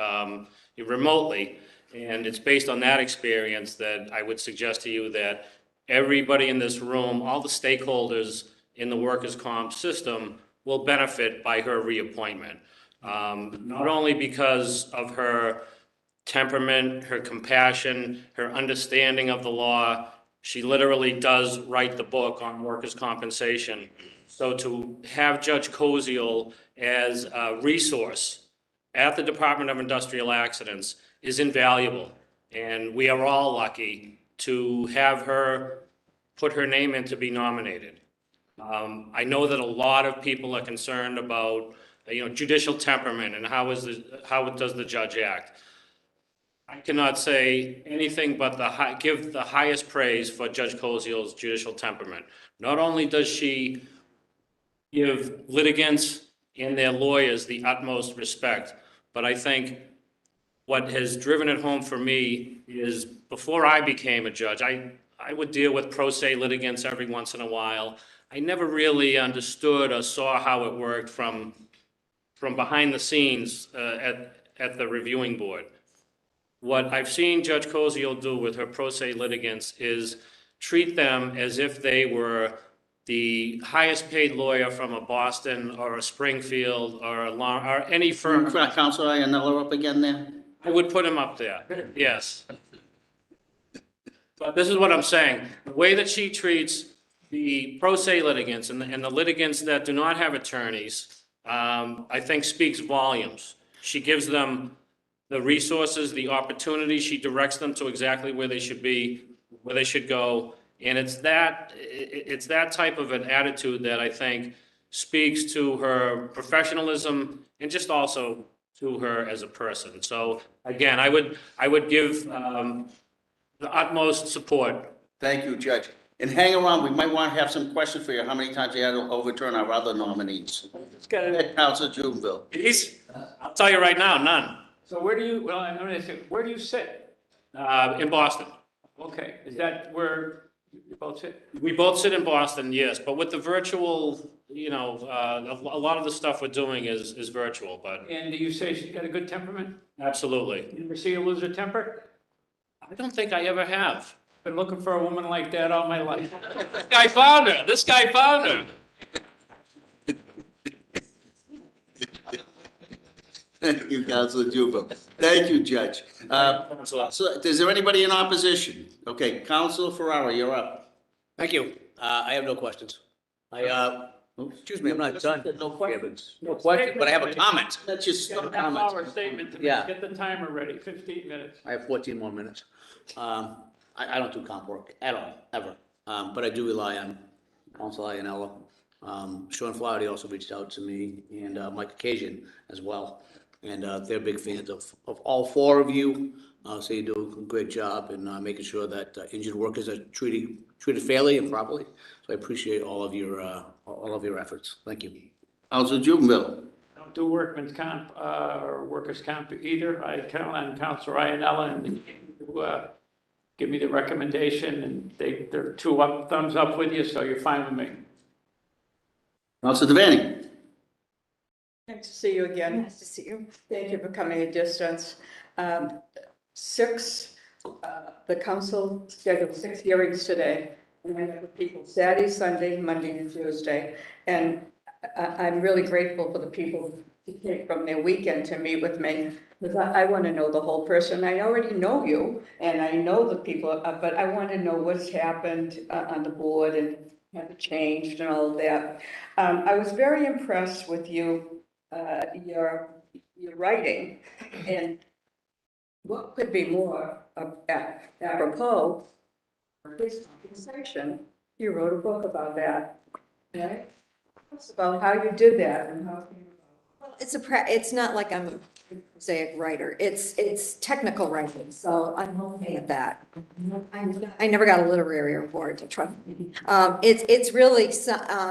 remotely. And it's based on that experience that I would suggest to you that everybody in this room, all the stakeholders in the workers' comp system will benefit by her reappointment. Not only because of her temperament, her compassion, her understanding of the law. She literally does write the book on workers' compensation. So to have Judge Koziel as a resource at the Department of Industrial Accidents is invaluable. And we are all lucky to have her put her name in to be nominated. I know that a lot of people are concerned about judicial temperament and how does the judge act. I cannot say anything but give the highest praise for Judge Koziel's judicial temperament. Not only does she give litigants and their lawyers the utmost respect, but I think what has driven it home for me is before I became a judge, I would deal with pro se litigants every once in a while. I never really understood or saw how it worked from behind the scenes at the reviewing board. What I've seen Judge Koziel do with her pro se litigants is treat them as if they were the highest paid lawyer from a Boston or a Springfield or any firm. Counselor Iannella up again there? I would put him up there, yes. But this is what I'm saying. The way that she treats the pro se litigants and the litigants that do not have attorneys, I think speaks volumes. She gives them the resources, the opportunities. She directs them to exactly where they should be, where they should go. And it's that type of an attitude that I think speaks to her professionalism and just also to her as a person. So again, I would give the utmost support. Thank you, Judge. And hang around, we might want to have some questions for you. How many times you had to overturn our other nominees? Go ahead, Counselor Jubinville. I'll tell you right now, none. So where do you sit? In Boston. Okay, is that where you both sit? We both sit in Boston, yes, but with the virtual, a lot of the stuff we're doing is virtual, but. And do you say she's got a good temperament? Absolutely. You ever see her lose her temper? I don't think I ever have. Been looking for a woman like that all my life. This guy found her. This guy found her. Thank you, Counselor Jubinville. Thank you, Judge. So is there anybody in opposition? Okay, Counselor Ferrara, you're up. Thank you. I have no questions. Excuse me, I'm not done. No questions. No questions, but I have a comment. That's just Get a half-hour statement to Yeah. get the timer ready, 15 minutes. I have 14 more minutes. I don't do comp work at all, ever. But I do rely on Counsel Iannella. Sean Flaherty also reached out to me and Mike Occasion as well. And they're big fans of all four of you. So you do a great job in making sure that injured workers are treated fairly and properly. So I appreciate all of your efforts. Thank you. Counselor Jubinville. I don't do workman's comp or workers' comp either. I count on Counsel Iannella and to give me the recommendation, and they're thumbs up with you, so you're fine with me. Counselor Devaney. Nice to see you again. Nice to see you. Thank you for coming a distance. The council scheduled 6 hearings today, and I met with people Saturday, Sunday, Monday, and Tuesday. And I'm really grateful for the people who take from their weekend to meet with me, because I want to know the whole person. I already know you, and I know the people, but I want to know what's happened on the board and have it changed and all of that. I was very impressed with you, your writing, and what could be more apropos of this conversation? You wrote a book about that, right? Tell us about how you did that and how. Well, it's not like I'm a prosaic writer. It's technical writing, so I'm okay at that. I never got a literary award to try. It's really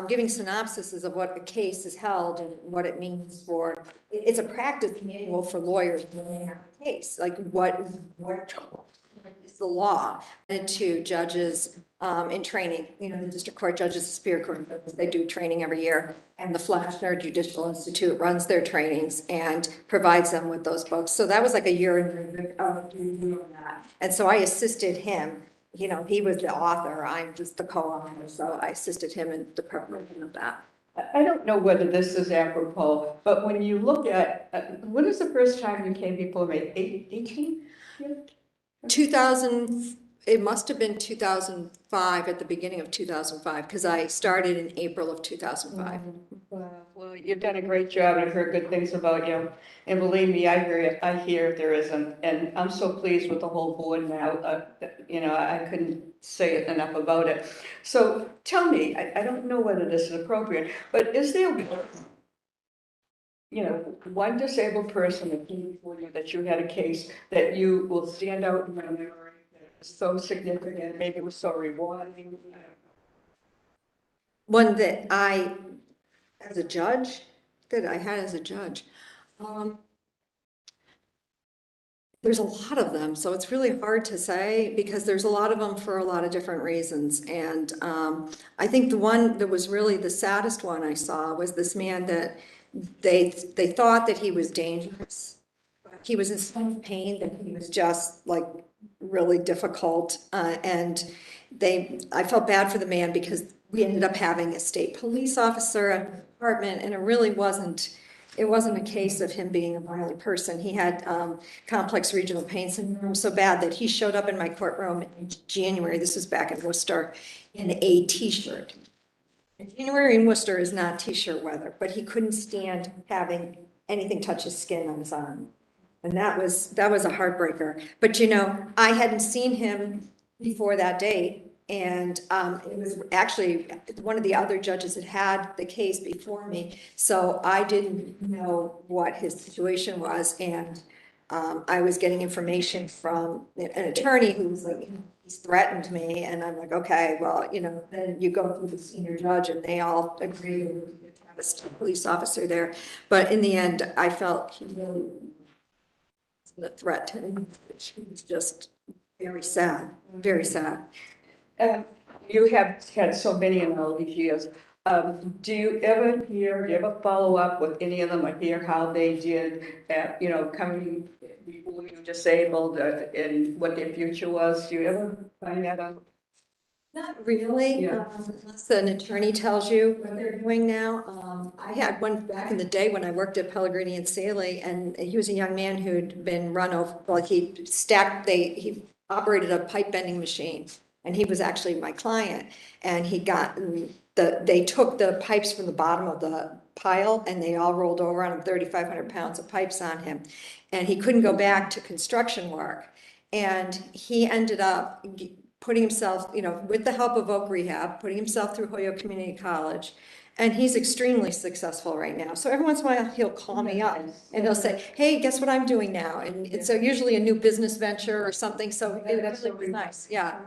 giving synopsises of what a case is held and what it means for. It's a practice manual for lawyers when they have a case, like what is the law, and to judges in training. You know, the district court judges, the superior court judges, they do training every year. And the Flashner Judicial Institute runs their trainings and provides them with those books. So that was like a year of doing that. And so I assisted him. You know, he was the author, I'm just the co-author, so I assisted him in the preparation of that. I don't know whether this is apropos, but when you look at, when is the first time you came before me? 18? 2000, it must have been 2005, at the beginning of 2005, because I started in April of 2005. Well, you've done a great job. I've heard good things about you. And believe me, I hear there isn't. And I'm so pleased with the whole board now. You know, I couldn't say enough about it. So tell me, I don't know whether this is appropriate, but is there, you know, one disabled person that came before you, that you had a case that you will stand out in my memory, that was so significant, maybe it was so rewarding? One that I, as a judge, that I had as a judge. There's a lot of them, so it's really hard to say because there's a lot of them for a lot of different reasons. And I think the one that was really the saddest one I saw was this man that they thought that he was dangerous. He was in so much pain that he was just like really difficult. And I felt bad for the man because we ended up having a state police officer at the department, and it really wasn't a case of him being a violent person. He had complex regional pain syndrome so bad that he showed up in my courtroom in January, this was back in Worcester, in a t-shirt. January in Worcester is not t-shirt weather, but he couldn't stand having anything touch his skin on his arm. And that was a heartbreaker. But you know, I hadn't seen him before that date. And it was actually one of the other judges that had the case before me. So I didn't know what his situation was. And I was getting information from an attorney who was like, he's threatened me. And I'm like, okay, well, you know, then you go through the senior judge and they all agree to have a police officer there. But in the end, I felt he really wasn't a threat to him, which was just very sad, very sad. You have had so many in all these years. Do you ever follow up with any of them or hear how they did at, you know, coming before you disabled and what their future was? Do you ever find that out? Not really, unless an attorney tells you what they're doing now. I had one back in the day when I worked at Pellegrini and Saley, and he was a young man who'd been run over, well, he operated a pipe bending machine. And he was actually my client, and they took the pipes from the bottom of the pile and they all rolled over on him, 3,500 pounds of pipes on him. And he couldn't go back to construction work. And he ended up putting himself, you know, with the help of Oak Rehab, putting himself through Hoyok Community College. And he's extremely successful right now. So every once in a while, he'll call me up and he'll say, hey, guess what I'm doing now? And it's usually a new business venture or something. So that's really nice. Yeah.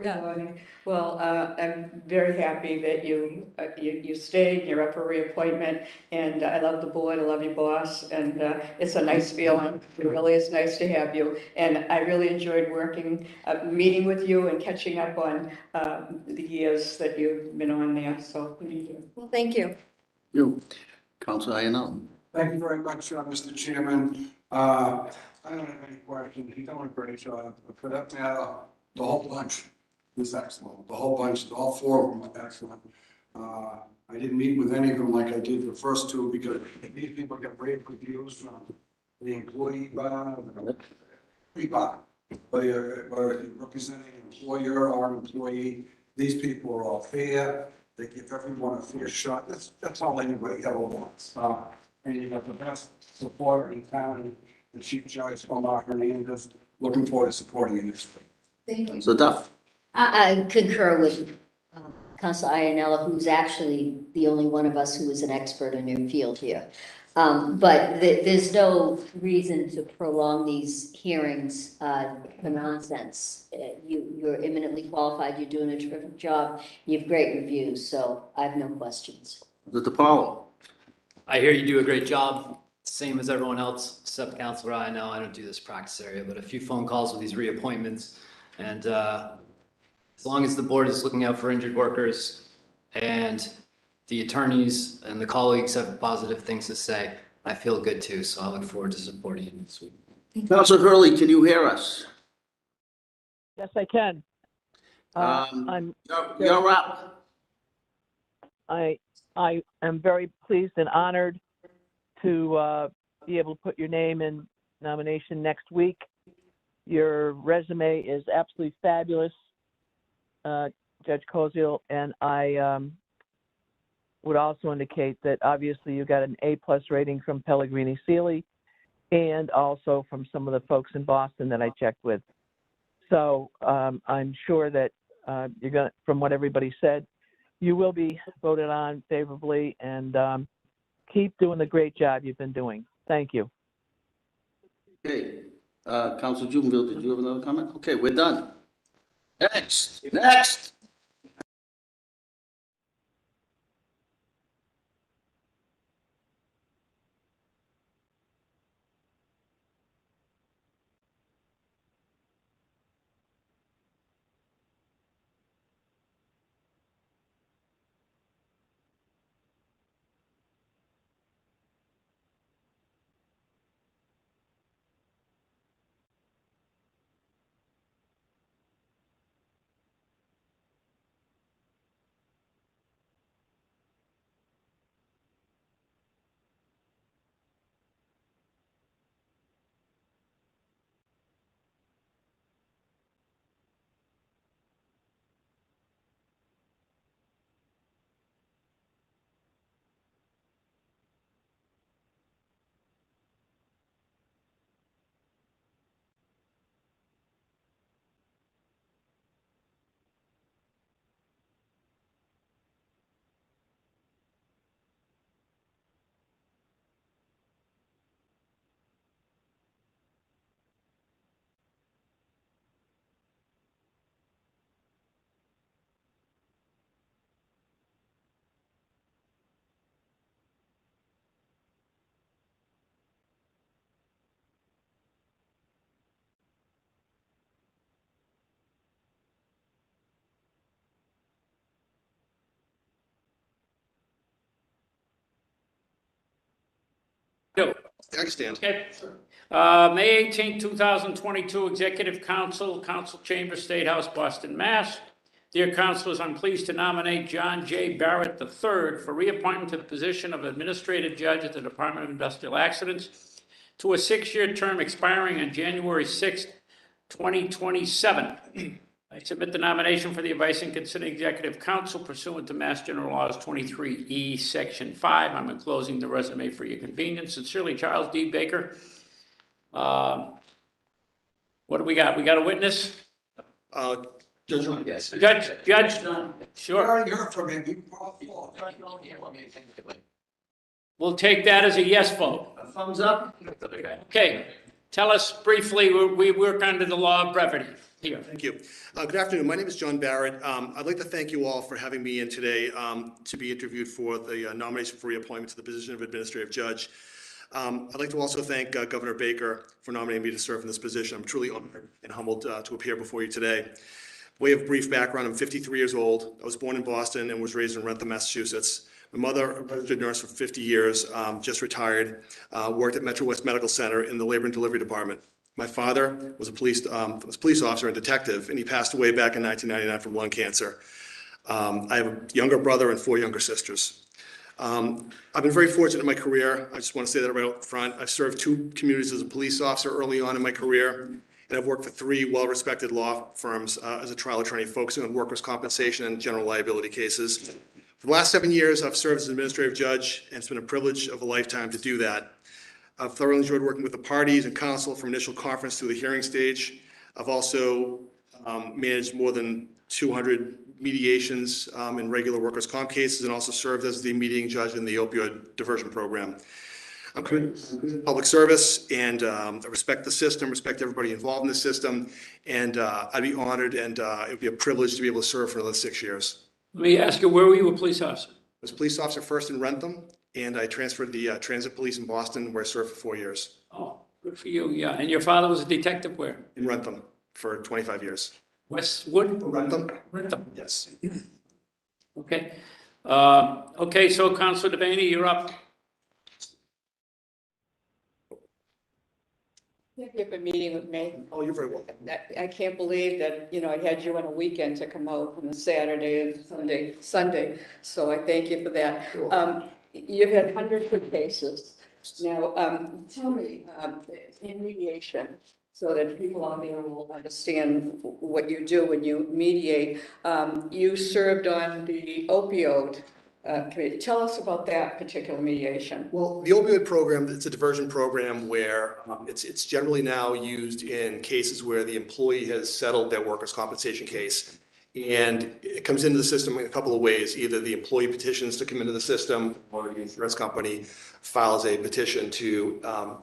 Well, I'm very happy that you stayed, you're up for reappointment, and I love the board, I love your boss, and it's a nice feeling. It really is nice to have you. And I really enjoyed meeting with you and catching up on the years that you've been on there. So thank you. Well, thank you. You, Councilor Iannella. Thank you very much, Mr. Chairman. I don't have any questions. He's done a great job. For that matter, the whole bunch. was excellent. The whole bunch, all four of them were excellent. I didn't meet with any of them like I did the first two because these people get great reviews from the employee bar, whether you're representing an employer or an employee. These people are all fair. They give everyone a fair shot. That's all anybody ever wants. And you got the best supporter in town, the Chief Judge, Omar Hernandez. Looking forward to supporting you this week. Thank you. So Duff, I concur with Councilor Iannella, who's actually the only one of us who is an expert in your field here. But there's no reason to prolong these hearings for nonsense. You're eminently qualified, you're doing a terrific job, you have great reviews, so I have no questions. Mr. Paula. I hear you do a great job, same as everyone else, except Councilor I know I don't do this practice area, but a few phone calls with these reappointments. And as long as the board is looking out for injured workers and the attorneys and the colleagues have positive things to say, I feel good too. So I look forward to supporting you this week. Councilor Hurley, can you hear us? Yes, I can. You're up. I am very pleased and honored to be able to put your name in nomination next week. Your resume is absolutely fabulous, Judge Koziel, and I would also indicate that obviously you got an A+ rating from Pellegrini Sealy and also from some of the folks in Boston that I checked with. So I'm sure that you're going to, from what everybody said, you will be voted on favorably, and keep doing the great job you've been doing. Thank you. Okay, Councilor Jubenville, did you have another comment? Okay, we're done. Next. Go. I can stand. Okay. May 18, 2022, Executive Council, Council Chamber, State House, Boston, Mass. Dear councilors, I'm pleased to nominate John J. Barrett III for reappointment to the position of Administrative Judge at the Department of Industrial Accidents to a 6-year term expiring on January 6, 2027. I submit the nomination for the advice and consider Executive Council pursuant to Mass General Laws 23E, Section 5. I'm enclosing the resume for your convenience. Sincerely, Charles D. Baker. What do we got? We got a witness? Judge. Yes. Judge. Sure. already heard from him. We'll take that as a yes vote. A thumbs up? Okay. Tell us briefly, we work under the law of brevity here. Thank you. Good afternoon. My name is John Barrett. I'd like to thank you all for having me in today to be interviewed for the nomination for reappointment to the position of Administrative Judge. I'd like to also thank Governor Baker for nominating me to serve in this position. I'm truly honored and humbled to appear before you today. Way of brief background, I'm 53 years old. I was born in Boston and was raised in Rentham, Massachusetts. My mother, a registered nurse for 50 years, just retired, worked at Metro West Medical Center in the labor and delivery department. My father was a police officer and detective, and he passed away back in 1999 from lung cancer. I have a younger brother and 4 younger sisters. I've been very fortunate in my career. I just want to say that right up front. I've served 2 communities as a police officer early on in my career, and I've worked for 3 well-respected law firms as a trial attorney focusing on workers' compensation and general liability cases. For the last 7 years, I've served as an administrative judge, and it's been a privilege of a lifetime to do that. I've thoroughly enjoyed working with the parties and counsel from initial conference through the hearing stage. I've also managed more than 200 mediations in regular workers' comp cases, and also served as the mediating judge in the opioid diversion program. I'm committed to public service, and I respect the system, respect everybody involved in the system, and I'd be honored, and it would be a privilege to be able to serve for another 6 years. Let me ask you, where were you a police officer? I was a police officer first in Rentham, and I transferred to the transit police in Boston, where I served for 4 years. Oh, good for you, yeah. And your father was a detective where? In Rentham for 25 years. Westwood? Rentham? Rentham. Yes. Okay. Okay, so Councilor Devaney, you're up. Thank you for meeting with me. Oh, you're very welcome. I can't believe that, I had you on a weekend to come out on a Saturday and Sunday. So I thank you for that. You've had hundreds of cases. Now, tell me, in mediation, so that people out there will understand what you do when you mediate, you served on the opioid committee. Tell us about that particular mediation. Well, the opioid program, it's a diversion program where it's generally now used in cases where the employee has settled their workers' compensation case. And it comes into the system in a couple of ways. Either the employee petitions to come into the system, or the insurance company files a petition to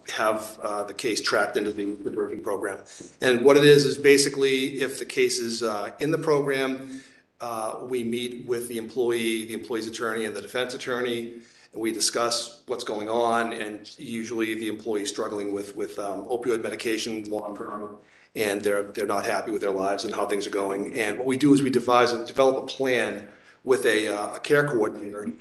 have the case tracked into the diversion program. And what it is basically, if the case is in the program, we meet with the employee's attorney, and the defense attorney, and we discuss what's going on. And usually the employee is struggling with opioid medication long-term, and they're not happy with their lives and how things are going. And what we do is we develop a plan with a care coordinator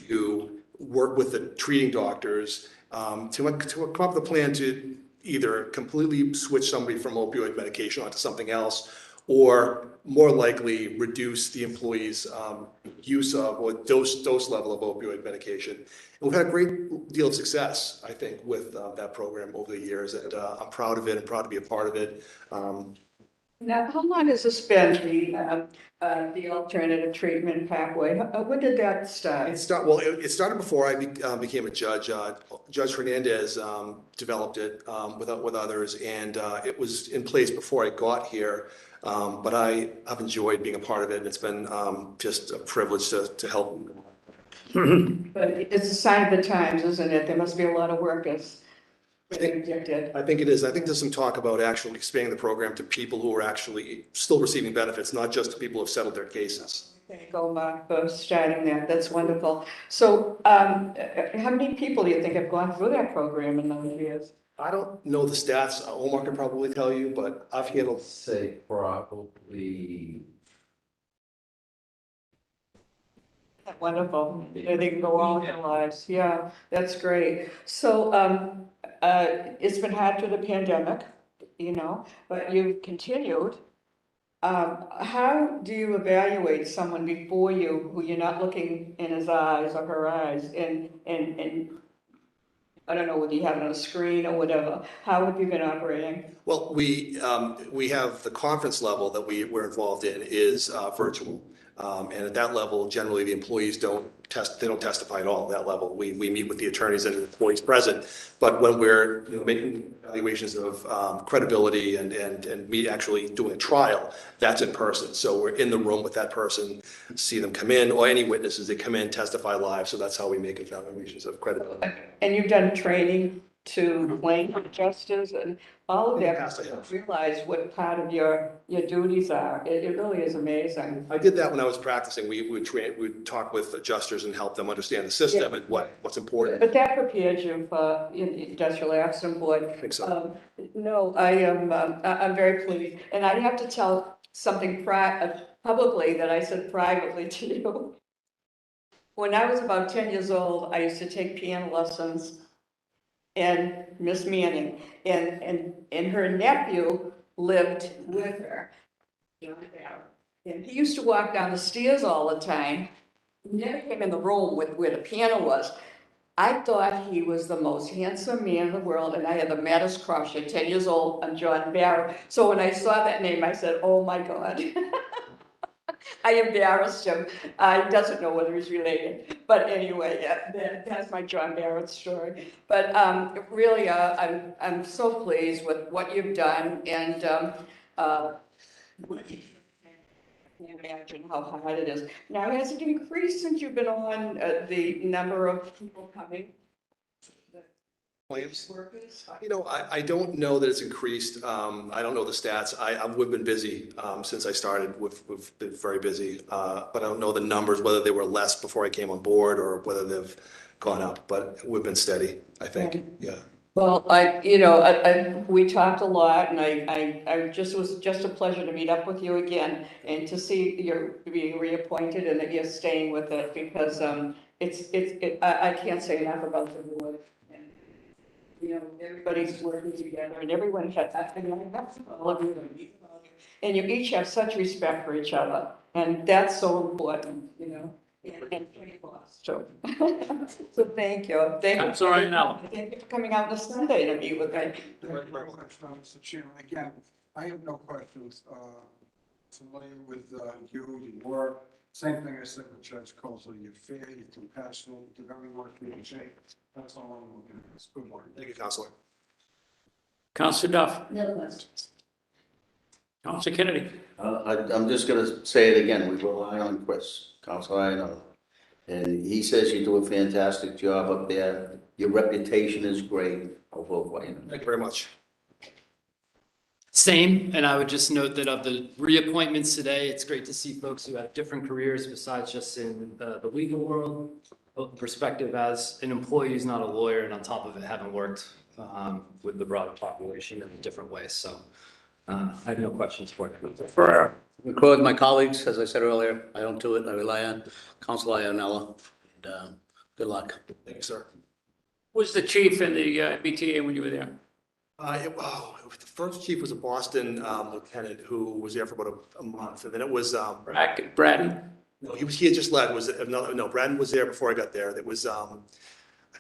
to work with the treating doctors to come up with a plan to either completely switch somebody from opioid medication onto something else, or more likely reduce the employee's use of or dose level of opioid medication. And we've had a great deal of success, I think, with that program over the years, and I'm proud of it and proud to be a part of it. Now, how long has this been, the alternative treatment pathway? When did that start? It started before I became a judge. Judge Hernandez developed it with others, and it was in place before I got here. But I've enjoyed being a part of it, and it's been just a privilege to help. But it's a sign of the times, isn't it? There must be a lot of workers. I think it is. I think there's some talk about actually expanding the program to people who are actually still receiving benefits, not just to people who have settled their cases. Thank you, Mark, for starting that. That's wonderful. So how many people do you think have gone through that program in those years? I don't know the stats. Omar can probably tell you, but I've handled. Say probably. Wonderful. They can go on with their lives. Yeah, that's great. So it's been hard through the pandemic, but you've continued. How do you evaluate someone before you who you're not looking in his eyes or her eyes, and I don't know whether you have it on a screen or whatever. How have you been operating? Well, we have the conference level that we're involved in is virtual. And at that level, generally the employees don't testify at all at that level. We meet with the attorneys and the employees present. But when we're making evaluations of credibility and me actually doing a trial, that's in person. So we're in the room with that person, see them come in, or any witnesses that come in, testify live. So that's how we make evaluations of credibility. And you've done training to claim justice and all of that. I realize what part of your duties are. It really is amazing. I did that when I was practicing. We would talk with adjusters and help them understand the system and what's important. But that prepares you for industrial accident board. I think so. No, I'm very pleased, and I have to tell something publicly that I said privately to you. When I was about 10 years old, I used to take piano lessons and Miss Manning, and her nephew lived with her. And he used to walk down the stairs all the time. He never came in the room where the piano was. I thought he was the most handsome man in the world, and I had the maddest crush at 10 years old on John Barrett. So when I saw that name, I said, oh my God. I embarrassed him. He doesn't know whether he's related. But anyway, yeah, that's my John Barrett story. But really, I'm so pleased with what you've done, and I can't imagine how hard it is. Now, has it increased since you've been on, the number of people coming? Claims? I don't know that it's increased. I don't know the stats. We've been busy since I started. We've been very busy. But I don't know the numbers, whether they were less before I came on board or whether they've gone up. But we've been steady, I think. Yeah. Well, we talked a lot, and it was just a pleasure to meet up with you again and to see you're being reappointed and that you're staying with it, because I can't say enough about the board. Everybody's working together, and everyone has, all of you, and you each have such respect for each other, and that's so important, and so, so thank you. Thank you. Councilor Iannella. Thank you for coming out this Sunday to meet with me. Thank you very much, Mr. Chairman. Again, I have no questions. Familiar with you, your work. Same thing I said with Judge Coulter. You're fair, you're compassionate, you do everyone in shape. That's all I'm looking at. It's good morning. Thank you, Counselor. Councilor Duff. No questions. Councilor Kennedy. I'm just gonna say it again, we rely on Chris, Counselor Iannella. And he says you do a fantastic job up there. Your reputation is great. I'll vote for you. Thank you very much. Same, and I would just note that of the reappointments today, it's great to see folks who have different careers besides just in the legal world. Perspective as an employee who's not a lawyer, and on top of it, having worked with the broader population in different ways. So I have no questions for you. I concur with my colleagues, as I said earlier. I don't do it. I rely on Councilor Iannella. And good luck. Thank you, sir. Who was the chief in the BTA when you were there? The first chief was a Boston lieutenant who was there for about a month, and then it was Braden? No, he had just left. Braden was there before I got there. It was I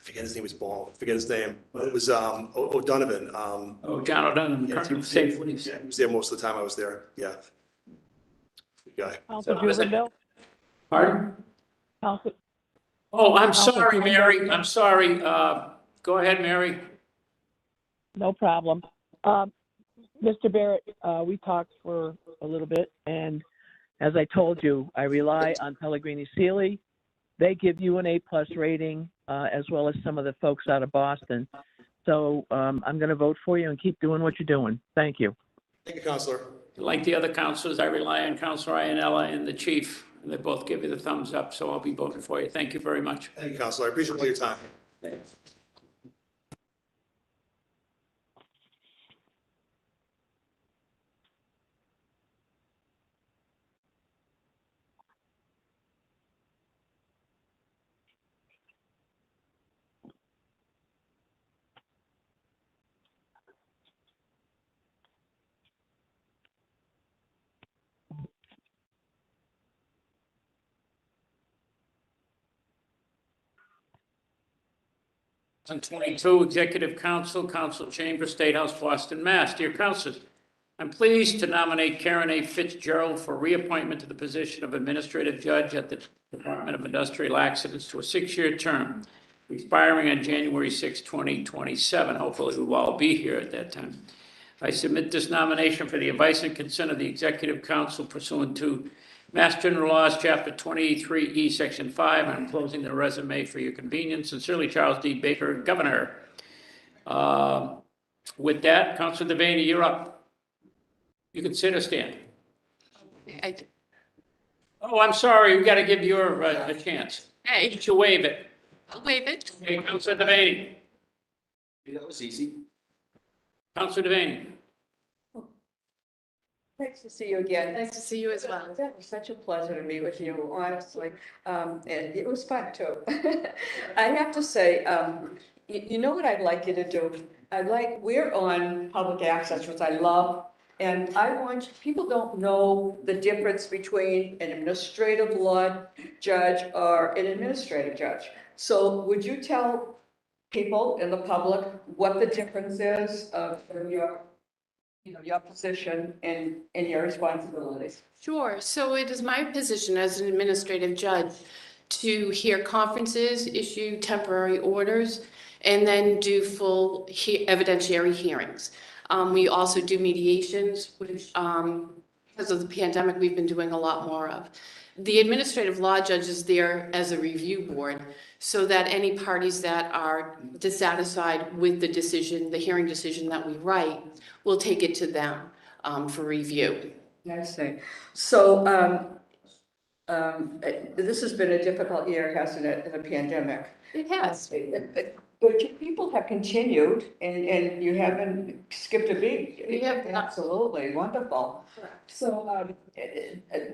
forget his name. Was Ball. I forget his name. But it was O'Donovan. John O'Donovan, Colonel of State Police. Yeah, he was there most of the time I was there. Yeah. Good guy. Council Jubinville? Pardon? Council. Oh, I'm sorry, Mary. I'm sorry. Go ahead, Mary. No problem. Mr. Barrett, we talked for a little bit, and as I told you, I rely on Pellegrini Sealy. They give you an A+ rating, as well as some of the folks out of Boston. So I'm going to vote for you and keep doing what you're doing. Thank you. Thank you, Counselor. Like the other councilors, I rely on Councilor Iannella and the chief, and they both give you the thumbs up, so I'll be voting for you. Thank you very much. Thank you, Counselor. I appreciate all your time. Thanks. On 22, Executive Council, Council Chamber, State House, Boston, Mass. Dear Councilors, I'm pleased to nominate Karen A. Fitzgerald for reappointment to the position of Administrative Judge at the Department of Industrial Accidents to a 6-year term, expiring on January 6, 2027. Hopefully, we will all be here at that time. I submit this nomination for the advice and consent of the Executive Council pursuant to Mass General Laws, Chapter 23E, Section 5. I'm closing the resume for your convenience. Sincerely, Charles D. Baker, Governor. With that, Councilor Devaney, you're up. You can sit or stand. Oh, I'm sorry. We got to give you a chance. Hey. You should waive it. I'll waive it. Okay, Councilor Devaney. That was easy. Councilor Devaney. Nice to see you again. Nice to see you as well. That was such a pleasure to meet with you, honestly. And it was fun too. I have to say, you know what I'd like you to do? We're on public access, which I love, and I want, people don't know the difference between an administrative law judge or an administrative judge. So would you tell people in the public what the difference is of your position and your responsibilities? Sure. So it is my position as an administrative judge to hear conferences, issue temporary orders, and then do full evidentiary hearings. We also do mediations, which because of the pandemic, we've been doing a lot more of. The administrative law judge is there as a review board so that any parties that are dissatisfied with the decision, the hearing decision that we write, will take it to them for review. I see. So this has been a difficult year, hasn't it, the pandemic? It has. But you people have continued and you haven't skipped a beat. We have not. Absolutely, wonderful. So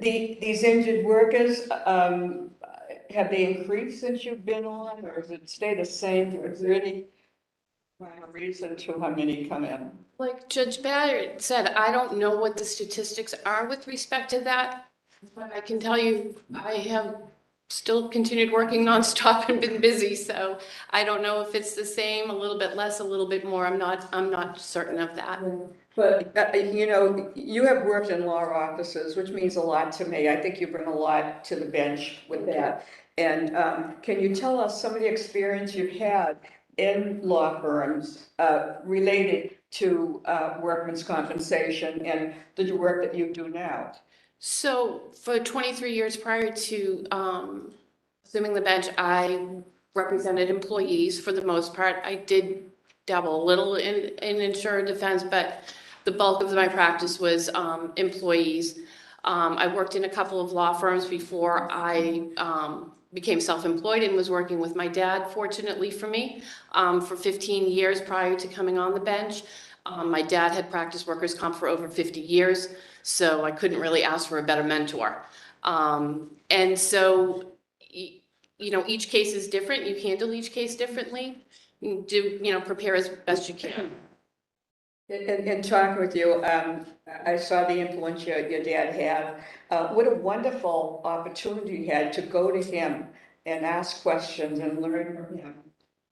these injured workers, have they increased since you've been on, or does it stay the same? Or is there any reason to how many come in? Like Judge Barrett said, I don't know what the statistics are with respect to that, but I can tell you I have still continued working nonstop and been busy, so I don't know if it's the same, a little bit less, a little bit more. I'm not certain of that. But, you know, you have worked in law offices, which means a lot to me. I think you bring a lot to the bench with that. And can you tell us some of the experience you've had in law firms related to workman's compensation and the work that you do now? So for 23 years prior to assuming the bench, I represented employees for the most part. I did dabble a little in insured defense, but the bulk of my practice was employees. I worked in a couple of law firms before I became self-employed and was working with my dad, fortunately for me, for 15 years prior to coming on the bench. My dad had practiced workers' comp for over 50 years, so I couldn't really ask for a better mentor. And so, you know, each case is different. You handle each case differently. You do, you know, prepare as best you can. In talking with you, I saw the influence your dad had. What a wonderful opportunity you had to go to him and ask questions and learn from him.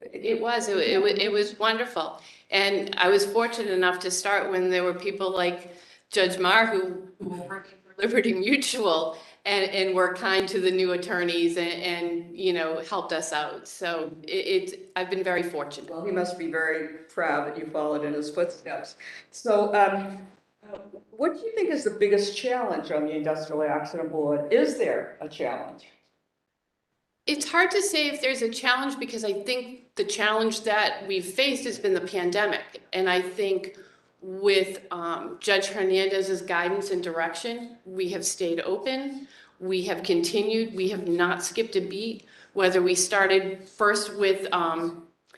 It was wonderful. And I was fortunate enough to start when there were people like Judge Marr who were working for Liberty Mutual and were kind to the new attorneys and you know, helped us out. So I've been very fortunate. Well, he must be very proud that you followed in his footsteps. So what do you think is the biggest challenge on the Industrial Accident Board? Is there a challenge? It's hard to say if there's a challenge because I think the challenge that we've faced has been the pandemic. And I think with Judge Hernandez's guidance and direction, we have stayed open. We have continued. We have not skipped a beat, whether we started first with,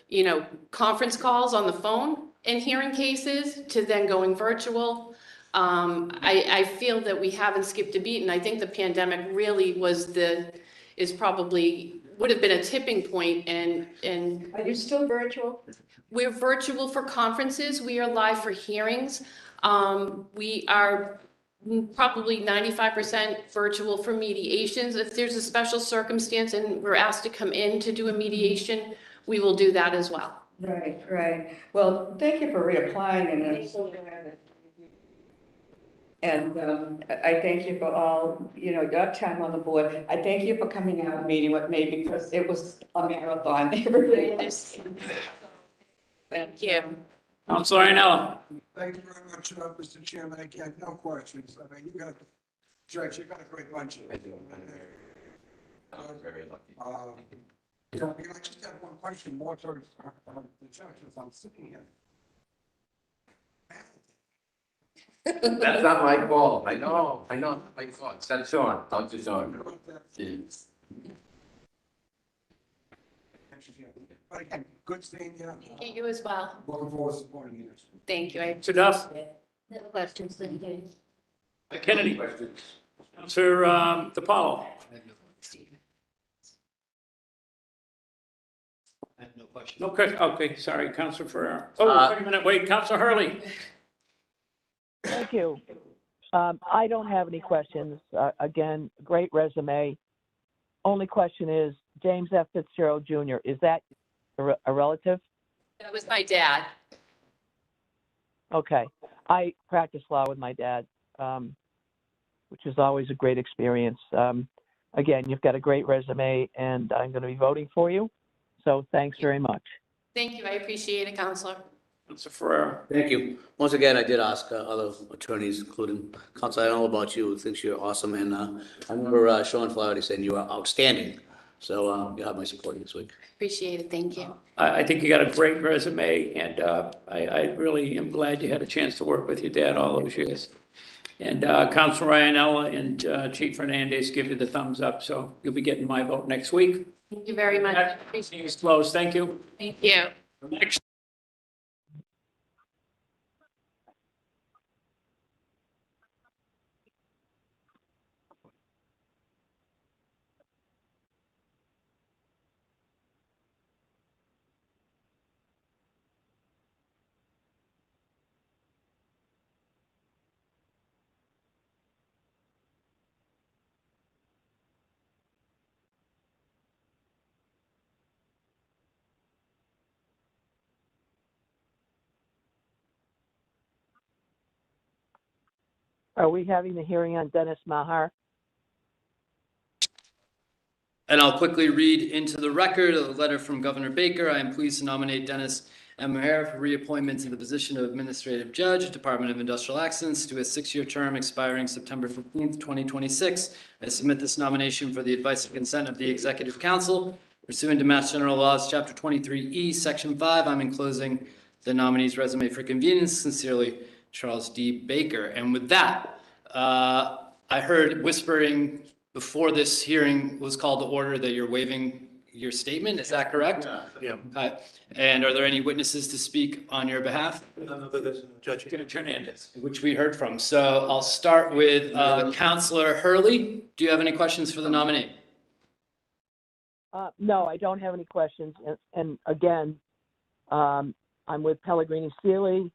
you know, conference calls on the phone and hearing cases to then going virtual. I feel that we haven't skipped a beat. And I think the pandemic really would have been a tipping point. And are you still virtual? We're virtual for conferences. We are live for hearings. We are probably 95% virtual for mediations. If there's a special circumstance and we're asked to come in to do a mediation, we will do that as well. Right, right. Well, thank you for reapplying and I thank you for all, you know, your time on the board. I thank you for coming out and meeting with me because it was a marathon. It really is. Thank you. Councilor Iannella. Thank you very much, Mr. Chairman. I have no questions. I mean, Judge, you got a great bunch of it. I was very lucky. I just have one question more towards the judge as I'm sitting here. That's not my fault. I know, not my fault. That's on. I'll just on. But again, good seeing you. Thank you as well. Looking forward to supporting you. Thank you. It's enough. No questions, thank you. Kennedy. Councilor DePaulo. I have no questions. questions. Okay, sorry, Counselor Ferrera. Oh, wait a minute, wait, Counselor Hurley. Thank you. I don't have any questions. Again, great resume. Only question is, James F. Fitzgerald Jr., is that a relative? That was my dad. Okay. I practiced law with my dad, which is always a great experience. Again, you've got a great resume, and I'm going to be voting for you. So thanks very much. Thank you. I appreciate it, Counselor. Counselor Ferrera. Thank you. Once again, I did ask other attorneys, including Counsel, I don't know about you, thinks you're awesome, and I remember Sean Flaherty saying you are outstanding. So you have my support this week. Appreciate it. Thank you. I think you got a great resume, and I really am glad you had a chance to work with your dad all those years. And Councilor Iannella and Chief Fernandez give you the thumbs up, so you'll be getting my vote next week. Thank you very much. Meeting is closed. Thank you. Thank you. Next. Are we having the hearing on Dennis Mahar? And I'll quickly read into the record of the letter from Governor Baker. I am pleased to nominate Dennis M. Maher for reappointment to the position of Administrative Judge, Department of Industrial Accidents, to a 6-year term expiring September 15th, 2026. I submit this nomination for the advice and consent of the Executive Council. Pursuant to Mass General Laws, Chapter 23E, Section 5, I'm enclosing the nominee's resume for convenience. Sincerely, Charles D. Baker. And with that, I heard whispering before this hearing was called to order that you're waiving your statement. Is that correct? Yeah. And are there any witnesses to speak on your behalf? None other than Judge Hernandez, which we heard from. So I'll start with Counselor Hurley. Do you have any questions for the nominee? No, I don't have any questions. And again, I'm with Pellegrini Sealy.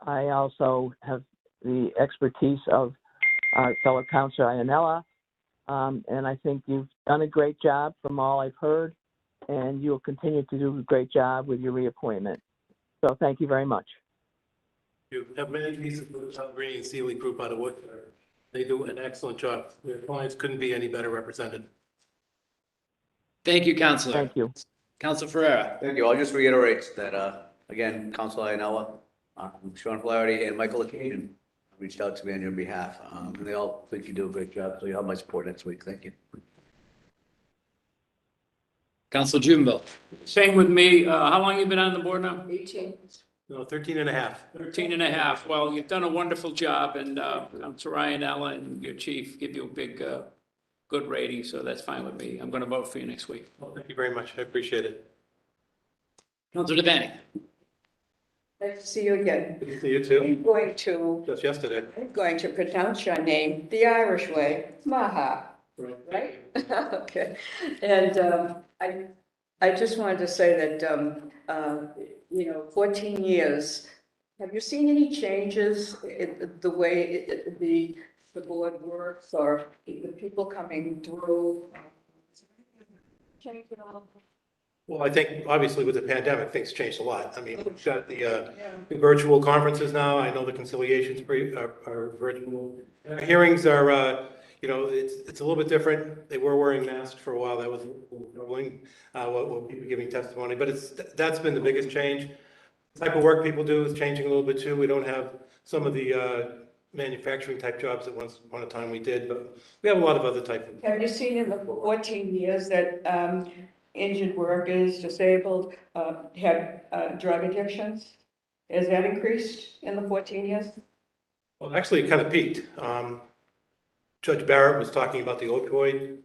I also have the expertise of our fellow Counselor Iannella. And I think you've done a great job from all I've heard, and you'll continue to do a great job with your reappointment. So thank you very much. You have many pieces of the Pellegrini and Sealy group out of work. They do an excellent job. Their clients couldn't be any better represented. Thank you, Counselor. Thank you. Counselor Ferrera. Thank you. I'll just reiterate that, again, Counsel Iannella, Sean Flaherty, and Michael Occasion reached out to me on your behalf. And they all think you do a great job, so you have my support next week. Thank you. Counselor Jubinville. Same with me. How long you been on the board now? 18. No, 13 and a half. 13 and a half. Well, you've done a wonderful job, and Councilor Iannella and your chief give you a big, good rating, so that's fine with me. I'm going to vote for you next week. Well, thank you very much. I appreciate it. Counselor Devaney. Nice to see you again. Good to see you too. I'm going to, Just yesterday. pronounce your name the Irish way, Maha, right? Okay. And I just wanted to say that, 14 years, have you seen any changes in the way the board works or the people coming through? Change at all? Well, I think obviously with the pandemic, things changed a lot. I mean, we've got the virtual conferences now. I know the conciliations are virtual. Hearings are, it's a little bit different. They were wearing masks for a while. That was troubling, what people giving testimony. But that's been the biggest change. The type of work people do is changing a little bit too. We don't have some of the manufacturing type jobs that once upon a time we did, but we have a lot of other type of. Have you seen in the 14 years that injured workers, disabled, have drug addictions? Has that increased in the 14 years? Well, actually, it kind of peaked. Judge Barrett was talking about the opioid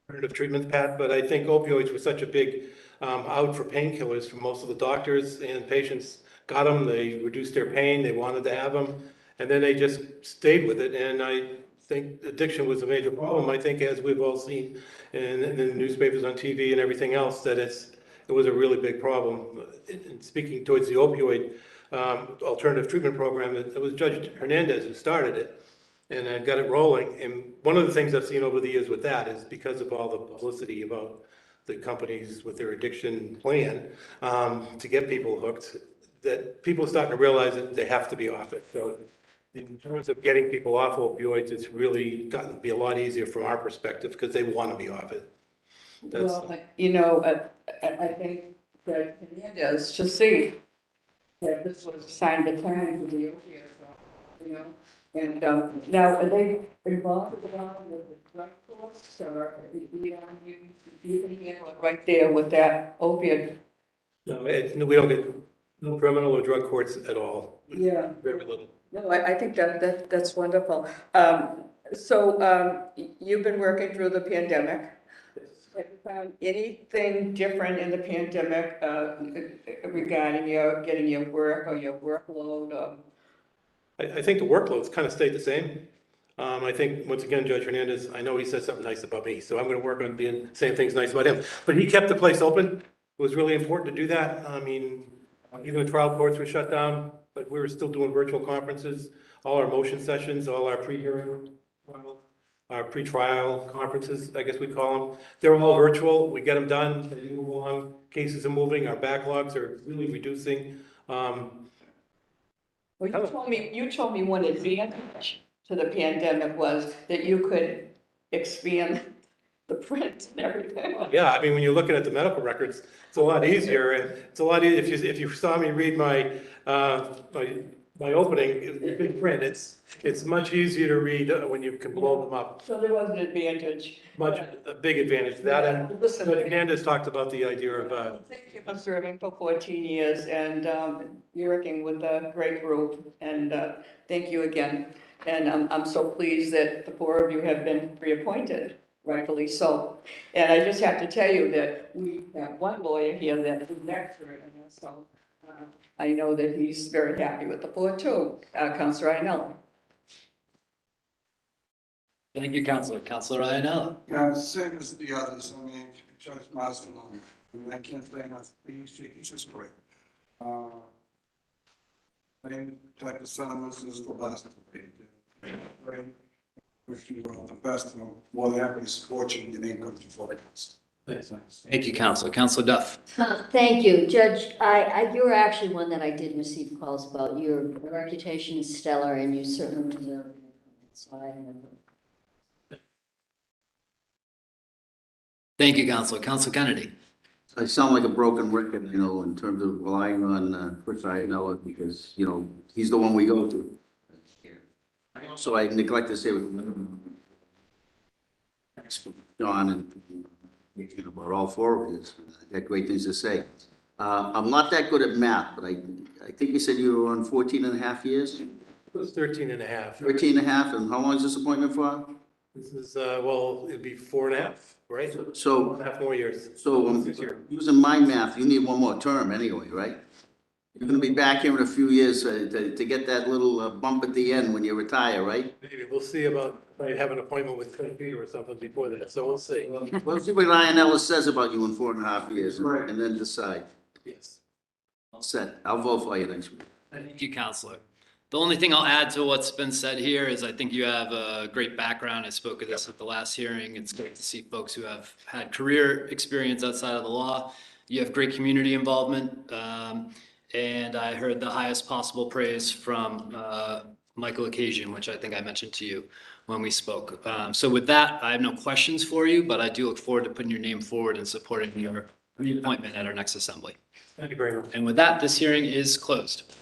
alternative treatment path, but I think opioids were such a big out for painkillers for most of the doctors and patients got them. They reduced their pain. They wanted to have them, and then they just stayed with it. And I think addiction was a major problem. I think as we've all seen in the newspapers, on TV and everything else, that it was a really big problem. And speaking towards the opioid alternative treatment program, it was Judge Hernandez who started it and got it rolling. And one of the things I've seen over the years with that is because of all the publicity about the companies with their addiction plan to get people hooked, that people are starting to realize that they have to be off it. So in terms of getting people off opioids, it's really gotten to be a lot easier from our perspective because they want to be off it. Well, you know, I think that Hernandez should see that this was a sign of the time for the opioid, you know. And now, are they involved with the drug courts, or you can handle it right there with that opiate? No, we don't get no criminal or drug courts at all. Yeah. Very little. No, I think that's wonderful. So you've been working through the pandemic. Have you found anything different in the pandemic regarding getting your work or your workload? Or? I think the workload's kind of stayed the same. I think, once again, Judge Hernandez, I know he said something nice about me, so I'm going to work on saying things nice about him. But he kept the place open. It was really important to do that. I mean, even the trial courts were shut down, but we were still doing virtual conferences, all our motion sessions, all our pre-hearing, our pre-trial conferences, I guess we call them. They're all virtual. We get them done. They move along. Cases are moving. Our backlogs are really reducing. Well, you told me one advantage to the pandemic was that you could expand the print and everything. Yeah, I mean, when you're looking at the medical records, it's a lot easier, and it's a lot easier if you saw me read my my opening in big print. It's much easier to read when you can blow them up. So there was an advantage. A big advantage to that. And Listen, Hernandez talked about the idea of. Thank you for serving for 14 years, and you're working with a great group, and thank you again. And I'm so pleased that the four of you have been reappointed, rightfully so. And I just have to tell you that we have one lawyer here that is an expert in this, so I know that he's very happy with the four too, Councilor Iannella. Thank you, Councilor. Councilor Iannella. Yeah, same as the others, I mean, Judge Marston, I mean, I can't say enough, he's just great. Same type of sentiments as the last debate. Great. Wish you all the best, and I'm more than happy to support you in your name comes before us. Thank you, Councilor. Councilor Duff. Thank you, Judge. You're actually one that I did receive calls about. Your reputation is stellar, and you certainly deserve it. So I have. Thank you, Councilor. Councilor Kennedy. I sound like a broken record, you know, in terms of relying on Chris Iannella because, you know, he's the one we go to. So I neglect to say with John and we're all four of us. I got great things to say. I'm not that good at math, but I think you said you were on 14 and a half years? It was 13 and a half. 13 and a half, and how long is this appointment for? This is, well, it'd be 4.5, right? So 4.5 more years. So using my math, you need one more term anyway, right? You're gonna be back here in a few years to get that little bump at the end when you retire, right? Maybe we'll see about, I have an appointment with Peter or something before that, so we'll see. We'll see what Iannella says about you in 4.5 years and then decide. Yes. All set. I'll vote for you next week. Thank you, Councilor. The only thing I'll add to what's been said here is I think you have a great background. I spoke of this at the last hearing. It's great to see folks who have had career experience outside of the law. You have great community involvement. And I heard the highest possible praise from Michael Occasion, which I think I mentioned to you when we spoke. So with that, I have no questions for you, but I do look forward to putting your name forward and supporting your reappointment at our next assembly. Thank you very much. And with that, this hearing is closed.